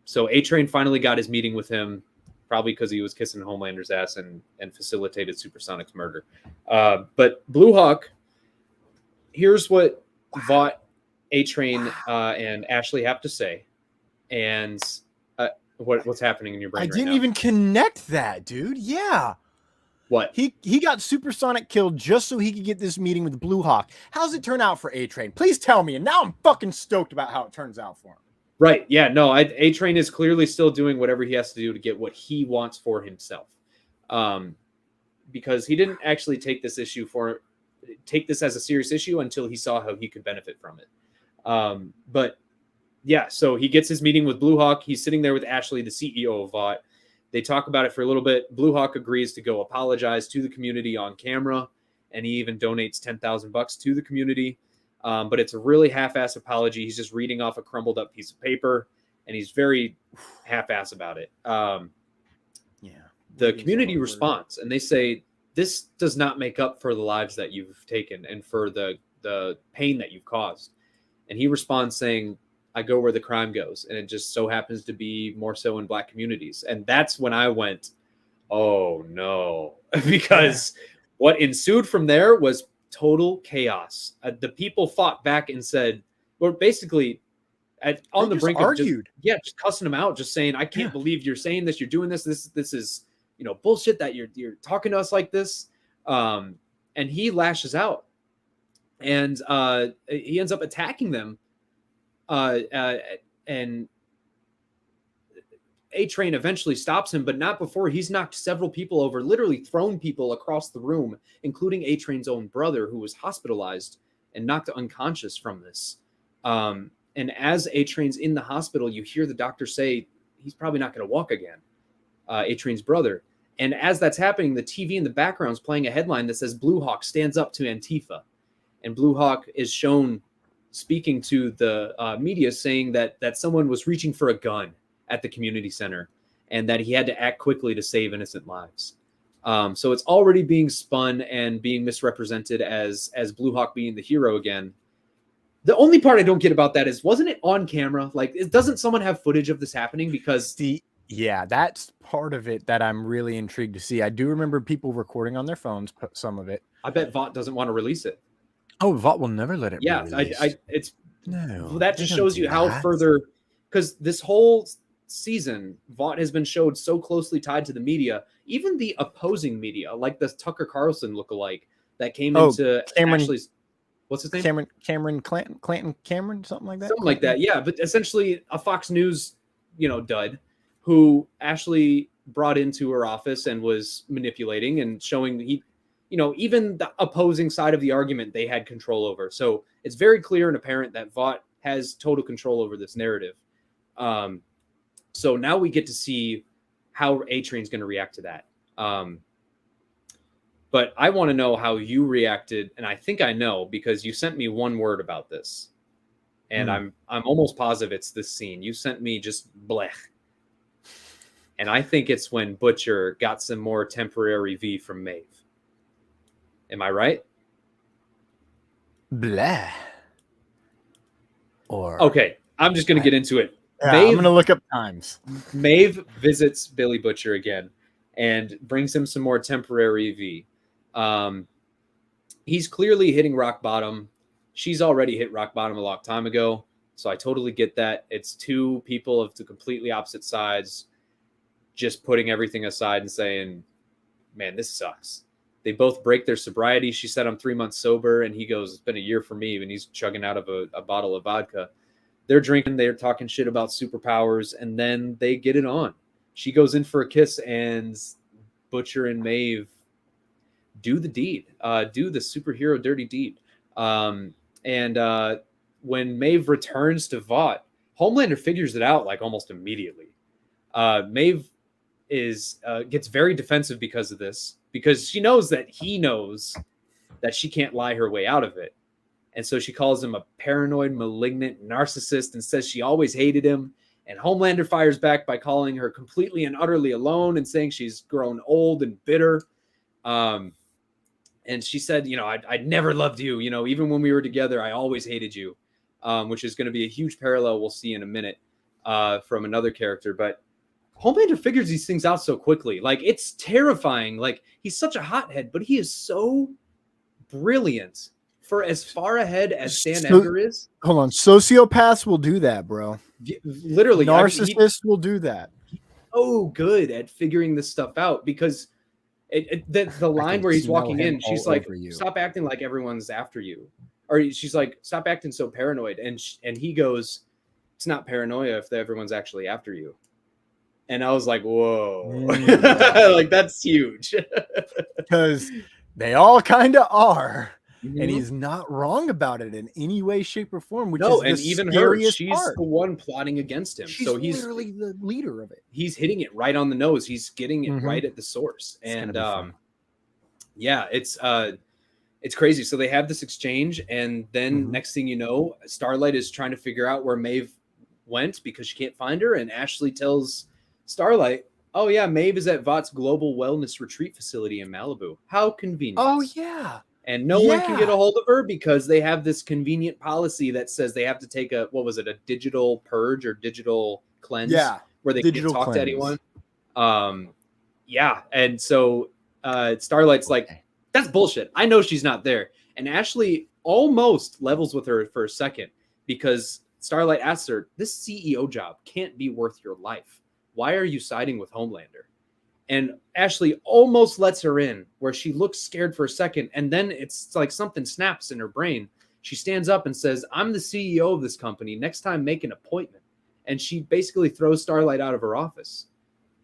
So A-Train finally got his meeting with him, probably because he was kissing Homelander's ass and facilitated Supersonic's murder. But Blue Hawk, here's what Vought, A-Train, and Ashley have to say, and what's happening in your brain. I didn't even connect that, dude. Yeah. What? He got Supersonic killed just so he could get this meeting with Blue Hawk. How's it turn out for A-Train? Please tell me. And now I'm fucking stoked about how it turns out for him. Right. Yeah. No. A-Train is clearly still doing whatever he has to do to get what he wants for himself, because he didn't actually take this as a serious issue until he saw how he could benefit from it. But yeah, so he gets his meeting with Blue Hawk. He's sitting there with Ashley, the CEO of Vought. They talk about it for a little bit. Blue Hawk agrees to go apologize to the community on camera, and he even donates $10,000 to the community. But it's a really half-ass apology. He's just reading off a crumbled up piece of paper, and he's very half-ass about it. The community responds, and they say, this does not make up for the lives that you've taken and for the pain that you've caused. And he responds saying, I go where the crime goes. And it just so happens to be more so in black communities. And that's when I went, oh no, because what ensued from there was total chaos. The people fought back and said, well, basically on the brink of just cussing him out, just saying, I can't believe you're saying this. You're doing this. This is, bullshit that you're talking to us like this. And he lashes out. And he ends up attacking them. And A-Train eventually stops him, but not before he's knocked several people over, literally thrown people across the room, including A-Train's own brother, who was hospitalized and knocked unconscious from this. And as A-Train's in the hospital, you hear the doctor say he's probably not going to walk again, A-Train's brother. And as that's happening, the TV in the background is playing a headline that says Blue Hawk stands up to Antifa. And Blue Hawk is shown speaking to the media saying that someone was reaching for a gun at the community center and that he had to act quickly to save innocent lives. So it's already being spun and being misrepresented as Blue Hawk being the hero again. The only part I don't get about that is, wasn't it on camera? Like, doesn't someone have footage of this happening? Because yeah, that's part of it that I'm really intrigued to see. I do remember people recording on their phones, some of it. I bet Vought doesn't want to release it. Oh, Vought will never let it be Yeah, released. it's No, that they just don't shows do you how that. further, because this whole season, Vought has been showed so closely tied to the media, even the opposing media, like the Tucker Carlson lookalike that came into Cameron, Ashley's. What's his name? Cameron Clanton, something like that. Something like that, yeah. But essentially, a Fox News, dud, who Ashley brought into her office and was manipulating and showing even the opposing side of the argument they had control over. So it's very clear and apparent that Vought has total control over this narrative. So now we get to see how A-Train's going to react to that. But I want to know how you reacted, and I think I know because you sent me one word about this, and I'm almost positive it's this scene. You sent me just blech, and I think it's when Butcher got some more temporary V from Maeve. Am I right? Blah. Or okay, I'm just going to get into it. Yeah, I'm going to look up times. Maeve visits Billy Butcher again and brings him some more temporary V. He's clearly hitting rock bottom. She's already hit rock bottom a long time ago. So I totally get that. It's two people of the completely opposite sides, just putting everything aside and saying, man, this sucks. They both break their sobriety. She said, I'm 3 months sober. And he goes, it's been a year for me. And he's chugging out of a bottle of vodka. They're drinking. They're talking shit about superpowers. And then they get it on. She goes in for a kiss and Butcher and Maeve do the deed, do the superhero dirty deed. When Maeve returns to Vought, Homelander figures it out like almost immediately. Maeve gets very defensive because of this, because she knows that he knows that she can't lie her way out of it. And so she calls him a paranoid, malignant narcissist and says she always hated him. And Homelander fires back by calling her completely and utterly alone and saying she's grown old and bitter. And she said, I never loved you. Even when we were together, I always hated you, which is going to be a huge parallel we'll see in a minute from another character. But Homelander figures these things out so quickly. Like, it's terrifying. Like, he's such a hothead, but he is so brilliant for as far ahead as Stan Edgar is. Hold on. Sociopaths will do that, bro. Literally. Narcissists will do that. So good at figuring this stuff out, because the line where he's walking in, she's like, stop acting like everyone's after you. Or she's like, stop acting so paranoid. And he goes, it's not paranoia if everyone's actually after you. And I was like, whoa, like, that's huge. Because they all kind of are. Mm-hmm. And he's not wrong about it in any way, shape, or form. Which no, is and even her, she's the one plotting against him. She's so he's literally the leader of it. He's hitting it right on the nose. He's getting it right at the source. And yeah, it's crazy. So they have this exchange, and then next thing you know, Starlight is trying to figure out where Maeve went because she can't find her. And Ashley tells Starlight, oh yeah, Maeve is at Vought's global wellness retreat facility in Malibu. How convenient. Oh yeah. And no one can get a hold of her because they have this convenient policy that says they have to take a digital purge or digital cleanse, where they can't talk to anyone. Yeah. And so Starlight's like, that's bullshit. I know she's not there. And Ashley almost levels with her for a second, because Starlight asks her, this CEO job can't be worth your life. Why are you siding with Homelander? And Ashley almost lets her in, where she looks scared for a second. And then it's like something snaps in her brain. She stands up and says, I'm the CEO of this company. Next time, make an appointment. And she basically throws Starlight out of her office.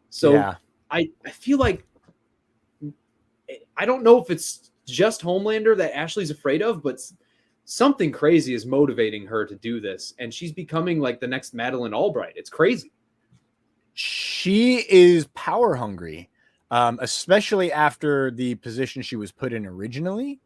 So I feel like, I don't know if it's just Homelander that Ashley's afraid of, but something crazy is motivating her to do this. And she's becoming like the next Madeleine Albright. It's crazy. She is power hungry, especially after the position she was put in originally,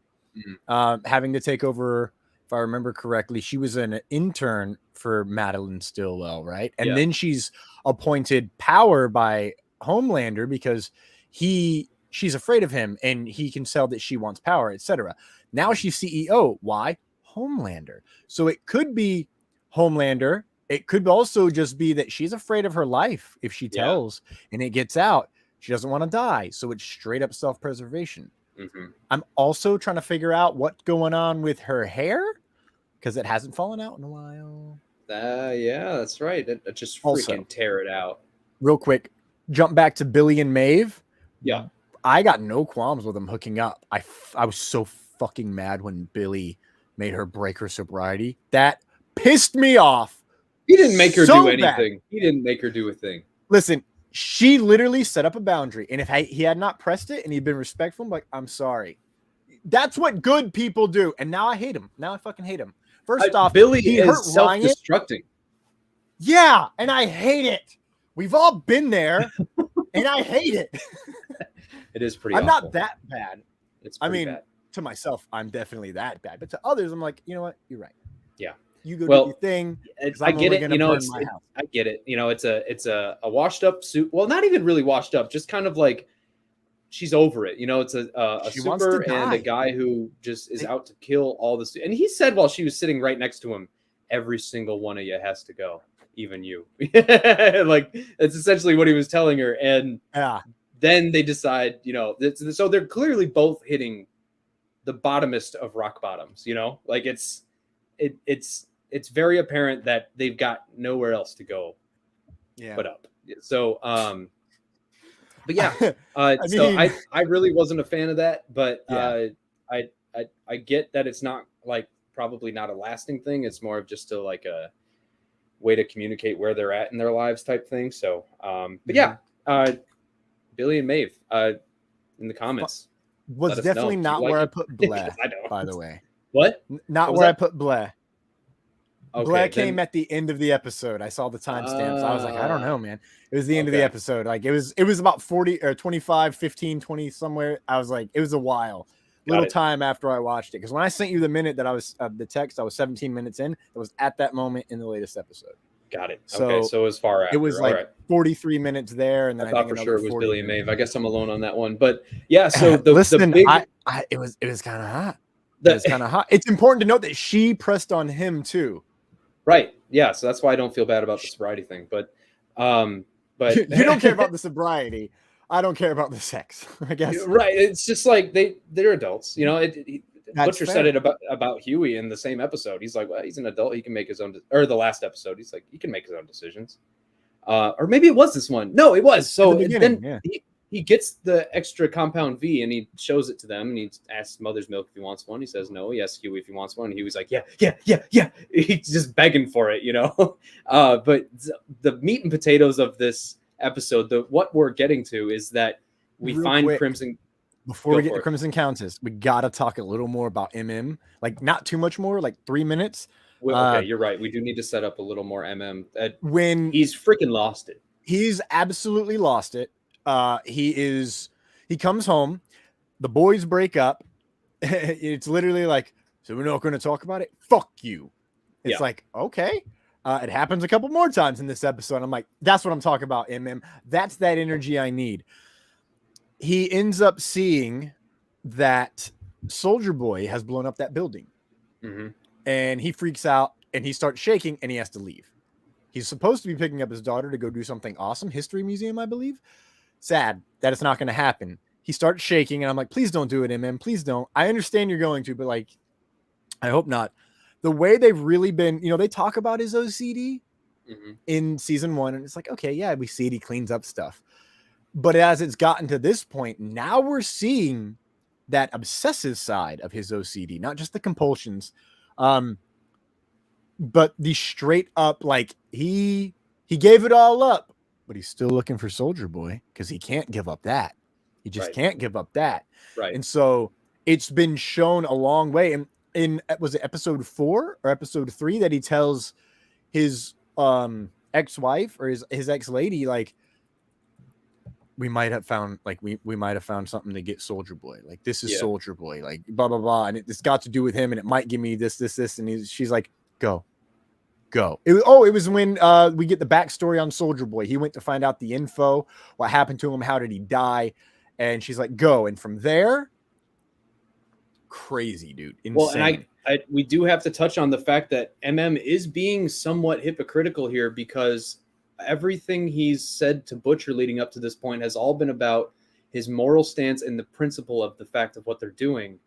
having to take over. If I remember correctly, she was an intern for Madeline Stillwell, right? And then she's appointed power by Homelander because she's afraid of him and he can tell that she wants power, etc. Now she's CEO. Why? Homelander. So it could be Homelander. It could also just be that she's afraid of her life if she tells and it gets out. She doesn't want to die. So it's straight up self-preservation. I'm also trying to figure out what's going on with her hair because it hasn't fallen out in a while. Yeah, that's right. It just freaking Also, tear it out. Real quick, jump back to Billy and Maeve. Yeah. I got no qualms with them hooking up. I was so fucking mad when Billy made her break her sobriety. That pissed me off. He didn't make her so do anything. Bad. He didn't make her do a thing. Listen, she literally set up a boundary. And if he had not pressed it and he'd been respectful, I'm like, I'm sorry. That's what good people do. And now I hate him. Now I fucking hate him. First off, Billy he is self-destructing. Yeah, and I hate it. We've all been there, and I hate it. It is pretty I'm awful. not that bad. It's I mean, bad. To myself, I'm definitely that bad. But to others, I'm like, you know what? You're right. Yeah. You go do your thing. I get it. You know, I get it. You know, it's a washed up suit. Well, not even really washed up, just kind of like she's over it. You know, it's a super and a guy who just is out to kill all this. And he said while she was sitting right next to him, every single one of you has to go, even you. Like, it's essentially what he was telling her. And then they decide, you know, so they're clearly both hitting the bottomest of rock bottoms, you know, like it's very apparent that they've got nowhere else to go but up. So, but yeah, I really wasn't a fan of that, but I get that it's not like probably not a lasting thing. It's more of just a way to communicate where they're at in their lives type thing. So, but yeah, Billy and Maeve in the comments. Was definitely not where I put Bleh, by the way. What? Not where I put Bleh. Okay, Bleh came at the end of the episode. I saw the timestamps. I was like, I don't know, man. It was the end of the episode. Like it was about 40 or 25, 15, 20 somewhere. I was like, it was a while. Little time after I watched it. Because when I sent you the minute that I was the text, I was 17 minutes in. It was at that moment in the latest episode. Got it. Okay, so as far after. It was like 43 minutes there, and then I thought for sure it was Billy and minutes. Maeve. I guess I'm alone on that one, but yeah. So the big, it was kind of hot. It was kind of hot. It's important to note that she pressed on him too. Right. Yeah. So that's why I don't feel bad about the sobriety thing. But you don't care about the sobriety. I don't care about the sex. I guess. Right. It's just like they're adults. You know. Butcher said it about Huey in the same episode. He's like, well, he's an adult. He can make his own. Or the last episode, he's like, he can make his own decisions. Or maybe it was this one. No, it was. So then he gets the extra compound V and he shows it to them and he asks Mother's Milk if he wants one. He says no. He asks Huey if he wants one. And he was like, yeah. He's just begging for it, you know. But the meat and potatoes of this episode, what we're getting to is that we find Crimson. Before we get to Crimson Countess, we got to talk a little more about MM. Like, not too much more, like 3 minutes. Well, okay, you're right. We do need to set up a little more MM. When he's freaking lost it. He's absolutely lost it. He comes home. The boys break up. It's literally like, so we're not going to talk about it? Fuck you. It's like, okay. It happens a couple more times in this episode. I'm like, that's what I'm talking about, MM. That's that energy I need. He ends up seeing that Soldier Boy has blown up that building. And he freaks out and he starts shaking and he has to leave. He's supposed to be picking up his daughter to go do something awesome. History Museum, I believe. Sad that it's not going to happen. He starts shaking and I'm like, please don't do it, MM. Please don't. I understand you're going to, but like, I hope not. The way they've really been, you know, they talk about his OCD in season 1 and it's like, okay, yeah, we see it. He cleans up stuff. But as it's gotten to this point, now we're seeing that obsessive side of his OCD, not just the compulsions, but the straight up, like he gave it all up, but he's still looking for Soldier Boy because he can't give up that. He just can't give up that. Right. And so it's been shown a long way. And in was it episode 4 or episode 3 that he tells his ex-wife or his ex-lady, like, we might have found we might have found something to get Soldier Boy. Like, this is Soldier Boy, like blah blah blah, and it's got to do with him, and it might give me this, and she's like, go. It was when we get the backstory on Soldier Boy. He went to find out the info, what happened to him, how did he die, and she's like, go. And from there, crazy, dude. Insane. Well, and we do have to touch on the fact that MM is being somewhat hypocritical here because everything he's said to Butcher leading up to this point has all been about his moral stance and the principle of the fact of what they're doing,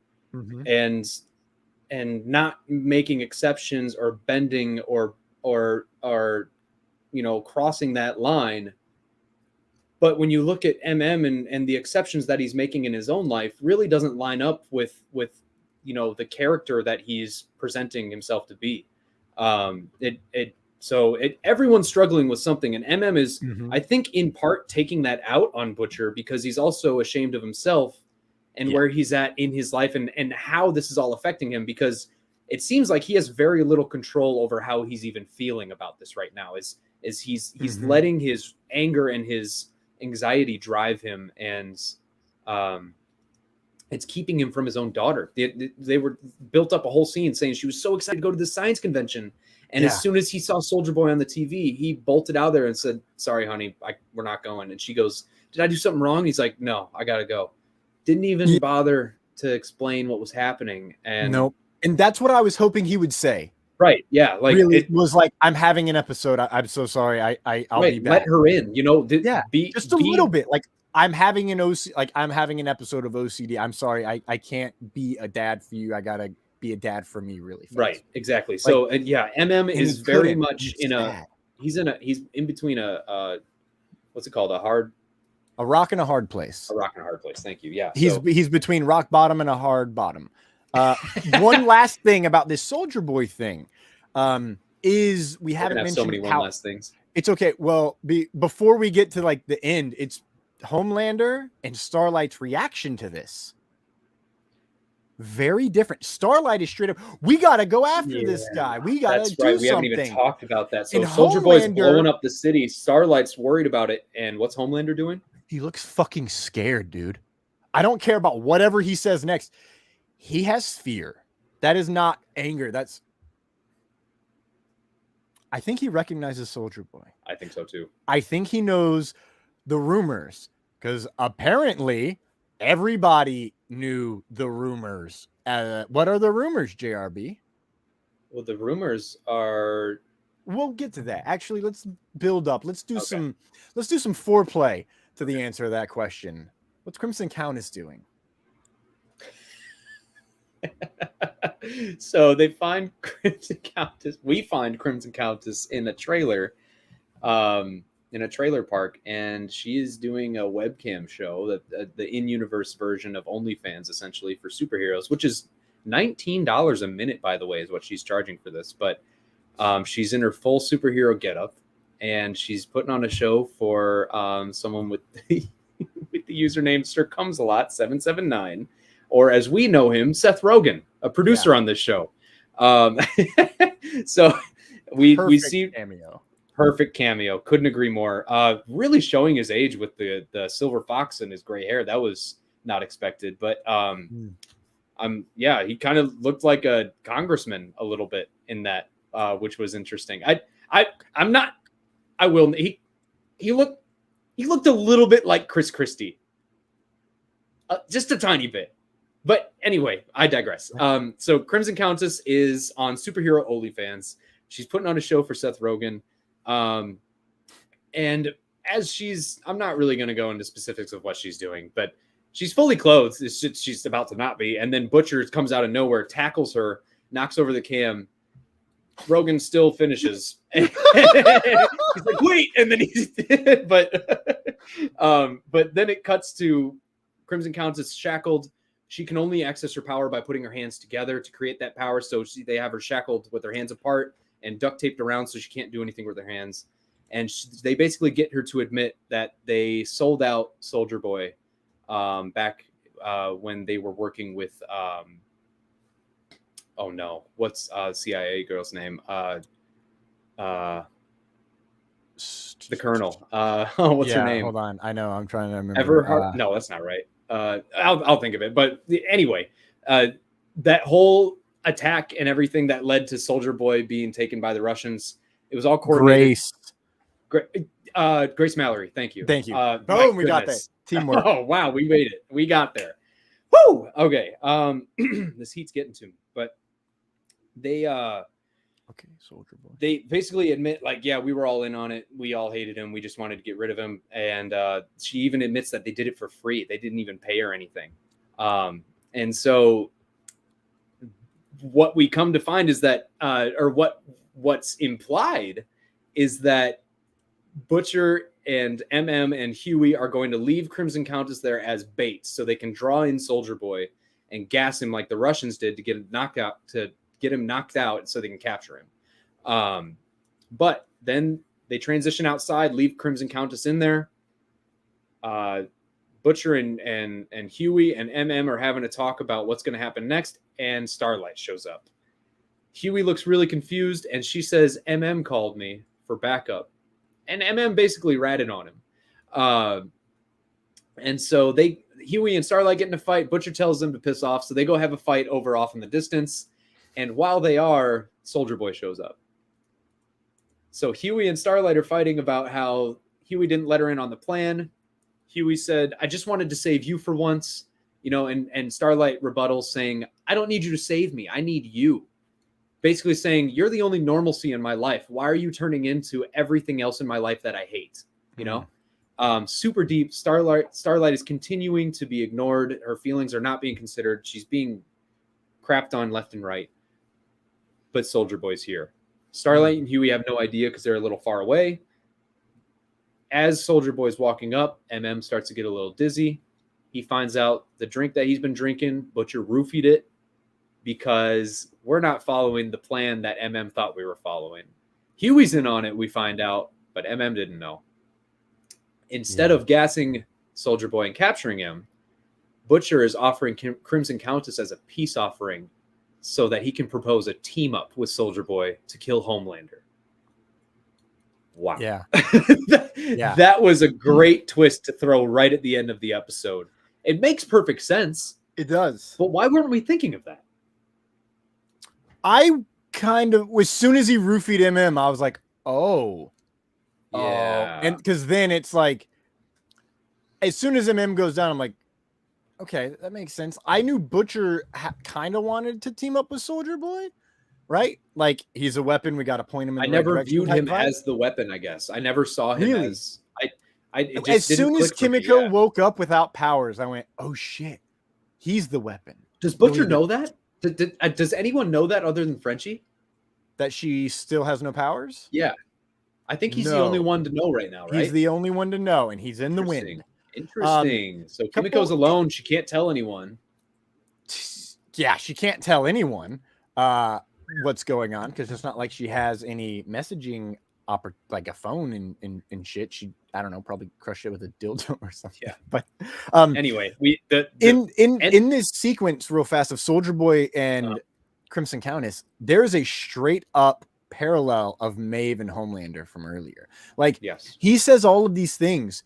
and not making exceptions or bending or crossing that line. But when you look at and the exceptions that he's making in his own life, really doesn't line up with the character that he's presenting himself to be. Everyone's struggling with something, and is I think in part taking that out on Butcher because he's also ashamed of himself and where he's at in his life and how this is all affecting him, because it seems like he has very little control over how he's even feeling about this right now. Is he's letting his anger and his anxiety drive him, and it's keeping him from his own daughter. They were built up a whole scene saying she was so excited to go to the science convention, and as soon as he saw Soldier Boy on the TV, he bolted out there and said, "Sorry, honey, we're not going." And she goes, "Did I do something wrong?" He's like, "No, I gotta go." Didn't even bother to explain what was happening. And nope. And that's what I was hoping he would say. Right. Yeah. Like really, it was like, I'm having an episode. I'm so sorry. I'll be back. Let her in, just a little bit. Like, I'm having an episode of OCD. I'm sorry. I can't be a dad for you. I gotta be a dad for me really fast. Right. Exactly. So, and is very much he's in between what's it called? A rock and a hard place. A rock and a hard place. Thank you. Yeah. He's between rock bottom and a hard bottom. One last thing about this Soldier Boy thing is we haven't mentioned so many last things. It's okay. Well, before we get to like the end, it's Homelander and Starlight's reaction to this. Very different. Starlight is straight up, we got to go after this guy. We got to do something. We haven't even talked about that. So Soldier Boy's blowing up the city. Starlight's worried about it. And what's Homelander doing? He looks fucking scared, dude. I don't care about whatever he says next. He has fear. That is not anger. I think he recognizes Soldier Boy. I think so too. I think he knows the rumors, because apparently everybody knew the rumors. What are the rumors, JRB? Well, the rumors are... We'll get to that. Actually, let's build up. Let's do some foreplay to the answer to that question. What's Crimson Countess doing? So they find Crimson Countess. We find Crimson Countess in a trailer, park, and she is doing a webcam show, that the in-universe version of OnlyFans, essentially, for superheroes, which is $19 a minute, by the way, is what she's charging for this. But she's in her full superhero getup, and she's putting on a show for someone with the username Sir Comes a Lot 779. Or as we know him, Seth Rogen, a producer on this show. So we see perfect cameo. Couldn't agree more. Really showing his age with the silver fox and his gray hair. That was not expected, but he kind of looked like a congressman a little bit in that, which was interesting. He looked a little bit like Chris Christie, just a tiny bit. But anyway, I digress. So Crimson Countess is on superhero OnlyFans. She's putting on a show for Seth Rogen. And as I'm not really going to go into specifics of what she's doing, but she's fully clothed. She's about to not be. And then Butcher comes out of nowhere, tackles her, knocks over the cam. Rogen still finishes. He's like, wait. And then but then it cuts to Crimson Countess shackled. She can only access her power by putting her hands together to create that power. So they have her shackled with her hands apart and duct taped around so she can't do anything with her hands. And they basically get her to admit that they sold out Soldier Boy back when they were working with, what's CIA girl's name? The Colonel. What's her name? Hold on. I know. I'm trying to remember. Everhart? No, that's not right. I'll think of it. But anyway, that whole attack and everything that led to Soldier Boy being taken by the Russians, it was all coordinated. Grace Mallory. Thank you. Boom, we got that. Teamwork. Oh, wow. We made it. We got there. Woo! Okay. This heat's getting to me. But they Okay, Soldier Boy. They basically admit, like, yeah, we were all in on it. We all hated him. We just wanted to get rid of him. And she even admits that they did it for free. They didn't even pay her anything. And so what we come to find is that, what's implied is that Butcher and and Huey are going to leave Crimson Countess there as bait so they can draw in Soldier Boy and gas him like the Russians did to get him knocked out so they can capture him. But then they transition outside, leave Crimson Countess in there. Butcher and Huey and are having a talk about what's going to happen next, and Starlight shows up. Huey looks really confused, and she says, called me for backup. And basically ratted on him. And so Huey and Starlight get in a fight. Butcher tells them to piss off, so they go have a fight off in the distance. And while they are, Soldier Boy shows up. So Huey and Starlight are fighting about how Huey didn't let her in on the plan. Huey said, I just wanted to save you for once. And Starlight rebuttals saying, I don't need you to save me. I need you. Basically saying, you're the only normalcy in my life. Why are you turning into everything else in my life that I hate? Super deep. Starlight is continuing to be ignored. Her feelings are not being considered. She's being crapped on left and right. But Soldier Boy's here. Starlight and Huey have no idea because they're a little far away. As Soldier Boy's walking up, starts to get a little dizzy. He finds out the drink that he's been drinking, Butcher roofied it, because we're not following the plan that thought we were following. Huey's in on it, we find out, but didn't know. Instead of gassing Soldier Boy and capturing him, Butcher is offering Crimson Countess as a peace offering so that he can propose a team up with Soldier Boy to kill Homelander. Wow. Yeah. That was a great twist to throw right at the end of the episode. It makes perfect sense. It does. But why weren't we thinking of that? I kind of, as soon as he roofied I was like, oh. Yeah. And because then it's like, as soon as goes down, I'm like, okay, that makes sense. I knew Butcher kind of wanted to team up with Soldier Boy, right? Like, he's a weapon. We got to point him in the I never right viewed direction him as the weapon, I guess. I never saw him Really? as... it just as didn't soon as click for me, Kimiko yeah. woke up without powers, I went, oh, shit. He's the weapon. Does Butcher Believe know that? Does anyone know that other than Frenchie? That she still has no powers? Yeah. I think he's the No. only one to know right now, right? He's the only one to know, and he's in the wind. Interesting. So Kimiko's alone. She can't tell anyone. Yeah, she can't tell anyone what's going on because it's not like she has any messaging, like a phone and shit. She, I don't know, probably crushed it with a dildo or something. Yeah. But anyway, in this sequence, real fast, of Soldier Boy and Crimson Countess, there's a straight up parallel of Maeve and Homelander from earlier. Like, yes, he says all of these things,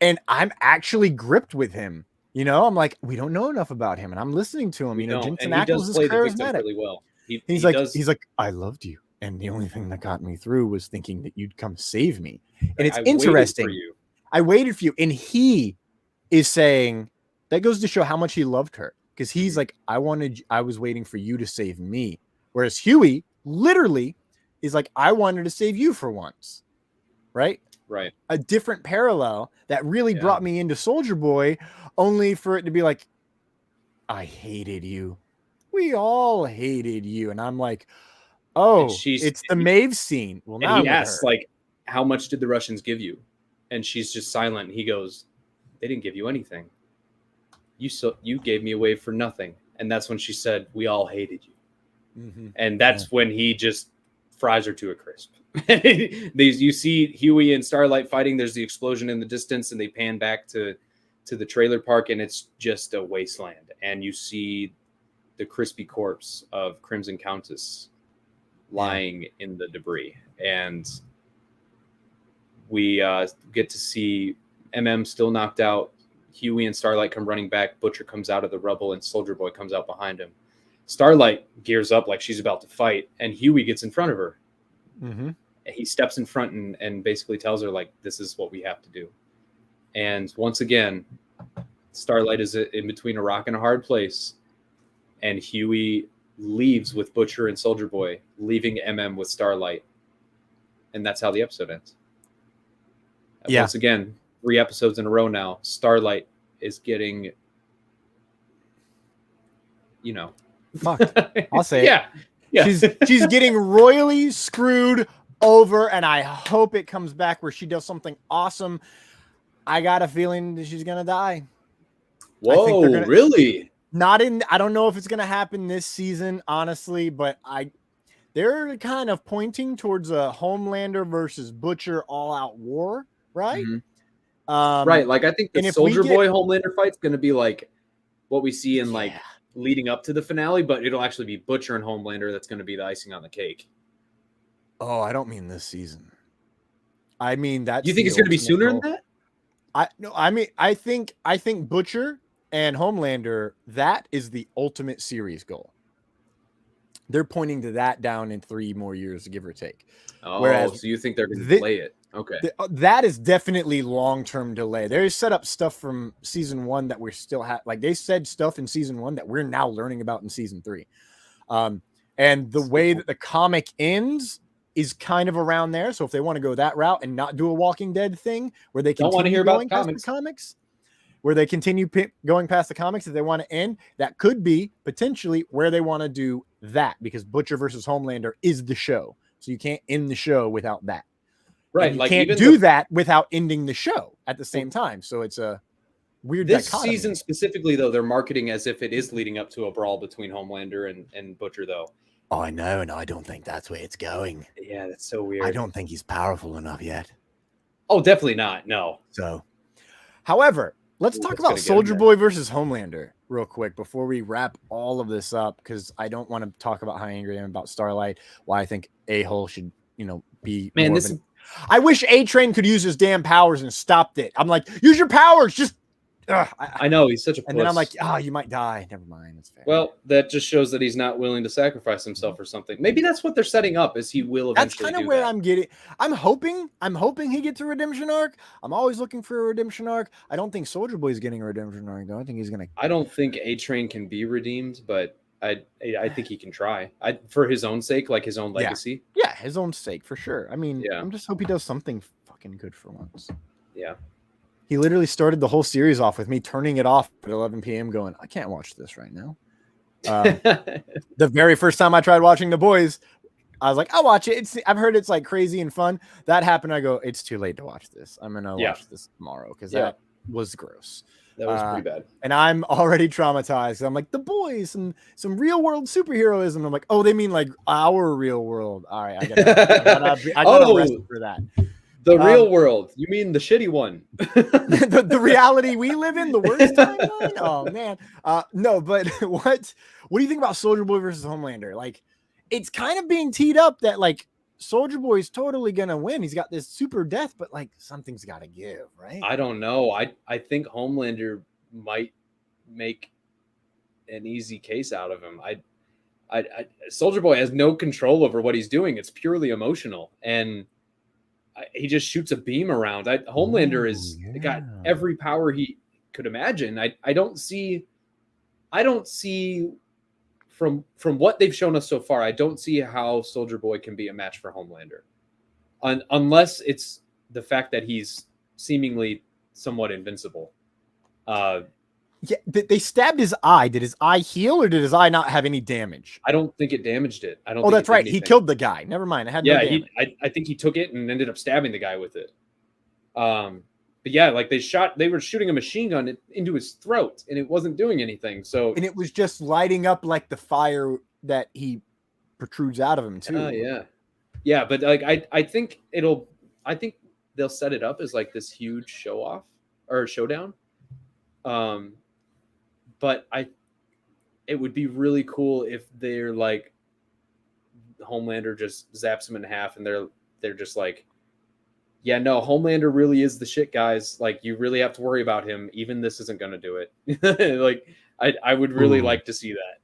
and I'm actually gripped with him. I'm like, we don't know enough about him, and I'm listening to him. Jensen Ackles is charismatic. Really well. He's like, I loved you, and the only thing that got me through was thinking that you'd come save me. And it's interesting. I waited for you, and he is saying that goes to show how much he loved her, because he's like, I was waiting for you to save me, whereas Huey literally is like, I wanted to save you for once, right? Right. A different parallel that really brought me into Soldier Boy, only for it to be like, I hated you. We all hated you. And I'm like, oh, it's the Maeve scene. Well, now he asks, like, how much did the Russians give you? And she's just silent. He goes, they didn't give you anything. You gave me away for nothing. And that's when she said, we all hated you. Mm-hmm. And that's when he just fries her to a crisp. You see Huey and Starlight fighting. There's the explosion in the distance, and they pan back to the trailer park, and it's just a wasteland. And you see the crispy corpse of Crimson Countess lying in the debris. And we get to see still knocked out. Huey and Starlight come running back. Butcher comes out of the rubble, and Soldier Boy comes out behind him. Starlight gears up like she's about to fight, and Huey gets in front of her. Mm-hmm. He steps in front and basically tells her, like, this is what we have to do. And once again, Starlight is in between a rock and a hard place, and Huey leaves with Butcher and Soldier Boy, leaving with Starlight, and that's how the episode ends. Yeah. Once again, 3 episodes in a row now, Starlight is getting, Fuck. I'll say yeah. She's getting royally screwed over, and I hope it comes back where she does something awesome. I got a feeling that she's gonna die. Whoa, really? I don't know if it's gonna happen this season, honestly, but they're kind of pointing towards a Homelander versus Butcher all-out war, right? Mm-hmm. Right. Like I think the Soldier Boy Homelander fight's gonna be like what we see in like leading up to the finale, but it'll actually be Butcher and Homelander that's gonna be the icing on the cake. Oh, I don't mean this season. I mean that. You think it's gonna be sooner than that? I think Butcher and Homelander, that is the ultimate series goal. They're pointing to that down in 3 more years, give or take. Oh, whereas so you think they're going to delay it? Okay. That is definitely long-term delay. They set up stuff from season 1 that we're still like they said stuff in season 1 that we're now learning about in season 3. And the way that the comic ends is kind of around there. So if they want to go that route and not do a Walking Dead thing where they don't want to hear about the comics, where they continue going past the comics, if they want to end, that could be potentially where they want to do that, because Butcher versus Homelander is the show. So you can't end the show without that. Right. And you can't do that without ending the show at the same time. So it's a weird dichotomy. Season specifically, though, they're marketing as if it is leading up to a brawl between Homelander and Butcher, though. Oh, I know, and I don't think that's where it's going. Yeah, that's so weird. I don't think he's powerful enough yet. Oh, definitely not. No. So, however, let's talk about Soldier Boy versus Homelander real quick before we wrap all of this up, because I don't want to talk about how angry I am about Starlight, why I think A-Hole should, be more I wish A-Train could use his damn powers and stopped it. I'm like, use your powers, just I know he's such a puss. And then I'm like, you might die. Never mind. It's fair. Well, that just shows that he's not willing to sacrifice himself or something. Maybe that's what they're setting up, is he will eventually. That's kind of where I'm getting. I'm hoping he gets a redemption arc. I'm always looking for a redemption arc. I don't think Soldier Boy's getting a redemption arc though. I think he's gonna. I don't think A-Train can be redeemed, but I think he can try. For his own sake, like his own legacy. Yeah, his own sake for sure. I mean, yeah. I'm just hope he does something fucking good for once. Yeah. He literally started the whole series off with me turning it off at 11 p.m. going, I can't watch this right now. The very first time I tried watching The Boys, I was like, I'll watch it. I've heard it's like crazy and fun. That happened. I go, it's too late to watch this. I'm going to watch this tomorrow because that was gross. That was pretty bad. And I'm already traumatized. I'm like, The Boys and some real world superheroism. I'm like, oh, they mean like our real world. All right. I got arrested for that. The real world. You mean the shitty one? the reality we live in, the worst timeline. Oh man, no. But what do you think about Soldier Boy versus Homelander? Like, it's kind of being teed up that like Soldier Boy is totally gonna win. He's got this super death, but like something's got to give, right? I don't know. I think Homelander might make an easy case out of him. Soldier Boy has no control over what he's doing. It's purely emotional, and he just shoots a beam around. Homelander got every power he could imagine. I don't see from what they've shown us so far, I don't see how Soldier Boy can be a match for Homelander, unless it's the fact that he's seemingly somewhat invincible. Yeah, they stabbed his eye. Did his eye heal, or did his eye not have any damage? I don't think it damaged it. I don't. Oh, that's right. He killed the guy. Never mind. I had no damage. I think he took it and ended up stabbing the guy with it. But yeah, like they were shooting a machine gun into his throat, and it wasn't doing anything. So and it was just lighting up like the fire that he protrudes out of him too. Yeah. But like I think they'll set it up as like this huge show off or showdown. But it would be really cool if they're like Homelander just zaps him in half, and they're just like, yeah, no, Homelander really is the shit, guys. Like, you really have to worry about him. Even this isn't going to do it. Like, I would really like to see that,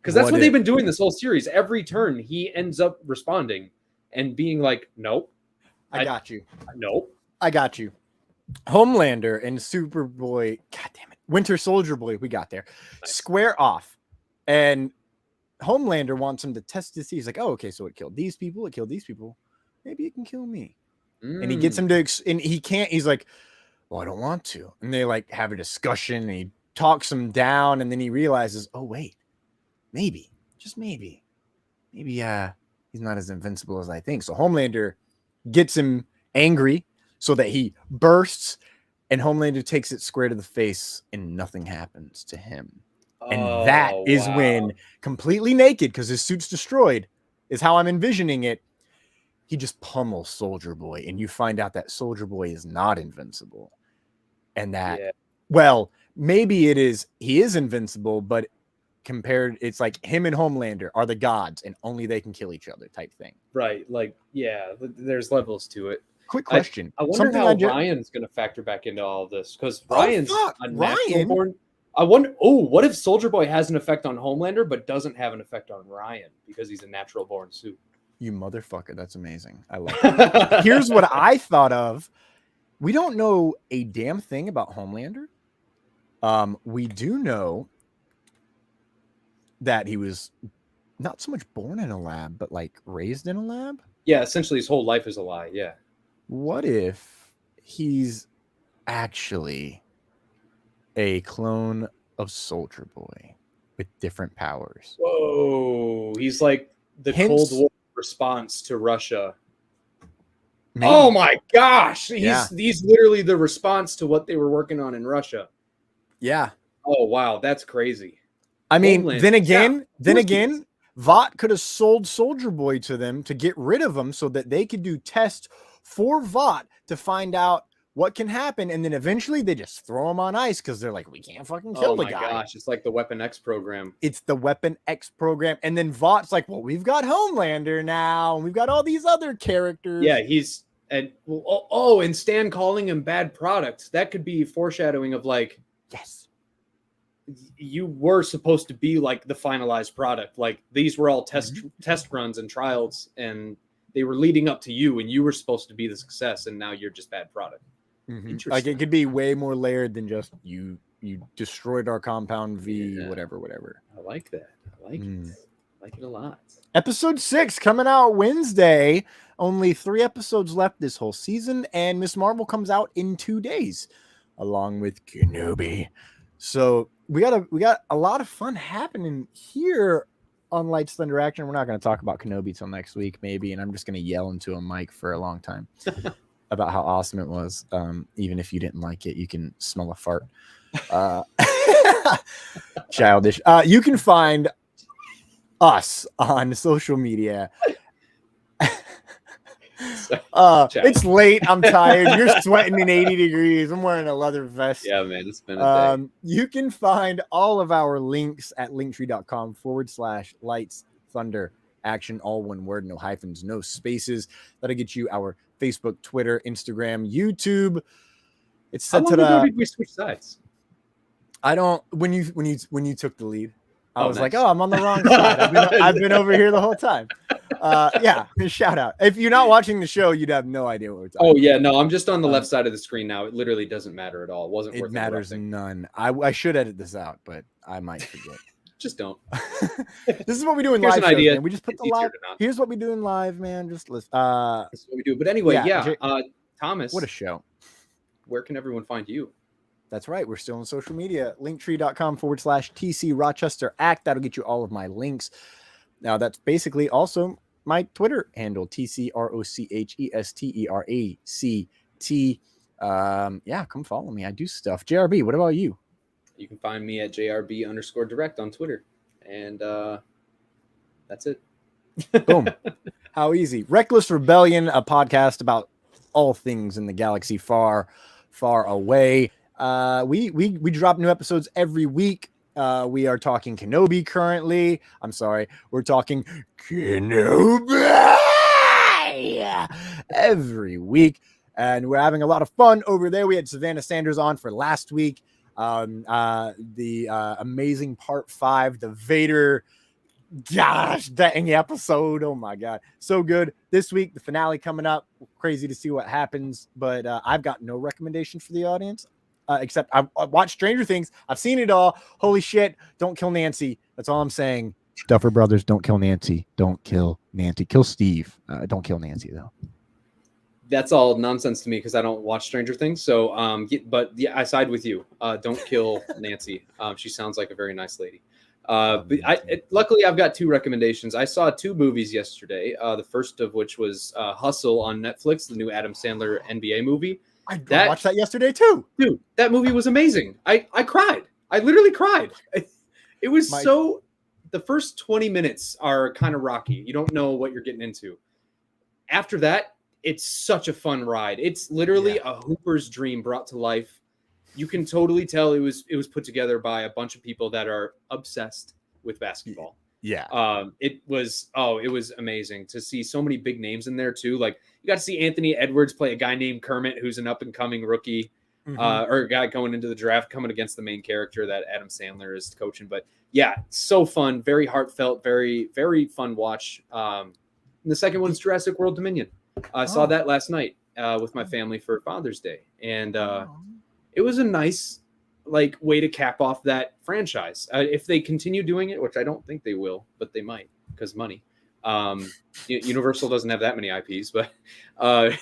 because that's what they've been doing this whole series. Every turn, he ends up responding and being like, nope, I got you. Nope, I got you. Homelander and Superboy, God damn it, Winter Soldier Boy, we got there, square off, and Homelander wants him to test to see. He's like, oh, okay, so it killed these people. It killed these people. Maybe it can kill me. And he gets him to, and he can't. He's like, well, I don't want to. And they like have a discussion, and he talks him down, and then he realizes, oh wait, maybe, just maybe he's not as invincible as I think. So Homelander gets him angry so that he bursts, and Homelander takes it square to the face, and nothing happens to him. And that is when, completely naked, because his suit's destroyed, is how I'm envisioning it. He just pummels Soldier Boy, and you find out that Soldier Boy is not invincible. And that, well, maybe he is invincible, but compared, it's like him and Homelander are the gods, and only they can kill each other type thing. Right. Like, yeah, there's levels to it. Quick question. I wonder how Ryan's going to factor back into all of this, because Ryan's a natural born. I wonder, what if Soldier Boy has an effect on Homelander, but doesn't have an effect on Ryan because he's a natural born suit? You motherfucker. That's amazing. I love it. Here's what I thought of. We don't know a damn thing about Homelander. We do know that he was not so much born in a lab, but like raised in a lab. Yeah, essentially his whole life is a lie. Yeah. What if he's actually a clone of Soldier Boy with different powers? Whoa. He's like the Cold War response to Russia. Maybe. Oh my gosh. He's literally the response to what they were working on in Russia. Yeah. Oh wow, that's crazy. I mean, then again, Vought could have sold Soldier Boy to them to get rid of him so that they could do tests for Vought to find out what can happen, and then eventually they just throw him on ice because they're like, we can't fucking kill the guy. Oh my gosh, it's like the Weapon X program. It's the Weapon X program, and then Vought's like, well, we've got Homelander now, and we've got all these other characters. Yeah, and Stan calling him bad product. That could be foreshadowing of like, yes, you were supposed to be like the finalized product. Like these were all test runs and trials, and they were leading up to you, and you were supposed to be the success, and now you're just bad product. Like it could be way more layered than just you destroyed our compound V, whatever. I like that. I like it. I like it a lot. Episode 6 coming out Wednesday. Only 3 episodes left this whole season, and Miss Marvel comes out in 2 days, along with Kenobi. So we got a lot of fun happening here on Lights Thunder Action. We're not going to talk about Kenobi till next week, maybe, and I'm just going to yell into a mic for a long time about how awesome it was. Even if you didn't like it, you can smell a fart. Childish. You can find us on social media. It's late. I'm tired. You're sweating in 80 degrees. I'm wearing a leather vest. Yeah, man. It's been a day. You can find all of our links at linktree.com/LightsThunderAction, all one word, no hyphens, no spaces. That'll get you our Facebook, Twitter, Instagram, YouTube. It's set to the. Did we switch sides? I don't. When you took the lead, I was like, oh, I'm on the wrong side. I've been over here the whole time. Yeah, shout out. If you're not watching the show, you'd have no idea what we're talking about. Oh, yeah, no, I'm just on the left side of the screen now. It literally doesn't matter at all. It wasn't worth it. It matters none. I should edit this out, but I might forget. Just don't. This is what we do in live shows, idea. Man. We just put the live. Here's what we do in live, man. Just listen. This is what we do. But anyway, Thomas. What a show. Where can everyone find you? That's right. We're still on social media. Linktree.com/TCRochesterACT. That'll get you all of my links. Now, that's basically also my Twitter handle, TCRochesterACT. Yeah, come follow me. I do stuff. JRB, what about you? You can find me at JRB_direct on Twitter. And that's it. Boom. How easy. Reckless Rebellion, a podcast about all things in the galaxy far, far away. We drop new episodes every week. We are talking Kenobi currently. I'm sorry. We're talking Kenobi every week. And we're having a lot of fun over there. We had Savannah Sanders on for last week. The amazing part 5, the Vader, gosh dang episode. Oh my God. So good. This week, the finale coming up. Crazy to see what happens. But I've got no recommendations for the audience. Except I've watched Stranger Things. I've seen it all. Holy shit. Don't kill Nancy. That's all I'm saying. Duffer Brothers, don't kill Nancy. Don't kill Nancy. Kill Steve. Don't kill Nancy though. That's all nonsense to me because I don't watch Stranger Things. So, but yeah, I side with you. Don't kill Nancy. She sounds like a very nice lady. But luckily, I've got 2 recommendations. I saw 2 movies yesterday. The first of which was Hustle on Netflix, the new Adam Sandler NBA movie. I watched that yesterday too. Dude, that movie was amazing. I cried. I literally cried. It was so. The first 20 minutes are kind of rocky. You don't know what you're getting into. After that, it's such a fun ride. It's literally a Hooper's dream brought to life. You can totally tell it was put together by a bunch of people that are obsessed with basketball. Yeah. It was amazing to see so many big names in there too. Like you got to see Anthony Edwards play a guy named Kermit, who's an up and coming rookie, or a guy going into the draft, coming against the main character that Adam Sandler is coaching. But yeah, so fun, very heartfelt, very, very fun watch. And the second one's Jurassic World Dominion. I saw that last night with my family for Father's Day, and it was a nice way to cap off that franchise. If they continue doing it, which I don't think they will, but they might because money. Universal doesn't have that many IPs, but I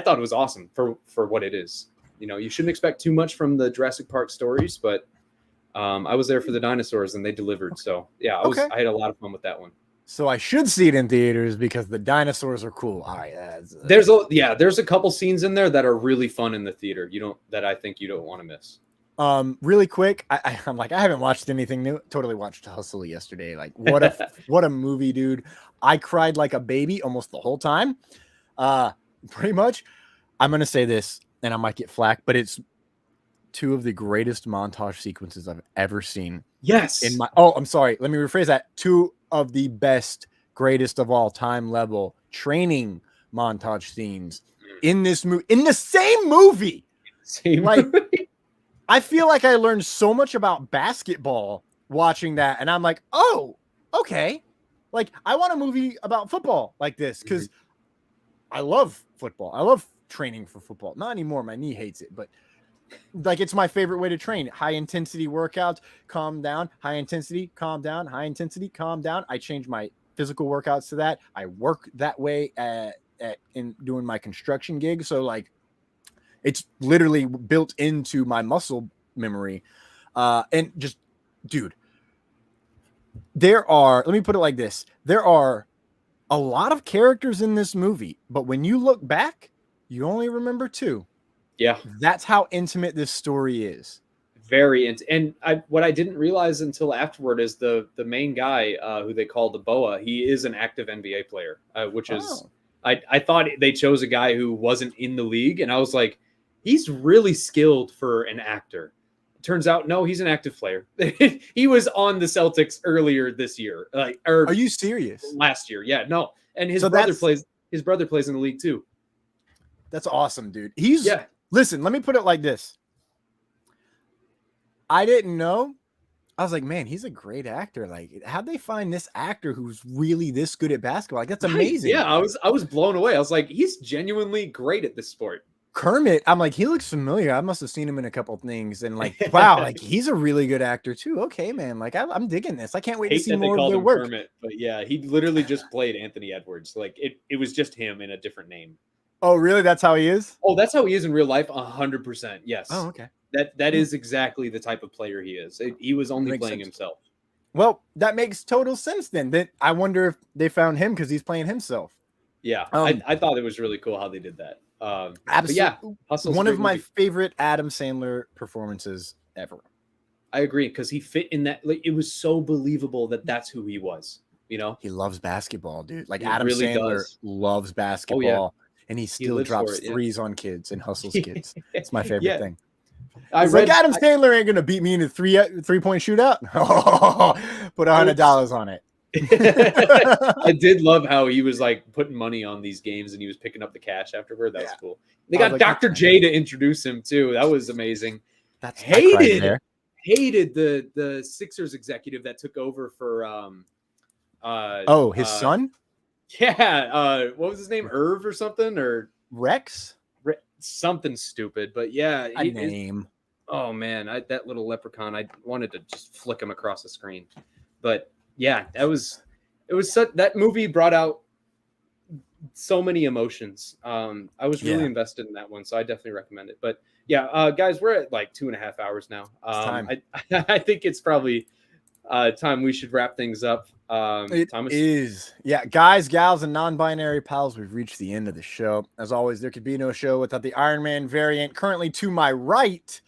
thought it was awesome for what it is. You shouldn't expect too much from the Jurassic Park stories, but I was there for the dinosaurs and they delivered. So yeah, I had a lot of fun with that one. So I should see it in theaters because the dinosaurs are cool. All right, there's a couple scenes in there that are really fun in the theater. I think you don't want to miss. Really quick, I'm like, I haven't watched anything new. Totally watched Hustle yesterday. Like, what a movie, dude. I cried like a baby almost the whole time. Pretty much. I'm gonna say this, and I might get flack, but it's 2 of the greatest montage sequences I've ever seen. Yes. I'm sorry. Let me rephrase that. 2 of the best, greatest of all time level training montage scenes in this movie, in the same movie. I feel like I learned so much about basketball watching that, and I'm like, oh, okay. Like, I want a movie about football like this because I love football. I love training for football. Not anymore. My knee hates it, but it's my favorite way to train. High intensity workouts, calm down, high intensity, calm down, high intensity, calm down. I change my physical workouts to that. I work that way in doing my construction gig. So it's literally built into my muscle memory. And just, dude, let me put it like this. There are a lot of characters in this movie, but when you look back, you only remember 2. Yeah. That's how intimate this story is. Very and what I didn't realize until afterward is the main guy who they call the Boa, he is an active NBA player, which is I thought they chose a guy who wasn't in the league, and I was like, he's really skilled for an actor. It turns out, no, he's an active player. He was on the Celtics earlier this year. Are you serious? Last year, yeah, no. And his brother plays in the league too. That's awesome, dude. Listen, let me put it like this. I didn't know. I was like, man, he's a great actor. Like, how'd they find this actor who's really this good at basketball? Like, that's amazing. Yeah, I was blown away. I was like, he's genuinely great at this sport. Kermit, I'm like, he looks familiar. I must have seen him in a couple of things. And wow, he's a really good actor too. Okay, man. I'm digging this. I can't wait to see more of their work. Kermit, but yeah, he literally just played Anthony Edwards. It was just him in a different name. Oh, really? That's how he is? Oh, that's how he is in real life. 100%. Yes. Oh, okay. That is exactly the type of player he is. He was only playing himself. Well, that makes total sense then. Then I wonder if they found him because he's playing himself. Yeah, I thought it was really cool how they did that. Absolutely. Yeah, one of my favorite Adam Sandler performances ever. I agree because he fit in that. It was so believable that that's who he was. He loves basketball, dude. He Adam really Sandler does. loves basketball. Oh, yeah. And he still drops threes on kids and hustles kids. It's my favorite thing. Adam Sandler ain't gonna beat me in a 3-point shootout. Put $100 on it. I did love how he was putting money on these games and he was picking up the cash afterward. That was cool. They got Dr. J to introduce him too. That was amazing. That's hated the Sixers executive that took over for his son. Yeah, what was his name? Irv or something, or Rex? Something stupid, but yeah, name. Oh man, that little leprechaun! I wanted to just flick him across the screen. But yeah, it was that movie brought out so many emotions. I was really invested in that one, so I definitely recommend it. But yeah, guys, we're at like 2.5 hours now. I think it's probably time we should wrap things up. Thomas? Is. Yeah, guys, gals, and non-binary pals, we've reached the end of the show. As always, there could be no show without the Iron Man variant. Currently to my right,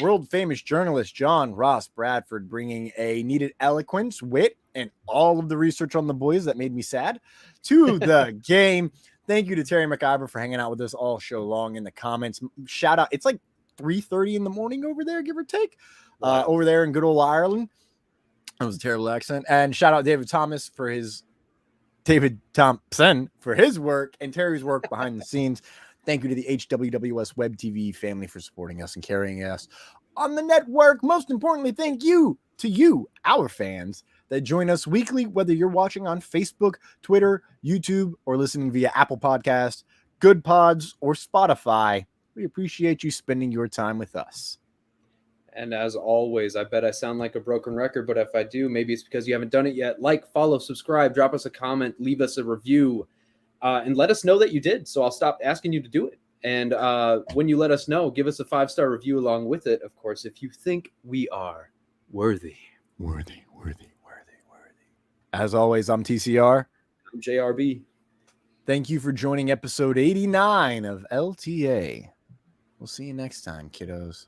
world famous journalist John Ross Bradford, bringing a needed eloquence, wit, and all of the research on the boys that made me sad to the game. Thank you to Terry McIver for hanging out with us all show long in the comments. Shout out. It's like 3:30 in the morning over there, give or take, over there in good old Ireland. That was a terrible accent. And shout out David Thompson for his work and Terry's work behind the scenes. Thank you to the HWWS WebTV family for supporting us and carrying us on the network. Most importantly, thank you to you, our fans, that join us weekly, whether you're watching on Facebook, Twitter, YouTube, or listening via Apple Podcasts, Good Pods, or Spotify. We appreciate you spending your time with us. And as always, I bet I sound like a broken record, but if I do, maybe it's because you haven't done it yet. Like, follow, subscribe, drop us a comment, leave us a review, and let us know that you did. So I'll stop asking you to do it. And when you let us know, give us a 5-star review along with it, of course, if you think we are worthy. Worthy. As always, I'm TCR. I'm JRB. Thank you for joining episode 89 of LTA. We'll see you next time, kiddos.